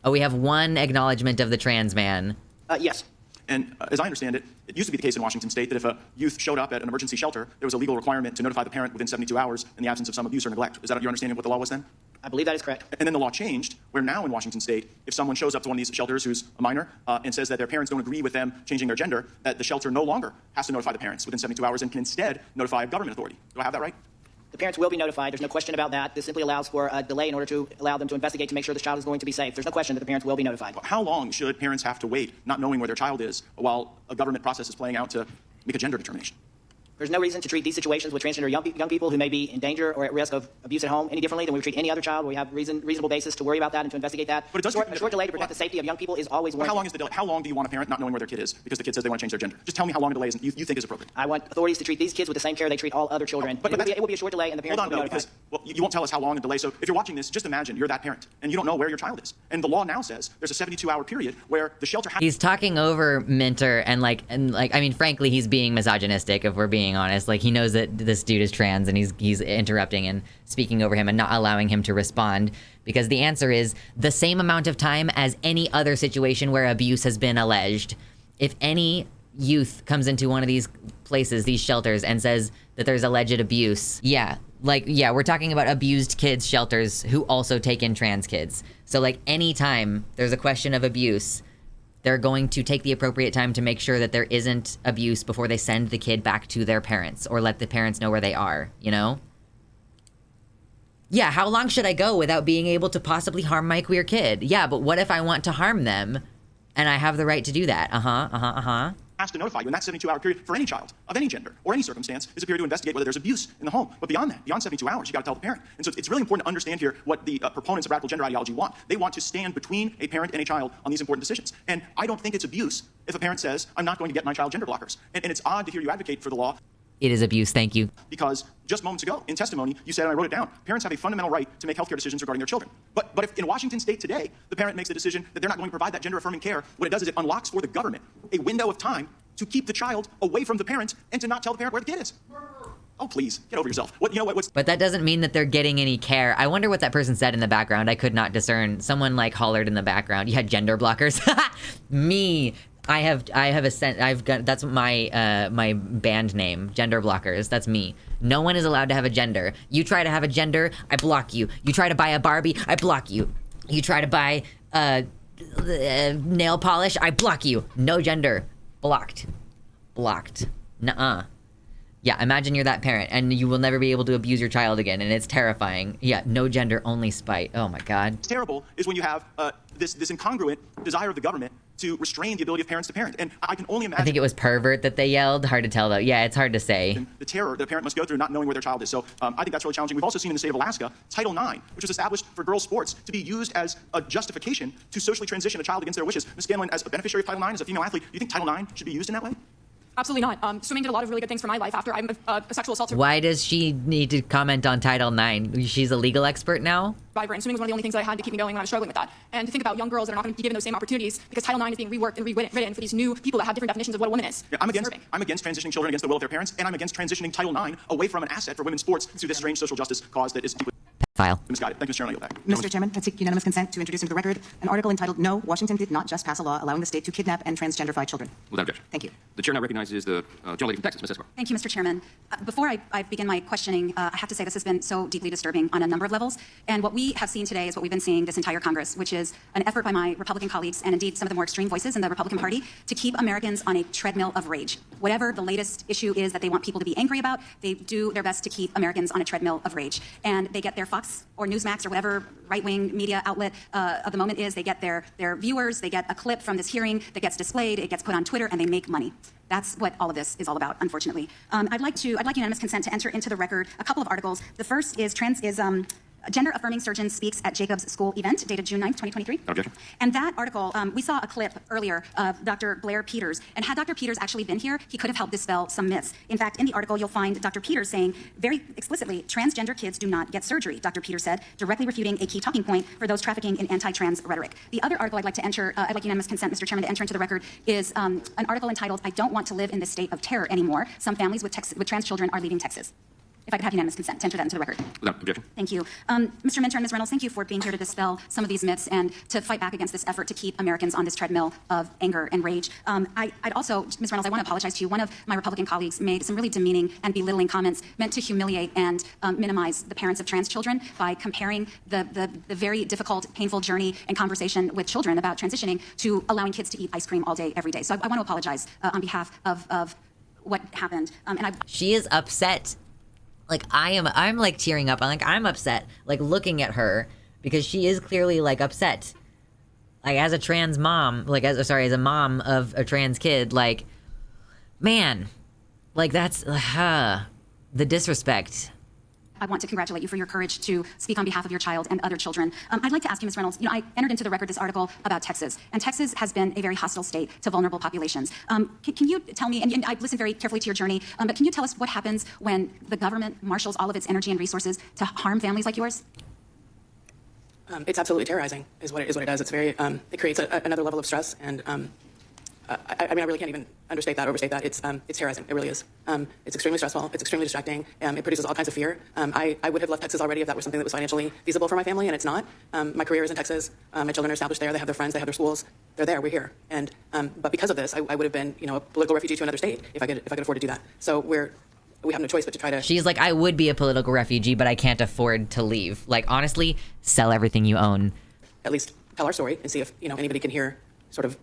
Oh, we have one acknowledgement of the trans man. Yes. And as I understand it, it used to be the case in Washington State that if a youth showed up at an emergency shelter, there was a legal requirement to notify the parent within 72 hours in the absence of some abuse or neglect. Is that your understanding of what the law was then? I believe that is correct. And then the law changed, where now in Washington State, if someone shows up to one of these shelters who's a minor and says that their parents don't agree with them changing their gender, that the shelter no longer has to notify the parents within 72 hours and can instead notify a government authority. Do I have that right? The parents will be notified. There's no question about that. This simply allows for a delay in order to allow them to investigate to make sure this child is going to be safe. There's no question that the parents will be notified. How long should parents have to wait, not knowing where their child is, while a government process is playing out to make a gender determination? There's no reason to treat these situations with transgender young people who may be in danger or at risk of abuse at home any differently than we would treat any other child. We have reasonable basis to worry about that and to investigate that. But it does a short delay to protect the safety of young people is always warranted. How long is the delay? How long do you want a parent not knowing where their kid is because the kid says they want to change their gender? Just tell me how long a delay is you think is appropriate. I want authorities to treat these kids with the same care they treat all other children. But it will be a short delay, and the parents will be notified. Because you won't tell us how long a delay. So if you're watching this, just imagine you're that parent and you don't know where your child is. And the law now says there's a 72-hour period where the shelter has. He's talking over Minter and I mean, frankly, he's being misogynistic if we're being honest. Like, he knows that this dude is trans and he's interrupting and speaking over him and not allowing him to respond, because the answer is the same amount of time as any other situation where abuse has been alleged. If any youth comes into one of these places, these shelters, and says that there's alleged abuse, we're talking about abused kids shelters who also take in trans kids. So anytime there's a question of abuse, they're going to take the appropriate time to make sure that there isn't abuse before they send the kid back to their parents or let the parents know where they are, you know? Yeah, how long should I go without being able to possibly harm my queer kid? Yeah, but what if I want to harm them and I have the right to do that? Has to notify you in that 72-hour period for any child of any gender or any circumstance is a period to investigate whether there's abuse in the home. But beyond that, beyond 72 hours, you got to tell the parent. And so it's really important to understand here what the proponents of radical gender ideology want. They want to stand between a parent and a child on these important decisions. And I don't think it's abuse if a parent says, I'm not going to get my child gender blockers. And it's odd to hear you advocate for the law. It is abuse, thank you. Because just moments ago, in testimony, you said, and I wrote it down, parents have a fundamental right to make healthcare decisions regarding their children. But if in Washington State today, the parent makes the decision that they're not going to provide that gender-affirming care, what it does is it unlocks for the government a window of time to keep the child away from the parent and to not tell the parent where the kid is. Oh, please, get over yourself. What, you know what, what's... But that doesn't mean that they're getting any care. I wonder what that person said in the background. I could not discern. Someone like hollered in the background. You had gender blockers. Me. That's my my band name, Gender Blockers. That's me. No one is allowed to have a gender. You try to have a gender, I block you. You try to buy a Barbie, I block you. You try to buy nail polish, I block you. No gender. Blocked. Nuh-uh. Yeah, imagine you're that parent and you will never be able to abuse your child again, and it's terrifying. Yeah, no gender, only spite. Oh my God. What's terrible is when you have this incongruent desire of the government to restrain the ability of parents to parent. And I can only imagine... I think it was pervert that they yelled. Hard to tell, though. Yeah, it's hard to say. The terror that a parent must go through not knowing where their child is. So I think that's really challenging. We've also seen in the state of Alaska, Title IX, which was established for girls' sports, to be used as a justification to socially transition a child against their wishes. Ms. Scanlon, as a beneficiary of Title IX, as a female athlete, do you think Title IX should be used in that way? Absolutely not. Swimming did a lot of really good things for my life after I'm a sexual assault survivor. Why does she need to comment on Title IX? She's a legal expert now? And swimming was one of the only things that I had to keep me going when I was struggling with that. And to think about young girls that are not going to be given those same opportunities because Title IX is being reworked and rewritten for these new people that have different definitions of what a woman is. Yeah, I'm against transitioning children against the will of their parents, and I'm against transitioning Title IX away from an asset for women's sports to this strange social justice cause that is deeply misguided. Thank you, Mr. Chairman. I yield back. Mr. Chairman, I seek unanimous consent to introduce into the record an article entitled, "No, Washington did not just pass a law allowing the state to kidnap and transgenderify children." Without objection. Thank you. The chair now recognizes the gentlelady from Texas, Ms. Escobar. Thank you, Mr. Chairman. Before I begin my questioning, I have to say this has been so deeply disturbing on a number of levels. And what we have seen today is what we've been seeing this entire Congress, which is an effort by my Republican colleagues and indeed some of the more extreme voices in the Republican Party to keep Americans on a treadmill of rage. Whatever the latest issue is that they want people to be angry about, they do their best to keep Americans on a treadmill of rage. And they get their Fox or Newsmax or whatever right-wing media outlet of the moment is, they get their viewers, they get a clip from this hearing that gets displayed, it gets put on Twitter, and they make money. That's what all of this is all about, unfortunately. I'd like unanimous consent to enter into the record a couple of articles. The first is Gender-affirming surgeon speaks at Jacobs School event, dated June 9th, 2023. Objection. And that article, we saw a clip earlier of Dr. Blair Peters. And had Dr. Peters actually been here, he could have helped dispel some myths. In fact, in the article, you'll find Dr. Peters saying very explicitly, transgender kids do not get surgery, Dr. Peters said, directly refuting a key talking point for those trafficking in anti-trans rhetoric. The other article I'd like unanimous consent, Mr. Chairman, to enter into the record is an article entitled, "I Don't Want to Live in This State of Terror Anymore. Some families with trans children are leaving Texas." If I could have unanimous consent to enter that into the record. Without objection. Thank you. Mr. Minter and Ms. Reynolds, thank you for being here to dispel some of these myths and to fight back against this effort to keep Americans on this treadmill of anger and rage. I'd also, Ms. Reynolds, I want to apologize to you. One of my Republican colleagues made some really demeaning and belittling comments meant to humiliate and minimize the parents of trans children by comparing the very difficult, painful journey and conversation with children about transitioning to allowing kids to eat ice cream all day, every day. So I want to apologize on behalf of what happened. She is upset. Like, I'm like tearing up. I'm upset, like looking at her because she is clearly like upset. Like as a trans mom, as a mom of a trans kid, like, man, like that's the disrespect. I want to congratulate you for your courage to speak on behalf of your child and other children. I'd like to ask you, Ms. Reynolds, I entered into the record this article about Texas, and Texas has been a very hostile state to vulnerable populations. Can you tell me, and I've listened very carefully to your journey, but can you tell us what happens when the government marshals all of its energy and resources to harm families like yours? It's absolutely terrorizing, is what it does. It's very, it creates another level of stress, and I really can't even overstate that. It's terrorizing. It really is. It's extremely stressful. It's extremely distracting. It produces all kinds of fear. I would have left Texas already if that was something that was financially feasible for my family, and it's not. My career is in Texas. My children are established there. They have their friends. They have their schools. They're there. We're here. And but because of this, I would have been, a political refugee to another state if I could afford to do that. So we have no choice but to try to. She's like, I would be a political refugee, but I can't afford to leave. Like, honestly, sell everything you own. At least tell our story and see if anybody can hear sort of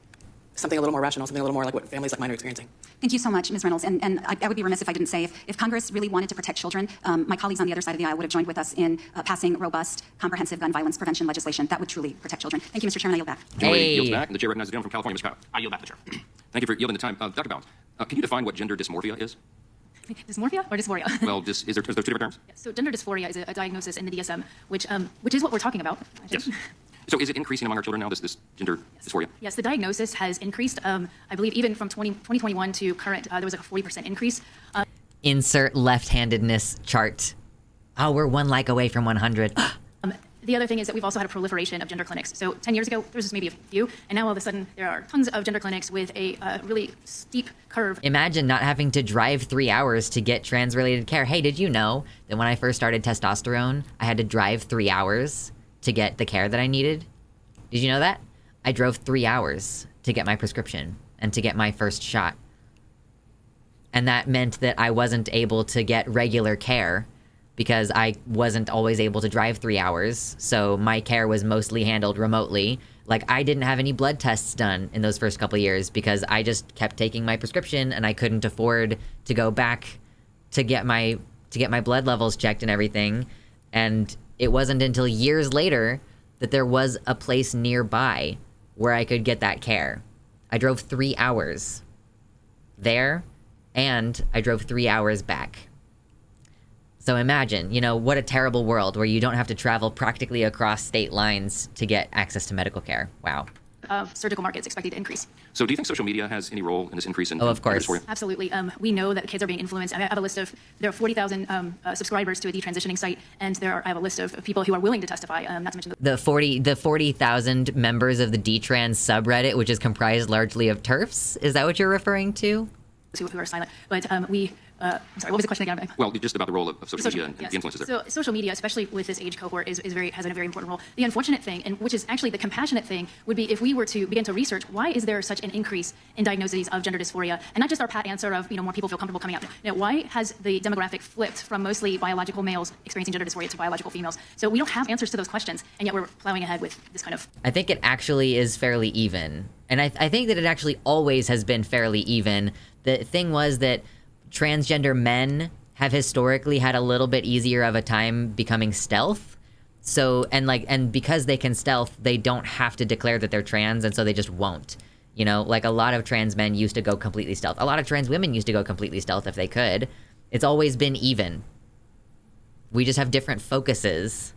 something a little more rational, something a little more like what families like mine are experiencing. Thank you so much, Ms. Reynolds. And I would be remiss if I didn't say, if Congress really wanted to protect children, my colleagues on the other side of the aisle would have joined with us in passing robust, comprehensive gun violence prevention legislation that would truly protect children. Thank you, Mr. Chairman. I yield back. Yields back, and the chair recognizes the gentleman from California, Ms. Powell. I yield back to the chair. Thank you for yielding the time. Dr. Bowens, can you define what gender dysmorphia is? Dysmorphia or dysphoria? Well, is there two different terms? Yes, so gender dysphoria is a diagnosis in the DSM, which is what we're talking about. Yes. So is it increasing among our children now, this gender dysphoria? Yes, the diagnosis has increased. I believe even from 2021 to current, there was like a 40% increase. Insert left-handedness chart. Oh, we're one like away from 100. The other thing is that we've also had a proliferation of gender clinics. So 10 years ago, there was just maybe a few, and now all of a sudden there are tons of gender clinics with a really steep curve. Imagine not having to drive 3 hours to get trans-related care. Hey, did you know that when I first started testosterone, I had to drive 3 hours to get the care that I needed? Did you know that? I drove 3 hours to get my prescription and to get my first shot. And that meant that I wasn't able to get regular care because I wasn't always able to drive 3 hours. So my care was mostly handled remotely. Like, I didn't have any blood tests done in those first couple of years because I just kept taking my prescription and I couldn't afford to go back to get my blood levels checked and everything. And it wasn't until years later that there was a place nearby where I could get that care. I drove 3 hours there, and I drove 3 hours back. So imagine, you know, what a terrible world where you don't have to travel practically across state lines to get access to medical care. Wow. Of surgical markets expected to increase. So do you think social media has any role in this increase in of course. dysphoria? Absolutely. We know that kids are being influenced. I have a list of, there are 40,000 subscribers to a detransitioning site, and I have a list of people who are willing to testify, not to mention the 40,000 members of the Detrans subreddit, which is comprised largely of TERFs. Is that what you're referring to? who are silent. But I'm sorry, what was the question again? Well, just about the role of social media and yes. the influences there. So social media, especially with this age cohort, has a very important role. The unfortunate thing, and which is actually the compassionate thing, would be if we were to begin to research why is there such an increase in diagnoses of gender dysphoria, and not just our pat answer of more people feel comfortable coming out. Why has the demographic flipped from mostly biological males experiencing gender dysphoria to biological females? So we don't have answers to those questions, and yet we're plowing ahead with this kind of. I think it actually is fairly even, and I think that it actually always has been fairly even. The thing was that transgender men have historically had a little bit easier of a time becoming stealth. So, and because they can stealth, they don't have to declare that they're trans, and so they just won't. Like a lot of trans men used to go completely stealth. A lot of trans women used to go completely stealth if they could. It's always been even. We just have different focuses.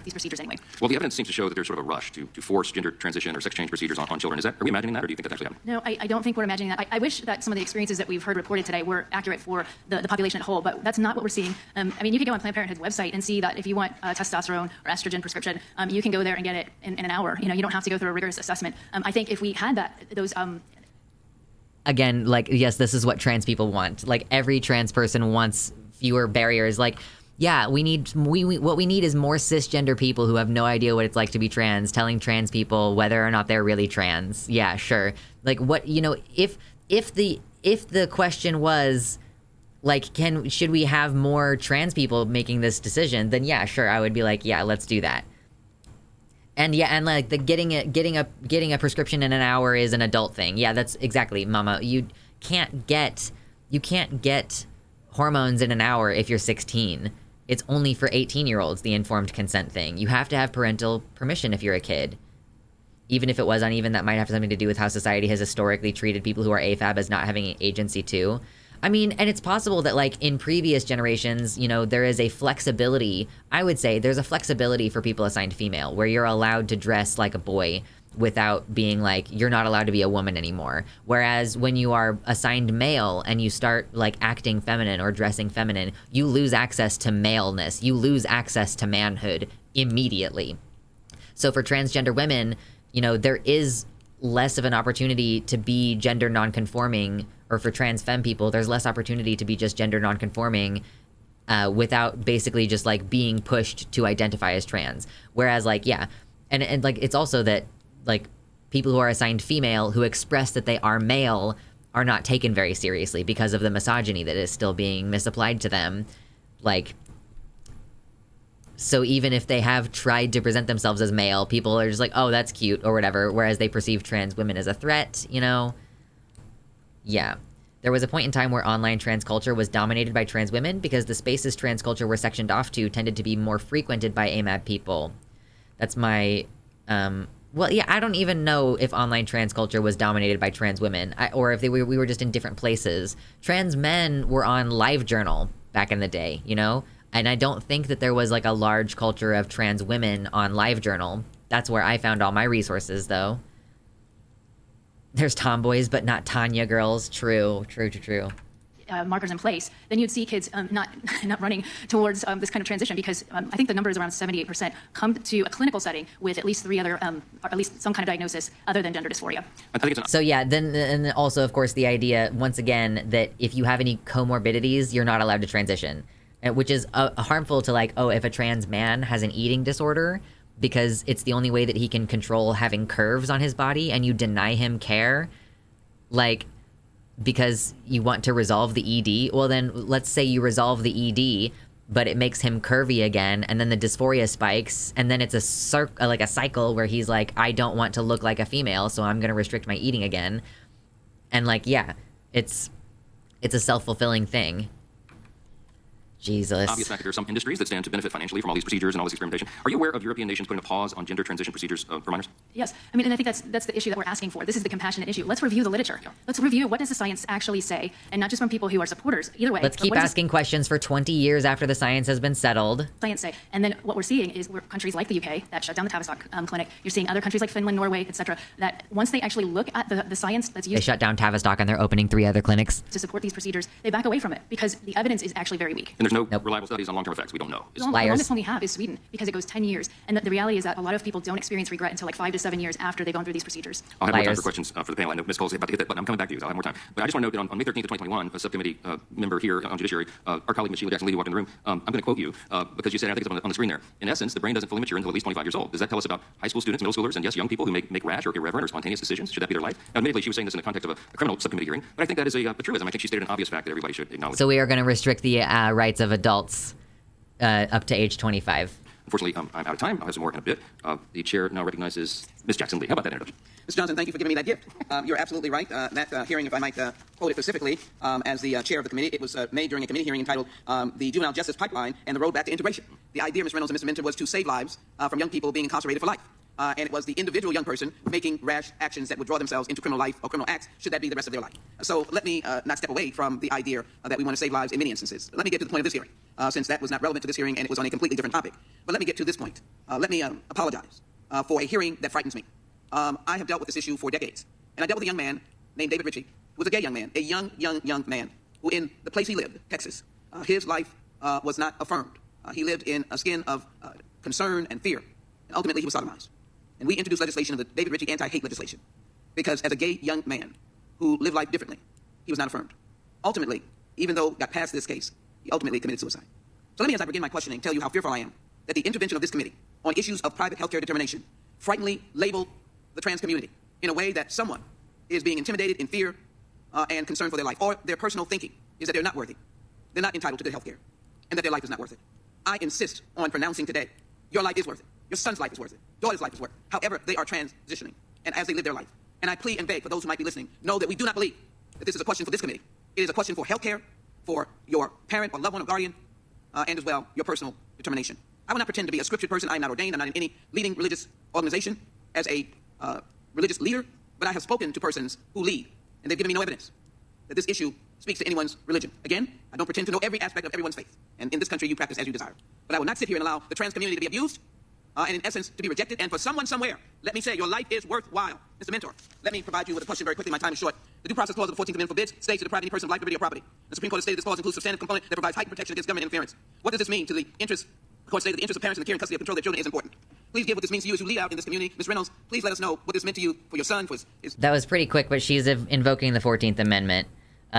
These procedures anyway. Well, the evidence seems to show that there's sort of a rush to force gender transition or sex change procedures on children. Are we imagining that, or do you think that's actually happening? No, I don't think we're imagining that. I wish that some of the experiences that we've heard reported today were accurate for the population at whole, but that's not what we're seeing. You could go on Planned Parenthood's website and see that if you want testosterone or estrogen prescription, you can go there and get it in an hour. You don't have to go through a rigorous assessment. I think if we had those. Again, yes, this is what trans people want. Every trans person wants fewer barriers. Yeah, what we need is more cisgender people who have no idea what it's like to be trans, telling trans people whether or not they're really trans. Yeah, sure. If the question was, should we have more trans people making this decision, then yeah, sure, I would be yeah, let's do that. And yeah, and getting a prescription in an hour is an adult thing. Yeah, that's exactly, Mama. You can't get hormones in an hour if you're 16. It's only for 18-year-olds, the informed consent thing. You have to have parental permission if you're a kid. Even if it was uneven, that might have something to do with how society has historically treated people who are AFAB as not having agency too. And it's possible that in previous generations, there is a flexibility. I would say there's a flexibility for people assigned female where you're allowed to dress like a boy without being you're not allowed to be a woman anymore. Whereas when you are assigned male and you start acting feminine or dressing feminine, you lose access to maleness. You lose access to manhood immediately. So for transgender women, there is less of an opportunity to be gender nonconforming, or for trans femme people, there's less opportunity to be just gender nonconforming without basically just being pushed to identify as trans. Whereas yeah, and it's also that people who are assigned female who express that they are male are not taken very seriously because of the misogyny that is still being misapplied to them. So even if they have tried to present themselves as male, people are just oh, that's cute or whatever, whereas they perceive trans women as a threat, Yeah. There was a point in time where online trans culture was dominated by trans women because the spaces trans culture were sectioned off to tended to be more frequented by AMAB people. That's my, well, yeah, I don't even know if online trans culture was dominated by trans women, or if we were just in different places. Trans men were on LiveJournal back in the day, And I don't think that there was a large culture of trans women on LiveJournal. That's where I found all my resources, though. There's tomboys, but not Tanya girls. True. markers in place, then you'd see kids not running towards this kind of transition, because I think the number is around 78% come to a clinical setting with at least 3 other, or at least some kind of diagnosis other than gender dysphoria. So yeah, then and also of course the idea once again that if you have any comorbidities, you're not allowed to transition, which is harmful to like, oh, if a trans man has an eating disorder because it's the only way that he can control having curves on his body, and you deny him care, like, because you want to resolve the ED, well then let's say you resolve the ED, but it makes him curvy again, and then the dysphoria spikes, and then it's a cycle where he's like, I don't want to look like a female, so I'm gonna restrict my eating again. And like, yeah, it's a self-fulfilling thing. Jesus. Obvious fact that there are some industries that stand to benefit financially from all these procedures and all this experimentation. Are you aware of European nations putting a pause on gender transition procedures for minors? Yes. I mean, and I think that's the issue that we're asking for. This is the compassionate issue. Let's review the literature. Yeah. Let's review what does the science actually say, and not just from people who are supporters. Either way. Let's keep asking questions for 20 years after the science has been settled. Science say. And then what we're seeing is countries like the UK that shut down the Tavistock clinic. You're seeing other countries like Finland, Norway, etc. that once they actually look at the science that's used. They shut down Tavistock and they're opening 3 other clinics to support these procedures. They back away from it because the evidence is actually very weak. And there's no reliable studies on long-term effects. We don't know. The longest one we have is Sweden, because it goes 10 years. And the reality is that a lot of people don't experience regret until like 5 to 7 years after they've gone through these procedures. I'll have more time for questions for the panel. I know Ms. Cole's about to hit that, but I'm coming back to you, so I'll have more time. But I just want to note that on May 13th of 2021, a subcommittee member here on Judiciary, our colleague Ms. Sheila Jackson-Lee walked in the room. I'm going to quote you because you said, I think it's on the screen there. In essence, the brain doesn't fully mature until at least 25 years old. Does that tell us about high school students, middle schoolers, and yes, young people who make rash or irreverent or spontaneous decisions? Should that be their life? Now, admittedly, she was saying this in the context of a criminal subcommittee hearing, but I think that is a truism. I think she stated an obvious fact that everybody should acknowledge. So we are going to restrict the rights of adults up to age 25. Unfortunately, I'm out of time. I'll have some more in a bit. The chair now recognizes Ms. Jackson-Lee. How about that introduction? Mr. Johnson, thank you for giving me that gift. You're absolutely right. That hearing, if I might quote it specifically, as the chair of the committee, it was made during a committee hearing entitled The Juvenile Justice Pipeline and the Road Back to Integration. The idea, Ms. Reynolds and Mr. Minter, was to save lives from young people being incarcerated for life. And it was the individual young person making rash actions that would draw themselves into criminal life or criminal acts, should that be the rest of their life. So let me not step away from the idea that we want to save lives in many instances. Let me get to the point of this hearing, since that was not relevant to this hearing and it was on a completely different topic. But let me get to this point. Let me apologize for a hearing that frightens me. I have dealt with this issue for decades. And I dealt with a young man named David Ritchie, who was a gay young man, a young man, who in the place he lived, Texas, his life was not affirmed. He lived in a skin of concern and fear. And ultimately, he was sodomized. And we introduced legislation of the David Ritchie anti-hate legislation. Because as a gay young man who lived life differently, he was not affirmed. Ultimately, even though got past this case, he ultimately committed suicide. So let me, as I begin my questioning, tell you how fearful I am that the intervention of this committee on issues of private healthcare determination frighteningly labeled the trans community in a way that someone is being intimidated in fear and concern for their life, or their personal thinking is that they're not worthy, they're not entitled to good healthcare, and that their life is not worth it. I insist on pronouncing today, your life is worth it. Your son's life is worth it. Daughter's life is worth it. However, they are transitioning and as they live their life. And I plead and beg for those who might be listening, know that we do not believe that this is a question for this committee. It is a question for health care, for your parent or loved one or guardian, and as well, your personal determination. I will not pretend to be a scriptured person. I am not ordained. I'm not in any leading religious organization as a religious leader, but I have spoken to persons who lead, and they've given me no evidence that this issue speaks to anyone's religion. Again, I don't pretend to know every aspect of everyone's faith. And in this country, you practice as you desire. But I will not sit here and allow the trans community to be abused, and in essence, to be rejected, and for someone somewhere, let me say, your life is worthwhile. Mr. Mentor, let me provide you with a question very quickly. My time is short. The Due Process Clause of the 14th Amendment forbids states to deprive any person of life, liberty, or property. The Supreme Court has stated this clause includes a substantive component that provides heightened protection against government interference. What does this mean to the interest? The court stated that the interest of parents in the care and custody of control of their children is important. Please give what this means to you as you lead out in this community. Ms. Reynolds, please let us know what this meant to you, for your son, for his... That was pretty quick, but she's invoking the 14th Amendment.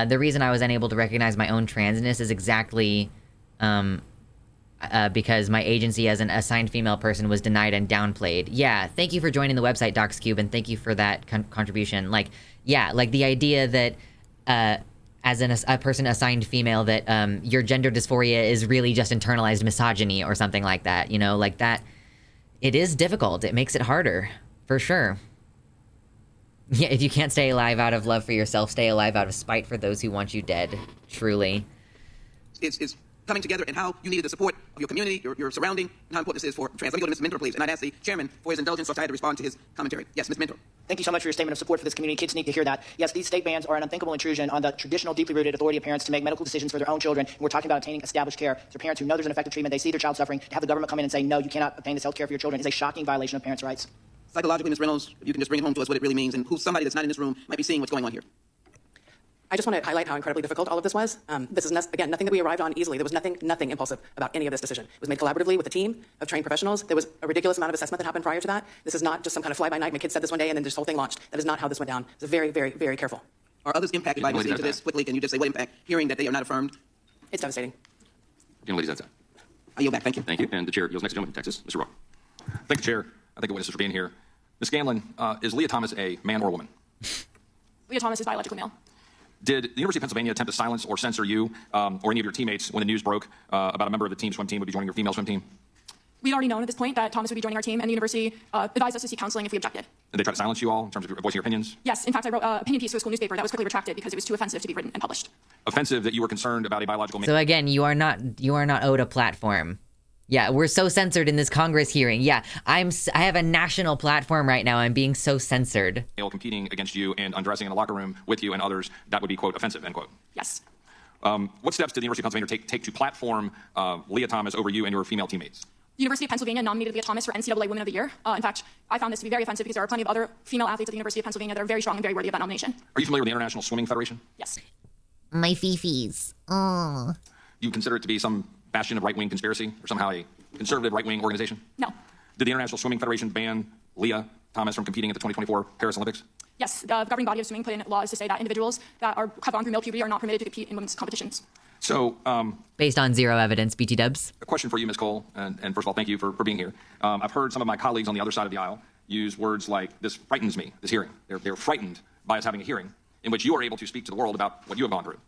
The reason I was unable to recognize my own transness is exactly... because my agency as an assigned female person was denied and downplayed. Yeah, thank you for joining the website, DocsCube, and thank you for that contribution. Like, yeah, like the idea that as a person assigned female that your gender dysphoria is really just internalized misogyny or something like that, you know, like that. It is difficult. It makes it harder, for sure. Yeah, if you can't stay alive out of love for yourself, stay alive out of spite for those who want you dead, truly. It's coming together and how you needed the support of your community, your surrounding, and how important this is for trans. Let me go to Mr. Mentor, please. And I'd ask the chairman for his indulgence, so I had to respond to his commentary. Yes, Ms. Mentor. Thank you so much for your statement of support for this community. Kids need to hear that. Yes, these state bans are an unthinkable intrusion on the traditional, deeply rooted authority of parents to make medical decisions for their own children. And we're talking about obtaining established care. So parents who know there's an effective treatment, they see their child suffering, to have the government come in and say, no, you cannot obtain this health care for your children is a shocking violation of parents' rights. Psychologically, Ms. Reynolds, you can just bring it home to us what it really means, and who somebody that's not in this room might be seeing what's going on here. I just want to highlight how incredibly difficult all of this was. This is, again, nothing that we arrived on easily. There was nothing impulsive about any of this decision. It was made collaboratively with a team of trained professionals. There was a ridiculous amount of assessment that happened prior to that. This is not just some kind of fly-by-night. My kid said this one day, and then this whole thing launched. That is not how this went down. It's very, very, very careful. Are others impacted by listening to this quickly? Can you just say what impact? Hearing that they are not affirmed? It's devastating. Ladies and gentlemen. I yield back. Thank you. Thank you. And the chair yields next to gentleman from Texas, Mr. Rowe. Thank you, Chair. I thank the witnesses for being here. Ms. Scanlon, is Leah Thomas a man or a woman? Leah Thomas is biologically male. Did the University of Pennsylvania attempt to silence or censor you or any of your teammates when the news broke about a member of the team swim team would be joining your female swim team? We'd already known at this point that Thomas would be joining our team, and the university advised us to seek counseling if we objected. Did they try to silence you all in terms of voicing your opinions? Yes, in fact, I wrote an opinion piece to a school newspaper that was quickly retracted because it was too offensive to be written and published. Offensive that you were concerned about a biological male. So again, you are not owed a platform. Yeah, we're so censored in this Congress hearing. Yeah, I have a national platform right now. I'm being so censored. Competing against you and undressing in a locker room with you and others, that would be, quote, offensive, end quote. Yes. What steps did the University of Pennsylvania take to platform Leah Thomas over you and your female teammates? The University of Pennsylvania nominated Leah Thomas for NCAA Women of the Year. In fact, I found this to be very offensive because there are plenty of other female athletes at the University of Pennsylvania that are very strong and very worthy of that nomination. Are you familiar with the International Swimming Federation? Yes. My fifis. Oh. You consider it to be some bastion of right-wing conspiracy or somehow a conservative right-wing organization? No. Did the International Swimming Federation ban Leah Thomas from competing at the 2024 Paris Olympics? Yes, the governing body of swimming put in laws to say that individuals that have gone through male puberty are not permitted to compete in women's competitions. So, based on zero evidence, BT dubs. A question for you, Ms. Cole, and first of all, thank you for being here. I've heard some of my colleagues on the other side of the aisle use words like, this frightens me, this hearing. They're frightened by us having a hearing in which you are able to speak to the world about what you have gone through.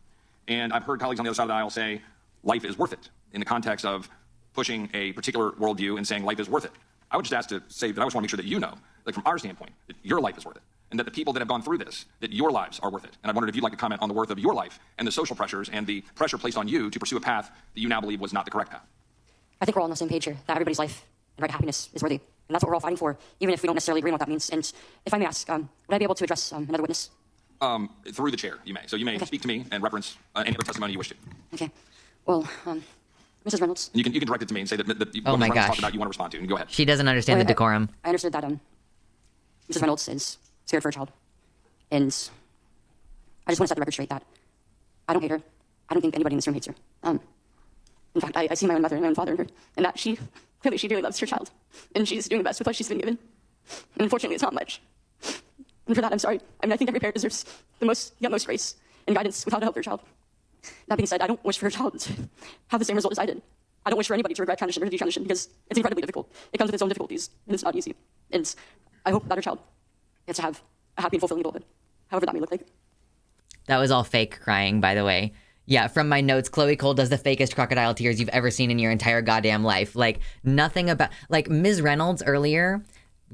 And I've heard colleagues on the other side of the aisle say, life is worth it, in the context of pushing a particular worldview and saying life is worth it. I would just ask to say that I just want to make sure that you know, like from our standpoint, that your life is worth it. And that the people that have gone through this, that your lives are worth it. And I wondered if you'd like to comment on the worth of your life and the social pressures and the pressure placed on you to pursue a path that you now believe was not the correct path. I think we're all on the same page here, that everybody's life and right to happiness is worthy. And that's what we're all fighting for, even if we don't necessarily agree on what that means. And if I may ask, would I be able to address another witness? Through the chair, you may. So you may speak to me and reference any other testimony you wish to. Okay. Well, Mrs. Reynolds. You can direct it to me and say that Oh what my Ms. Reynolds gosh. talked about you want to respond to. And go ahead. She doesn't understand the decorum. I understood that Mrs. Reynolds is scared for her child. And I just want to set the record straight that I don't hate her. I don't think anybody in this room hates her. In fact, I see my own mother and my own father in her, and that she really loves her child. And she's doing the best with what she's been given. And unfortunately, it's not much. And for that, I'm sorry. I mean, I think every parent deserves the utmost grace and guidance with how to help their child. That being said, I don't wish for her child to have the same result as I did. I don't wish for anybody to regret transition or detransition because it's incredibly difficult. It comes with its own difficulties, and it's not easy. And I hope that her child gets to have a happy and fulfilling adulthood, however that may look like. That was all fake crying, by the way. Yeah, from my notes, Chloe Cole does the fakest crocodile tears you've ever seen in your entire goddamn life. Like, nothing about... Like, Ms. Reynolds earlier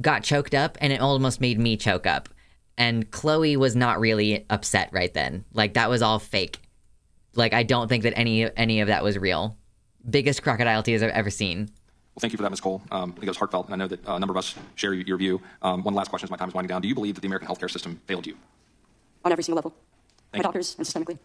got choked up, and it almost made me choke up. And Chloe was not really upset right then. Like, that was all fake. Like, I don't think that any of that was real. Biggest crocodile tears I've ever seen. Well, thank you for that, Ms. Cole. I think it was heartfelt, and I know that a number of us share your view. One last question as my time is winding down. Do you believe that the American healthcare system failed you? On every single level. Thank you. Doctors and systemically.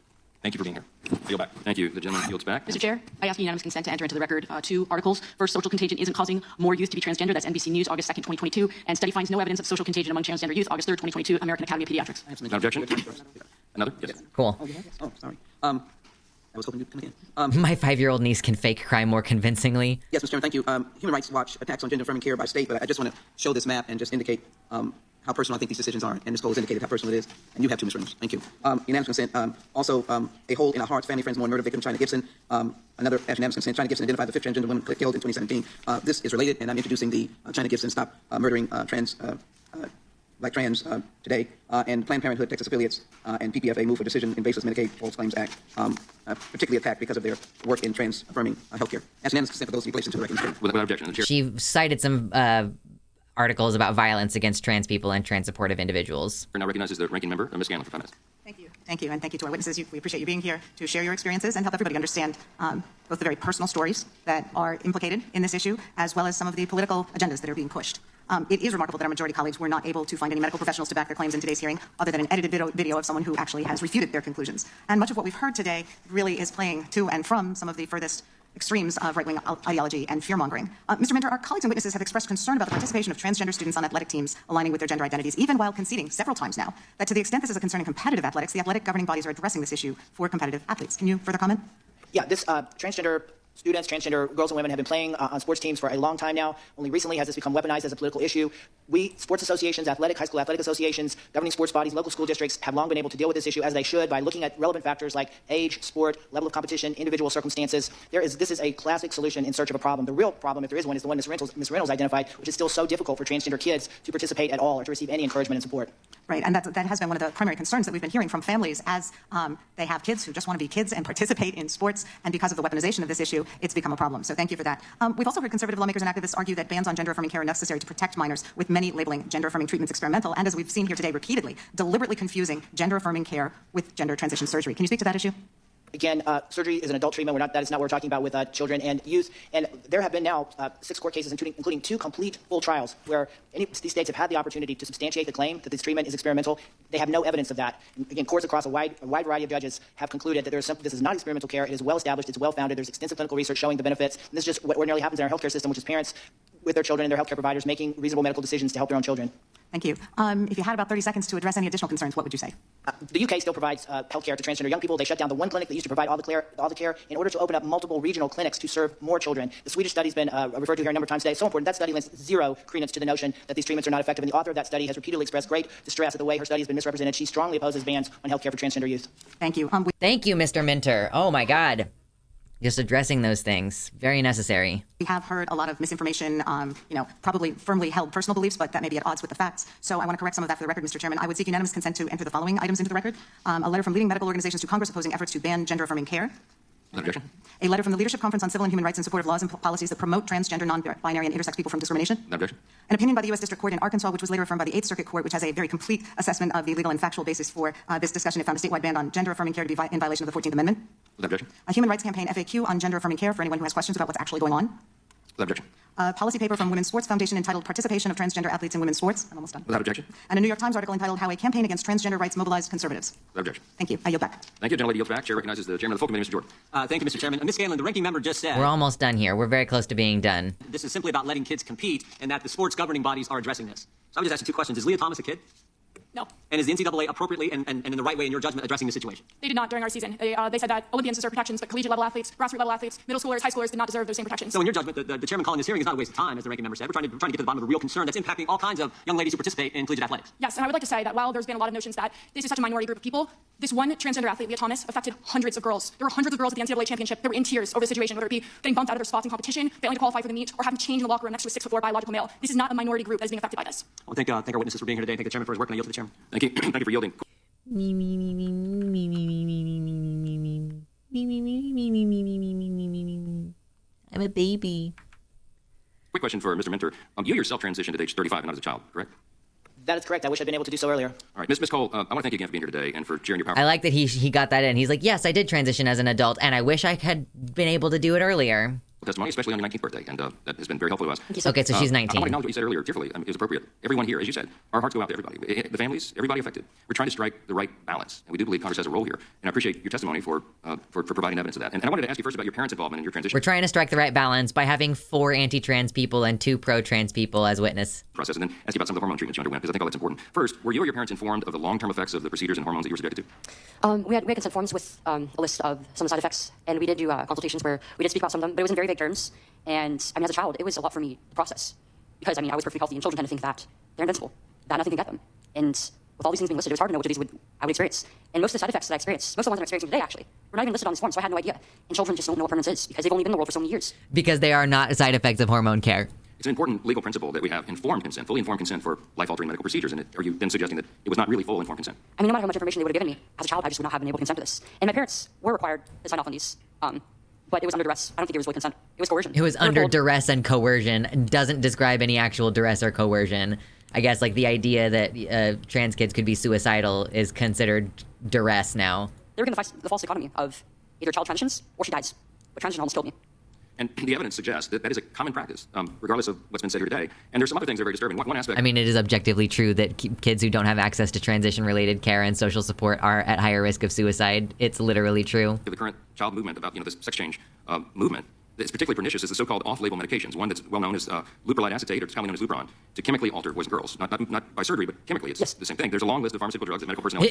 Thank you for being here. Yield back. Thank you. The gentleman yields back. Mr. Chair, I ask unanimous consent to enter into the record 2 articles. First, social contagion isn't causing more youth to be transgender. That's NBC News, August 2nd, 2022. And study finds no evidence of social contagion among transgender youth, August 3rd, 2022, American Academy of Pediatrics. No objection? Another? Yes. Cool. Oh, sorry. I was hoping you'd come again. My 5-year-old niece can fake cry more convincingly. Yes, Mr. Chairman, thank you. Human Rights Watch attacks on gender-affirming care by state, but I just want to show this map and just indicate how personal I think these decisions are. And Ms. Cole has indicated how personal it is. And you have too, Ms. Reynolds. Thank you. Unanimous consent. Also, a hole in our hearts, family, friends, mourn murder victim China Gibson. Another unanimous consent. China Gibson identified the 5th transgender woman killed in 2017. This is related, and I'm introducing the China Gibson Stop Murdering Black Trans today, and Planned Parenthood, Texas affiliates, and PPFA move for decision in Baseless Medicaid False Claims Act, particularly attacked because of their work in trans-affirming healthcare. As unanimous consent for those to be placed into the record. Without objection, the chair. She cited some articles about violence against trans people and trans-supportive individuals. Now recognizes the ranking member, Ms. Scanlon, for 5 minutes. Thank you. Thank you, and thank you to our witnesses. We appreciate you being here to share your experiences and help everybody understand both the very personal stories that are implicated in this issue, as well as some of the political agendas that are being pushed. It is remarkable that our majority colleagues were not able to find any medical professionals to back their claims in today's hearing, other than an edited video of someone who actually has refuted their conclusions. And much of what we've heard today really is playing to and from some of the furthest extremes of right-wing ideology and fear-mongering. Mr. Minter, our colleagues and witnesses have expressed concern about the participation of transgender students on athletic teams aligning with their gender identities, even while conceding several times now that to the extent this is a concern in competitive athletics, the athletic governing bodies are addressing this issue for competitive athletes. Can you further comment? Yeah, this transgender students, transgender girls and women have been playing on sports teams for a long time now. Only recently has this become weaponized as a political issue. We, sports associations, high school athletic associations, governing sports bodies, local school districts have long been able to deal with this issue as they should by looking at relevant factors like age, sport, level of competition, individual circumstances. This is a classic solution in search of a problem. The real problem, if there is one, is the one Ms. Reynolds identified, which is still so difficult for transgender kids to participate at all or to receive any encouragement and support. Right, and that has been one of the primary concerns that we've been hearing from families as they have kids who just want to be kids and participate in sports, and because of the weaponization of this issue, it's become a problem. So thank you for that. We've also heard conservative lawmakers and activists argue that bans on gender-affirming care are necessary to protect minors, with many labeling gender-affirming treatments experimental, and as we've seen here today repeatedly, deliberately confusing gender-affirming care with gender transition surgery. Can you speak to that issue? Again, surgery is an adult treatment. That is not what we're talking about with children and youth. And there have been now 6 court cases, including 2 complete full trials, where these states have had the opportunity to substantiate the claim that this treatment is experimental. They have no evidence of that. And again, courts across a wide variety of judges have concluded that this is not experimental care. It is well established. It's well founded. There's extensive clinical research showing the benefits. And this is just what ordinarily happens in our healthcare system, which is parents with their children and their healthcare providers making reasonable medical decisions to help their own children. Thank you. If you had about 30 seconds to address any additional concerns, what would you say? The UK still provides healthcare to transgender young people. They shut down the one clinic that used to provide all the care in order to open up multiple regional clinics to serve more children. The Swedish study's been referred to here a number of times today. It's so important. That study lends zero credence to the notion that these treatments are not effective. And the author of that study has repeatedly expressed great distress at the way her study has been misrepresented. She strongly opposes bans on healthcare for transgender youth. Thank you. Thank you, Mr. Minter. Oh my God. Just addressing those things. Very necessary. We have heard a lot of misinformation, probably firmly held personal beliefs, but that may be at odds with the facts. So I want to correct some of that for the record, Mr. Chairman. I would seek unanimous consent to enter the following items into the record. A letter from leading medical organizations to Congress opposing efforts to ban gender-affirming care. Objection. A letter from the Leadership Conference on Civil and Human Rights in support of laws and policies that promote transgender, non-binary, and intersex people from discrimination. Objection. An opinion by the U.S. District Court in Arkansas, which was later affirmed by the 8th Circuit Court, which has a very complete assessment of the legal and factual basis for this discussion. It found a statewide ban on gender-affirming care to be in violation of the 14th Amendment. Objection. A human rights campaign FAQ on gender-affirming care for anyone who has questions about what's actually going on. Objection. A policy paper from Women's Sports Foundation entitled Participation of Transgender Athletes in Women's Sports. I'm almost done. Without objection. And a New York Times article entitled How a Campaign Against Transgender Rights Mobilized Conservatives. Without objection. Thank you. I yield back. Thank you. Gentlelady yields back. Chair recognizes the chairman of the full committee, Mr. Jordan. Thank you, Mr. Chairman. Ms. Scanlon, the ranking member just said... We're almost done here. We're very close to being done. This is simply about letting kids compete and that the sports governing bodies are addressing this. So I would just ask you 2 questions. Is Leah Thomas a kid? No. And is the NCAA appropriately and in the right way, in your judgment, addressing the situation? They did not during our season. They said that Olympians deserve protections, but collegiate level athletes, grassroots level athletes, middle schoolers, high schoolers did not deserve those same protections. So in your judgment, the chairman calling this hearing is not a waste of time, as the ranking member said. We're trying to get to the bottom of the real concern that's impacting all kinds of young ladies who participate in collegiate athletics. Yes, and I would like to say that while there's been a lot of notions that this is such a minority group of people, this one transgender athlete, Leah Thomas, affected hundreds of girls. There were hundreds of girls at the NCAA championship that were in tears over the situation, whether it be getting bumped out of their spots in competition, failing to qualify for the meet, or having to change in the locker room next to a 6'4" biological male. This is not a minority group that is being affected by this. Well, thank our witnesses for being here today. Thank the chairman for his work, and I yield to the chairman. Thank you. Thank you for yielding. I'm a baby. Quick question for Mr. Minter. You yourself transitioned at age 35 and not as a child, correct? That is correct. I wish I'd been able to do so earlier. All right, Ms. Cole, I want to thank you again for being here today and for sharing your power. I like that he got that in. He's like, yes, I did transition as an adult, and I wish I had been able to do it earlier. Testimony, especially on your 19th birthday, and that has been very helpful to us. Okay, so she's 19. I want to acknowledge what you said earlier, tearfully. It was appropriate. Everyone here, as you said, our hearts go out to everybody. The families, everybody affected. We're trying to strike the right balance, and we do believe Congress has a role here. And I appreciate your testimony for providing evidence of that. And I wanted to ask you first about your parents' involvement in your transition. We're trying to strike the right balance by having 4 anti-trans people and 2 pro-trans people as witness. Process, and then ask you about some of the hormone treatments you underwent, because I think all that's important. First, were you or your parents informed of the long-term effects of the procedures and hormones that you were subjected to? We had consent forms with a list of some of the side effects, and we did do consultations where we did speak about some of them, but it was in very vague terms. And I mean, as a child, it was a lot for me to process, because I mean, I was perfectly healthy, and children tend to think that they're invincible, that nothing can get them. And with all these things being listed, it was hard to know which of these I would experience. And most of the side effects that I experienced, most of the ones I'm experiencing today, actually, were not even listed on this form, so I had no idea. And children just don't know what permanence is, because they've only been in the world for so many years. Because they are not side effects of hormone care. It's an important legal principle that we have informed consent, fully informed consent for life-altering medical procedures. And are you then suggesting that it was not really full informed consent? I mean, no matter how much information they would have given me, as a child, I just would not have been able to consent to this. And my parents were required to sign off on these. But it was under duress. I don't think it was really consent. It was coercion. It was under duress and coercion. Doesn't describe any actual duress or coercion. I guess like the idea that trans kids could be suicidal is considered duress now. They were given the false dichotomy of either child transitions or she dies. But transition almost killed me. And the evidence suggests that that is a common practice, regardless of what's been said here today. And there's some other things that are very disturbing. One aspect... I mean, it is objectively true that kids who don't have access to transition-related care and social support are at higher risk of suicide. It's literally true. The current child movement about, this sex change movement, that's particularly pernicious is the so-called off-label medications. One that's well known as leuprolide acetate, or it's commonly known as Lupron, to chemically alter boys and girls. Not by surgery, but chemically. It's the same thing. There's a long list of pharmaceutical drugs that medical personnel...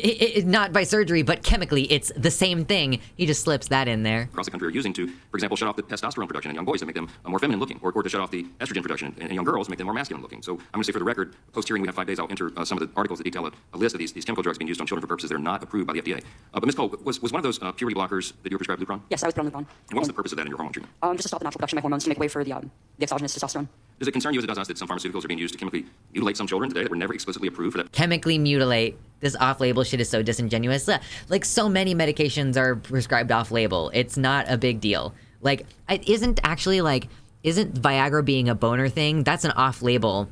Not by surgery, but chemically, it's the same thing. He just slips that in there. ...across the country are using to, for example, shut off the testosterone production in young boys to make them more feminine looking, or to shut off the estrogen production in young girls to make them more masculine looking. So I'm going to say for the record, post-hearing we have 5 days, I'll enter some of the articles that detail a list of these chemical drugs being used on children for purposes that are not approved by the FDA. But Ms. Cole, was one of those puberty blockers that you were prescribed Lupron? Yes, I was put on Lupron. And what was the purpose of that in your hormone treatment? Just to stop the natural production of my hormones to make way for the exogenous testosterone. Does it concern you as it does us that some pharmaceuticals are being used to chemically mutilate some children today that were never explicitly approved for that? Chemically mutilate. This off-label shit is so disingenuous. Like, so many medications are prescribed off-label. It's not a big deal. Like, isn't Viagra being a boner thing? That's an off-label.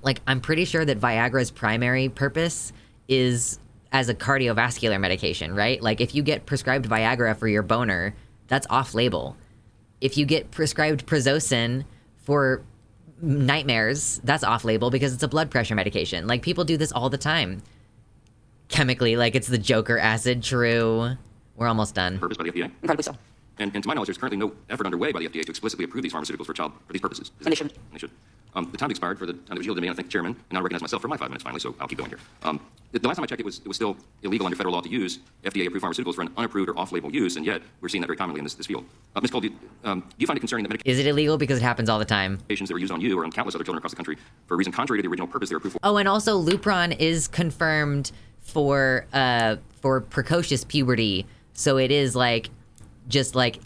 Like, I'm pretty sure that Viagra's primary purpose is as a cardiovascular medication, right? Like, if you get prescribed Viagra for your boner, that's off-label. If you get prescribed Prazosin for nightmares, that's off-label because it's a blood pressure medication. Like, people do this all the time. Chemically, like it's the Joker acid, true. We're almost done. Purpose by the FDA? Incredibly so. And to my knowledge, there's currently no effort underway by the FDA to explicitly approve these pharmaceuticals for these purposes. And they shouldn't. They should. The time expired for the time that was yielded to me, and I thank the chairman, and now I recognize myself for my 5 minutes finally, so I'll keep going here. The last time I checked, it was still illegal under federal law to use FDA-approved pharmaceuticals for an unapproved or off-label use, and yet we're seeing that very commonly in this field. Ms. Cole, do you find it concerning that medications... Is it illegal? Because it happens all the time. ...that were used on you or on countless other children across the country for a reason contrary to the original purpose they were approved for? Oh, and also Lupron is confirmed for precocious puberty, so it is like, just like,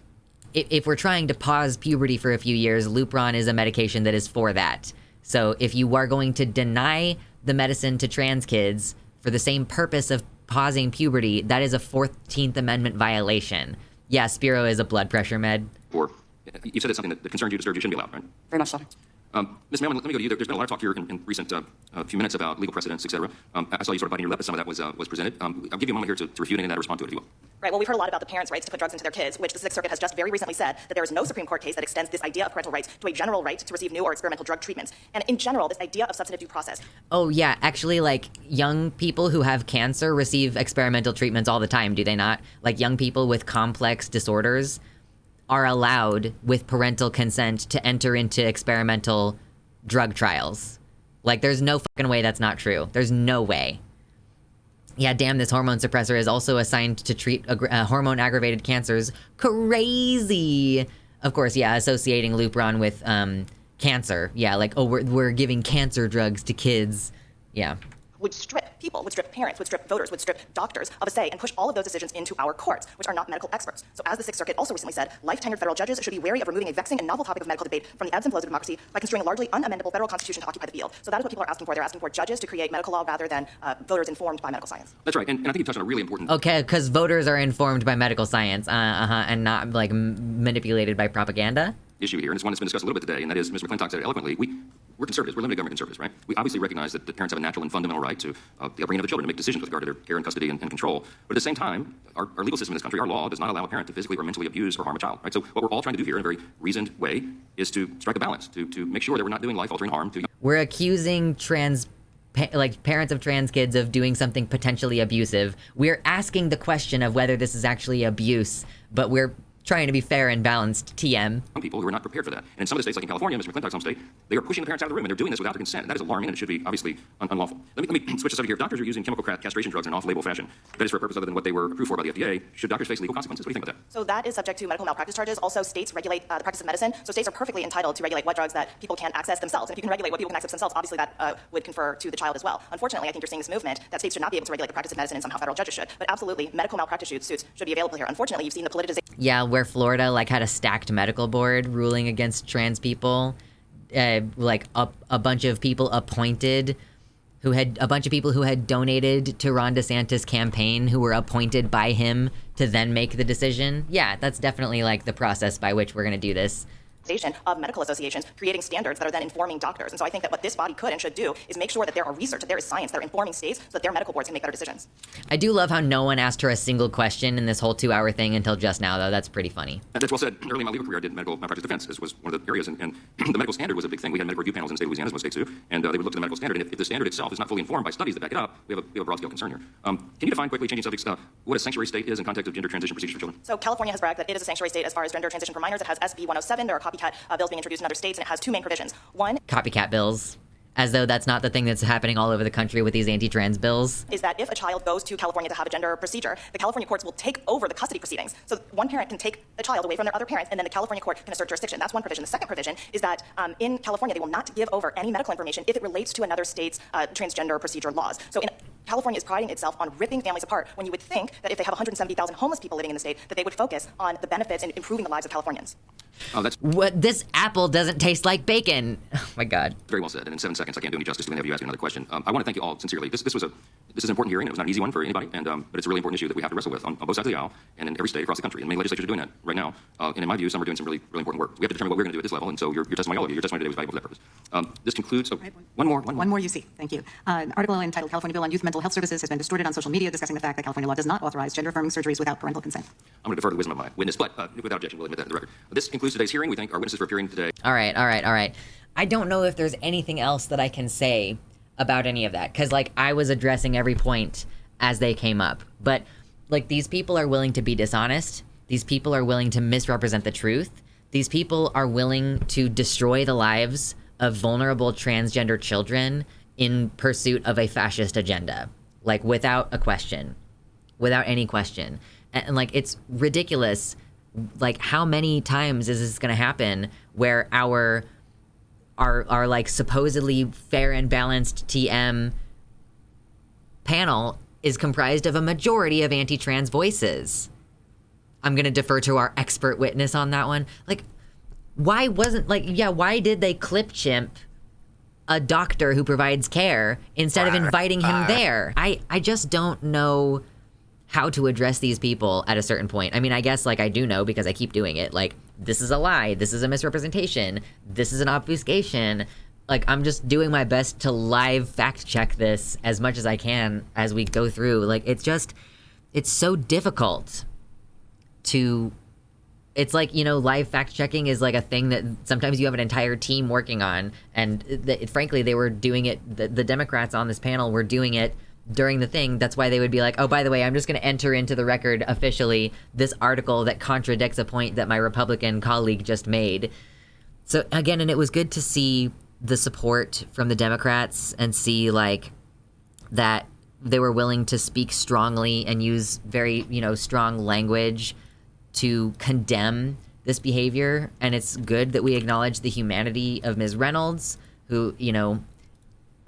if we're trying to pause puberty for a few years, Lupron is a medication that is for that. So if you are going to deny the medicine to trans kids for the same purpose of pausing puberty, that is a 14th Amendment violation. Yeah, Spiro is a blood pressure med. Or, you said it's something that concerns you, disturbs you, shouldn't be allowed, right? Very much so. Ms. Mailman, let me go to you. There's been a lot of talk here in recent few minutes about legal precedents, et cetera. I saw you sort of biting your lip as some of that was presented. I'll give you a moment here to refute any of that or respond to it if you will. Right, well, we've heard a lot about the parents' rights to put drugs into their kids, which the Sixth Circuit has just very recently said that there is no Supreme Court case that extends this idea of parental rights to a general right to receive new or experimental drug treatments. And in general, this idea of substantive due process. Oh, yeah, actually, like, young people who have cancer receive experimental treatments all the time, do they not? Like, young people with complex disorders are allowed, with parental consent, to enter into experimental drug trials. Like, there's no fucking way that's not true. There's no way. Yeah, damn, this hormone suppressor is also assigned to treat hormone-aggravated cancers. Crazy! Of course, yeah, associating Lupron with cancer. Yeah, like, oh, we're giving cancer drugs to kids. Yeah. Would strip people, would strip parents, would strip voters, would strip doctors of a say and push all of those decisions into our courts, which are not medical experts. So as the Sixth Circuit also recently said, life-tenured federal judges should be wary of removing a vexing and novel topic of medical debate from the ebbs and flows of democracy by construing a largely unamendable federal constitution to occupy the field. So that is what people are asking for. They're asking for judges to create medical law rather than voters informed by medical science. That's right, and I think you touched on a really important... Okay, because voters are informed by medical science, and not, like, manipulated by propaganda? Issue here, and it's one that's been discussed a little bit today, and that is, Mr. McClintock said it eloquently, we're conservatives, we're limited government conservatives, right? We obviously recognize that parents have a natural and fundamental right to the upbringing of the children, to make decisions with regard to their care and custody and control. But at the same time, our legal system in this country, our law, does not allow a parent to physically or mentally abuse or harm a child, right? So what we're all trying to do here in a very reasoned way is to strike a balance, to make sure that we're not doing life-altering harm to... We're accusing parents of trans kids of doing something potentially abusive. We're asking the question of whether this is actually abuse, but we're trying to be fair and balanced, TM. People who are not prepared for that. And in some of the states, like in California, Mr. McClintock's home state, they are pushing the parents out of the room, and they're doing this without their consent. That is alarming, and it should be obviously unlawful. Let me switch the subject here. If doctors are using chemical castration drugs in an off-label fashion, that is for a purpose other than what they were approved for by the FDA, should doctors face legal consequences? What do you think about that? So that is subject to medical malpractice charges. Also, states regulate the practice of medicine. So states are perfectly entitled to regulate what drugs that people can access themselves. And if you can regulate what people can access themselves, obviously that would confer to the child as well. Unfortunately, I think you're seeing this movement that states should not be able to regulate the practice of medicine, and somehow federal judges should. But absolutely, medical malpractice suits should be available here. Unfortunately, you've seen the politicization. Yeah, where Florida, like, had a stacked medical board ruling against trans people, like a bunch of people appointed who had donated to Ron DeSantis' campaign, who were appointed by him to then make the decision. Yeah, that's definitely like the process by which we're gonna do this. of medical associations creating standards that are then informing doctors. And so I think that what this body could and should do is make sure that there are research, that there is science, that are informing states so that their medical boards can make better decisions. I do love how no one asked her a single question in this whole 2-hour thing until just now, though. That's pretty funny. That's well said. Early in my legal career, I did malpractice defense. This was one of the areas, and the medical standard was a big thing. We had medical review panels in the state of Louisiana, as most states do, and they would look to the medical standard, and if the standard itself is not fully informed by studies that back it up, we have a broad-scale concern here. Can you define quickly, changing subjects, what a sanctuary state is in context of gender transition procedures for children? So California has bragged that it is a sanctuary state as far as gender transition for minors. It has SB 107. There are copycat bills being introduced in other states, and it has 2 main provisions. One, copycat bills. As though that's not the thing that's happening all over the country with these anti-trans bills. Is that if a child goes to California to have a gender procedure, the California courts will take over the custody proceedings. So one parent can take a child away from their other parent, and then the California court can assert jurisdiction. That's one provision. The second provision is that in California, they will not give over any medical information if it relates to another state's transgender procedure laws. So California is priding itself on ripping families apart when you would think that if they have 170,000 homeless people living in the state, that they would focus on the benefits and improving the lives of Californians. What? This apple doesn't taste like bacon. Oh my God. Very well said. And in 7 seconds, I can't do any justice to have you ask me another question. I want to thank you all sincerely. This is an important hearing. It was not an easy one for anybody, but it's a really important issue that we have to wrestle with on both sides of the aisle and in every state across the country. And many legislatures are doing that right now. And in my view, some are doing some really important work. We have to determine what we're going to do at this level. And so your testimony, all of you, your testimony today was valuable for that purpose. This concludes. One more, you see. Thank you. An article entitled "California Bill on Youth Mental Health Services" has been distorted on social media, discussing the fact that California law does not authorize gender-affirming surgeries without parental consent. I'm going to defer to the wisdom of my witness, but without objection, we'll admit that in the record. This concludes today's hearing. We thank our witnesses for appearing today. All right. I don't know if there's anything else that I can say about any of that, because I was addressing every point as they came up. But these people are willing to be dishonest. These people are willing to misrepresent the truth. These people are willing to destroy the lives of vulnerable transgender children in pursuit of a fascist agenda, without a question, without any question. And it's ridiculous. How many times is this going to happen where our supposedly fair and balanced TM panel is comprised of a majority of anti-trans voices? I'm going to defer to our expert witness on that one. Why did they clip chimp a doctor who provides care instead of inviting him there? I just don't know how to address these people at a certain point. I mean, I guess I do know because I keep doing it. This is a lie. This is a misrepresentation. This is an obfuscation. I'm just doing my best to live fact check this as much as I can as we go through. It's so difficult to, it's live fact checking is a thing that sometimes you have an entire team working on. And frankly, they were doing it, the Democrats on this panel were doing it during the thing. That's why they would be oh, by the way, I'm just going to enter into the record officially this article that contradicts a point that my Republican colleague just made. So again, and it was good to see the support from the Democrats and see that they were willing to speak strongly and use very, strong language to condemn this behavior. And it's good that we acknowledge the humanity of Ms. Reynolds, who,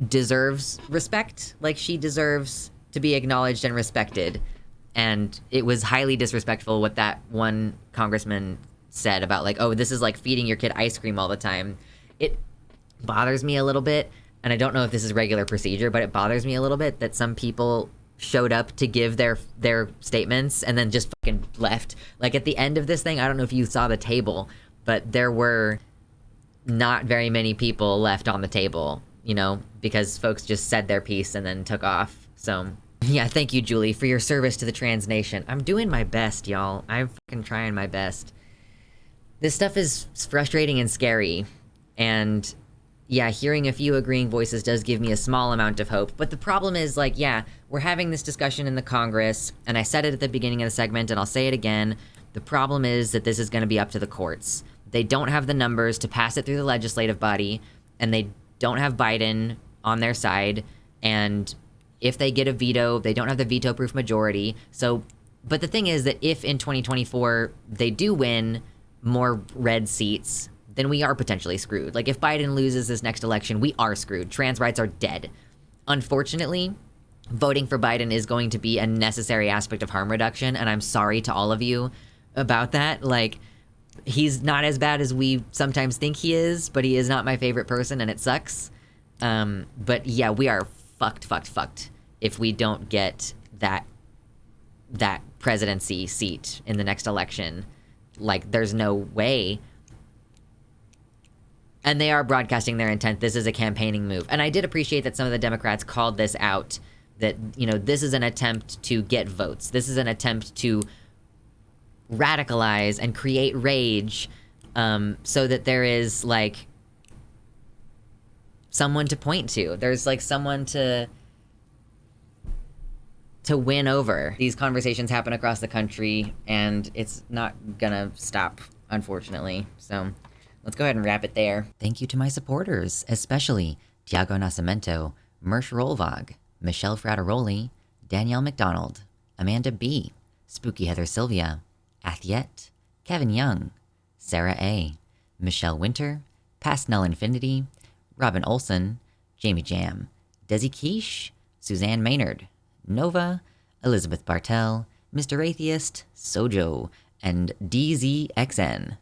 deserves respect. She deserves to be acknowledged and respected. And it was highly disrespectful what that one congressman said about oh, this is feeding your kid ice cream all the time. It bothers me a little bit, and I don't know if this is regular procedure, but it bothers me a little bit that some people showed up to give their statements and then just fucking left. At the end of this thing, I don't know if you saw the table, but there were not very many people left on the table, because folks just said their piece and then took off. So yeah, thank you, Julie, for your service to the trans nation. I'm doing my best, y'all. I'm fucking trying my best. This stuff is frustrating and scary, and yeah, hearing a few agreeing voices does give me a small amount of hope. But the problem is, we're having this discussion in the Congress, and I said it at the beginning of the segment, and I'll say it again. The problem is that this is going to be up to the courts. They don't have the numbers to pass it through the legislative body, and they don't have Biden on their side. And if they get a veto, they don't have the veto-proof majority. But the thing is that if in 2024 they do win more red seats, then we are potentially screwed. If Biden loses this next election, we are screwed. Trans rights are dead. Unfortunately, voting for Biden is going to be a necessary aspect of harm reduction, and I'm sorry to all of you about that. He's not as bad as we sometimes think he is, but he is not my favorite person, and it sucks. But yeah, we are fucked if we don't get that presidency seat in the next election. There's no way And they are broadcasting their intent. This is a campaigning move. And I did appreciate that some of the Democrats called this out, that, you know, this is an attempt to get votes. This is an attempt to radicalize and create rage, so that there is, like, someone to point to. There's, like, someone to win over. These conversations happen across the country, and it's not gonna stop, unfortunately. So let's go ahead and wrap it there. Thank you to my supporters, especially Tiago Nascimento, Mersh Rolvog, Michelle Frateroli, Danielle McDonald, Amanda B., Spooky Heather Sylvia, Athiet, Kevin Young, Sarah A., Michelle Winter, Past Null Infinity, Robin Olson, Jamie Jam, Desi Quiche, Suzanne Maynard, Nova, Elizabeth Bartell, Mr. Atheist, Sojo, and DZXN.